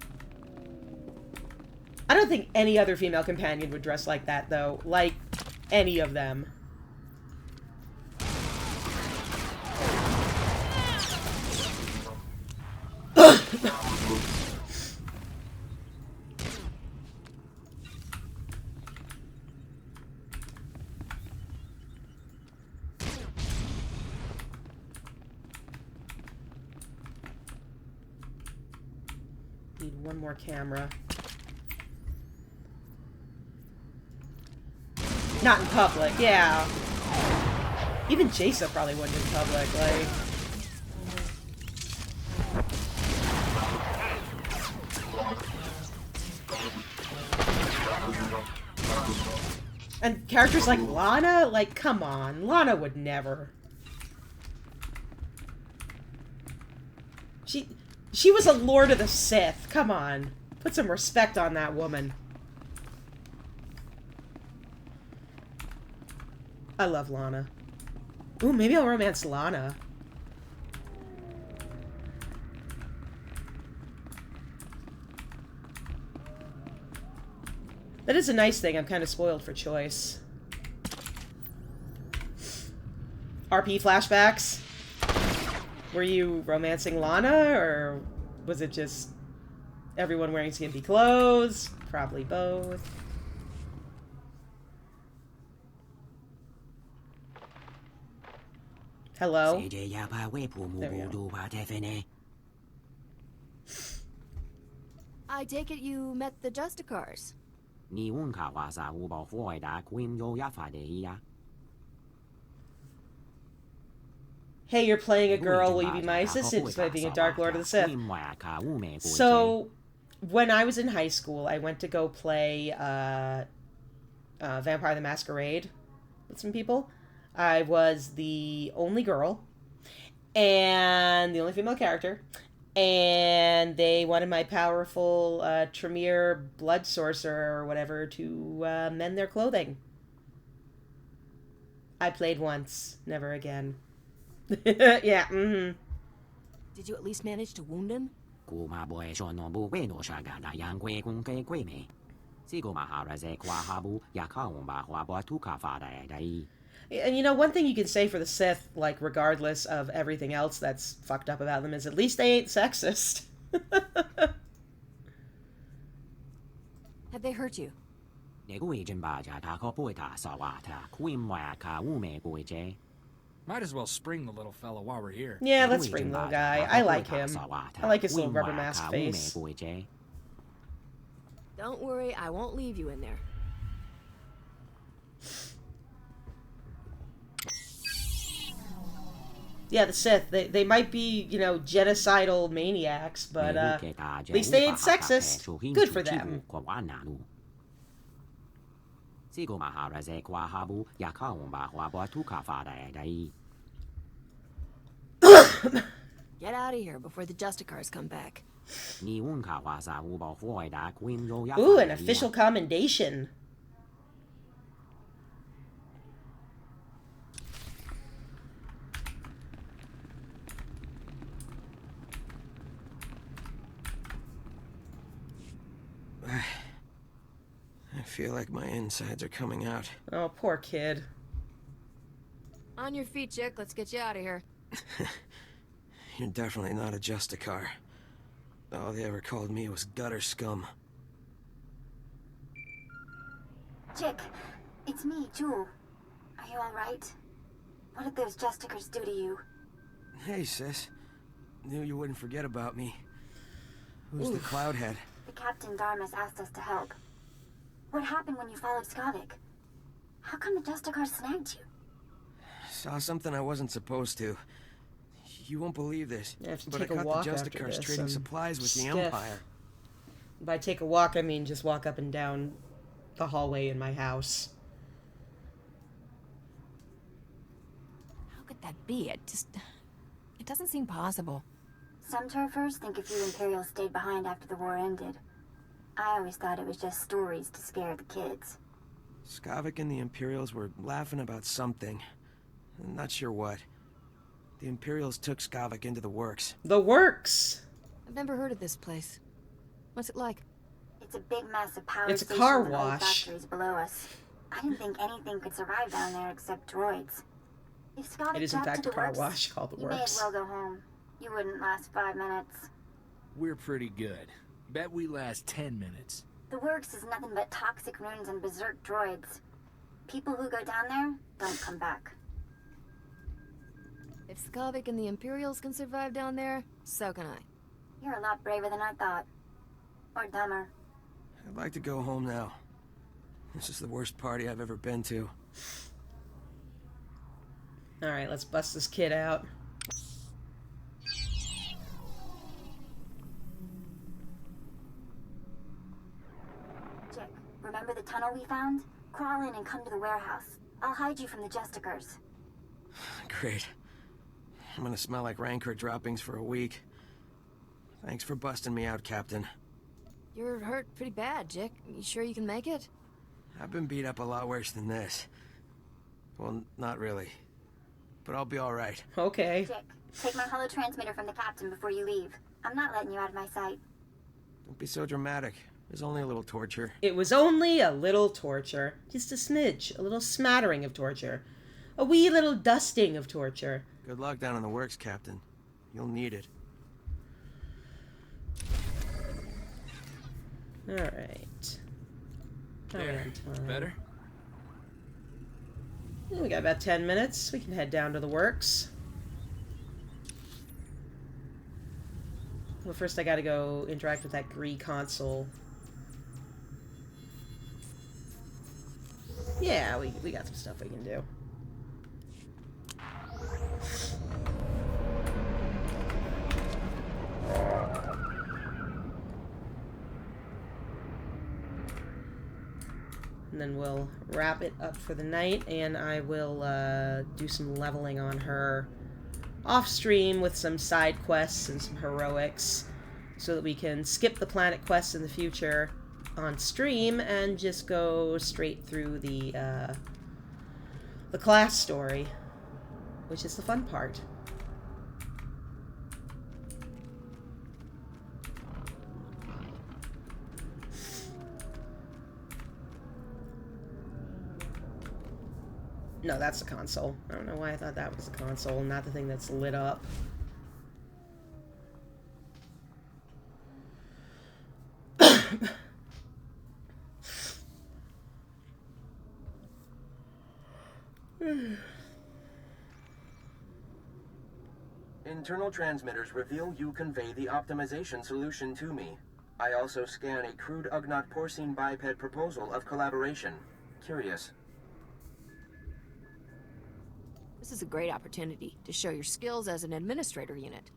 I don't think any other female companion would dress like that, though. Like, any of them. Need one more camera. Not in public, yeah. Even Jason probably wouldn't in public, like... And characters like Lana? Like, come on. Lana would never. She was a Lord of the Sith. Come on. Put some respect on that woman. I love Lana. Ooh, maybe I'll romance Lana. That is a nice thing. I'm kind of spoiled for choice. RP flashbacks? Were you romancing Lana, or was it just everyone wearing skimpy clothes? Probably both. Hello? There we go. I take it you met the Justicars. Hey, you're playing a girl, will you be my assistant despite being a Dark Lord of the Sith? So, when I was in high school, I went to go play Vampire the Masquerade with some people. I was the only girl, and the only female character, and they wanted my powerful Tremere blood sorcerer or whatever to mend their clothing. I played once, never again. Yeah, mm-hmm. Did you at least manage to wound him? And you know, one thing you can say for the Sith, like, regardless of everything else that's fucked up about them, is at least they ain't sexist. Have they hurt you? Might as well spring the little fella while we're here. Yeah, let's bring the little guy. I like him. I like his little rubber mask face. Don't worry, I won't leave you in there. Yeah, the Sith, they might be, you know, genocidal maniacs, but at least they ain't sexist. Good for them. Get out of here before the Justicars come back. Ooh, an official commendation. I feel like my insides are coming out. Oh, poor kid. On your feet, chick. Let's get you out of here. You're definitely not a Justicar. All they ever called me was gutter scum. Chick, it's me, Jewel. Are you alright? What did those Justicars do to you? Hey, sis. Knew you wouldn't forget about me. Who's the Cloudhead? The Captain Darmus asked us to help. What happened when you followed Skavik? How come the Justicars snagged you? Saw something I wasn't supposed to. You won't believe this, but I caught the Justicars trading supplies with the Empire. By take a walk, I mean just walk up and down the hallway in my house. How could that be? It doesn't seem possible. Some turfers think a few Imperials stayed behind after the war ended. I always thought it was just stories to scare the kids. Skavik and the Imperials were laughing about something. I'm not sure what. The Imperials took Skavik into the works. The works? I've never heard of this place. What's it like? It's a big mess of power stations and car old wash. factories below us. I didn't think anything could survive down there except droids. If Skavik It is in dropped fact to a the car works, wash called the you may as Works. well go home. You wouldn't last 5 minutes. We're pretty good. Bet we last 10 minutes. The works is nothing but toxic ruins and berserk droids. People who go down there don't come back. If Skavik and the Imperials can survive down there, so can I. You're a lot braver than I thought. Or dumber. I'd like to go home now. This is the worst party I've ever been to. Alright, let's bust this kid out. Jick, remember the tunnel we found? Crawl in and come to the warehouse. I'll hide you from the Justicars. Great. I'm gonna smell like Rancor droppings for a week. Thanks for busting me out, Captain. You're hurt pretty bad, Jick. You sure you can make it? I've been beat up a lot worse than this. Well, not really. But I'll be alright. Okay. Jick, take my holo transmitter from the captain before you leave. I'm not letting you out of my sight. Don't be so dramatic. There's only a little torture. It was only a little torture. Just a smidge. A little smattering of torture. A wee little dusting of torture. Good luck down in the works, Captain. You'll need it. Alright. There. Better? We got about 10 minutes. We can head down to the works. Well, first I gotta go interact with that Gree console. Yeah, we got some stuff we can do. And then we'll wrap it up for the night, and I will do some leveling on her off-stream with some side quests and some heroics, so that we can skip the planet quests in the future on stream and just go straight through the class story, which is the fun part. No, that's a console. I don't know why I thought that was a console, not the thing that's lit up. Internal transmitters reveal you convey the optimization solution to me. I also scan a crude Ugnaught porcine biped proposal of collaboration. Curious. This is a great opportunity to show your skills as an administrator unit.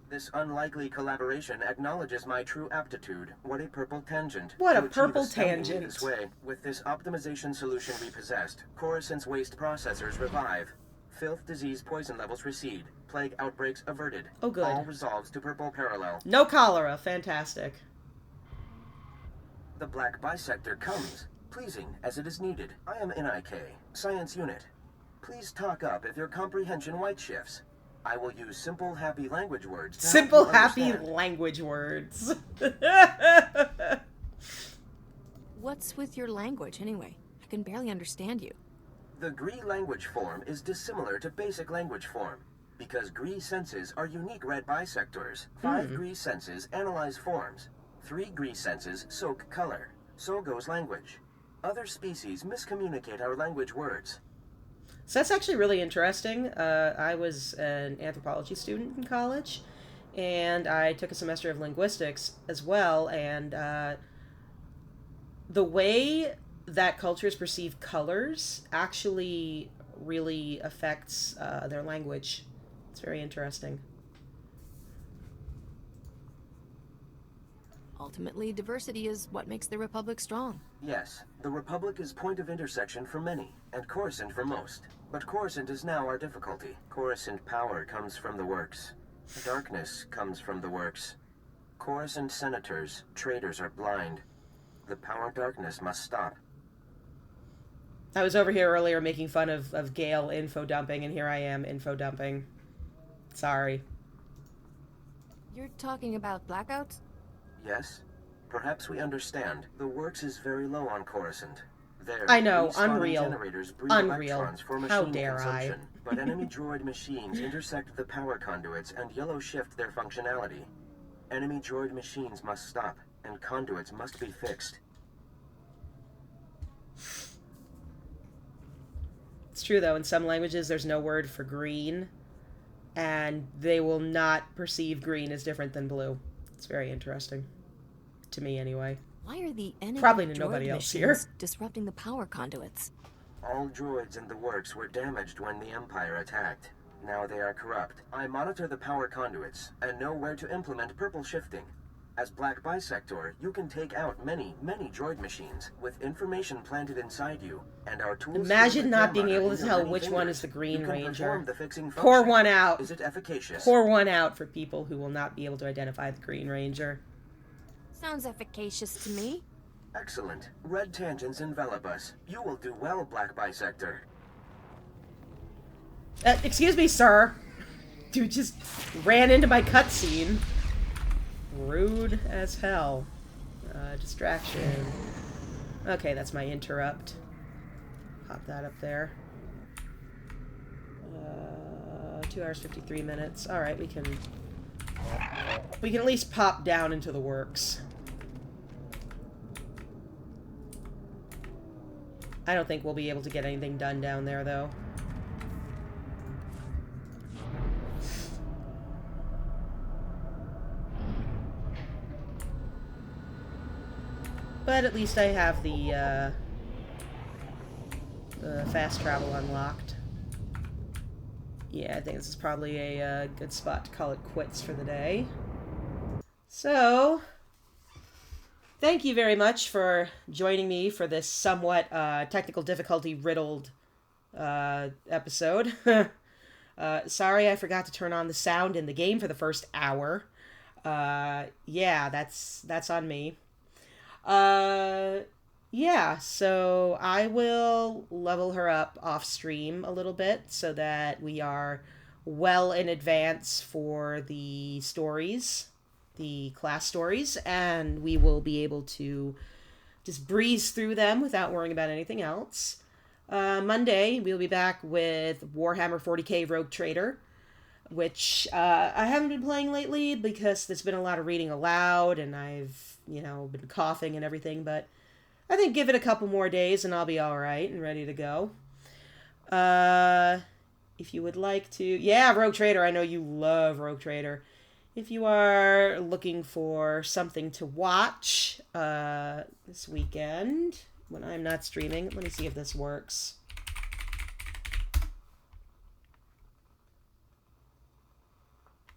This unlikely collaboration acknowledges my true aptitude. What a purple tangent. What a To achieve purple assembly tangent. This way, with this optimization solution repossessed, Coruscant's waste processors revive. Filth, disease, poison levels recede. Plague outbreaks averted. Oh, good. All resolves to purple parallel. No cholera. Fantastic. The black bisector comes, pleasing as it is needed. I am NIK, Science Unit. Please talk up if your comprehension white shifts. I will use simple, happy language words to Simple, help you happy understand. language words. What's with your language, anyway? I can barely understand you. The Gree language form is dissimilar to basic language form. Because Gree senses are unique red bisectors. 5 Gree senses analyze forms. 3 Gree senses soak color. So goes language. Other species miscommunicate our language words. So that's actually really interesting. I was an anthropology student in college, and I took a semester of linguistics as well, and the way that cultures perceive colors actually really affects their language. It's very interesting. Ultimately, diversity is what makes the Republic strong. Yes, the Republic is point of intersection for many, and Coruscant for most. But Coruscant is now our difficulty. Coruscant power comes from the works. Darkness comes from the works. Coruscant senators, traitors are blind. The power darkness must stop. I was over here earlier making fun of Gale info dumping, and here I am info dumping. Sorry. You're talking about blackouts? Yes? Perhaps we understand. The works is very low on Coruscant. There, I know, respawning unreal. Generators breed Unreal. electrons for How machine dare consumption. But enemy droid machines intersect the power conduits and yellow shift their functionality. Enemy droid machines must stop, and conduits must be fixed. It's true, though. In some languages, there's no word for green, and they will not perceive green as different than blue. It's very interesting. To me, anyway. Why are the enemy Probably to droid nobody else machines here. disrupting the power conduits? All droids in the works were damaged when the Empire attacked. Now they are corrupt. I monitor the power conduits and know where to implement purple shifting. As Black Bisector, you can take out many droid machines with information planted inside you, and our tools. Imagine not being able to tell which one is the Green Ranger. Pour one out. Is it efficacious? Pour one out for people who will not be able to identify the Green Ranger. Sounds efficacious to me. Excellent. Red tangents envelop us. You will do well, Black Bisector. Excuse me, sir. Dude just ran into my cutscene. Rude as hell. Distraction. Okay, that's my interrupt. Pop that up there. 2 hours, 53 minutes. Alright, we can at least pop down into the works. I don't think we'll be able to get anything done down there, though. But at least I have the fast travel unlocked. Yeah, I think this is probably a good spot to call it quits for the day. So, thank you very much for joining me for this somewhat technical difficulty riddled episode. Sorry I forgot to turn on the sound in the game for the first hour. Yeah, that's on me. Yeah, so I will level her up off stream a little bit so that we are well in advance for the stories, the class stories, and we will be able to just breeze through them without worrying about anything else. Monday, we'll be back with Warhammer 40k Rogue Trader, which I haven't been playing lately because there's been a lot of reading aloud and I've, been coughing and everything, but I think give it a couple more days and I'll be alright and ready to go. If you would like to... Yeah, Rogue Trader, I know you love Rogue Trader. If you are looking for something to watch this weekend, when I'm not streaming, let me see if this works.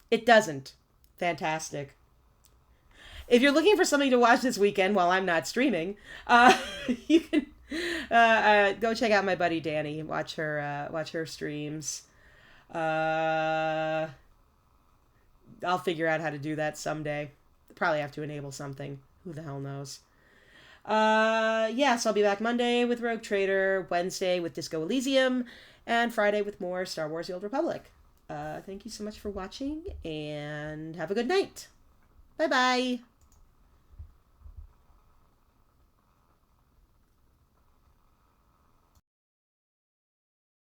It doesn't. Fantastic. If you're looking for something to watch this weekend while I'm not streaming, you can go check out my buddy Danny. Watch her streams. I'll figure out how to do that someday. Probably have to enable something. Who the hell knows? Yeah, so I'll be back Monday with Rogue Trader, Wednesday with Disco Elysium, and Friday with more Star Wars The Old Republic. Thank you so much for watching, and have a good night. Bye-bye.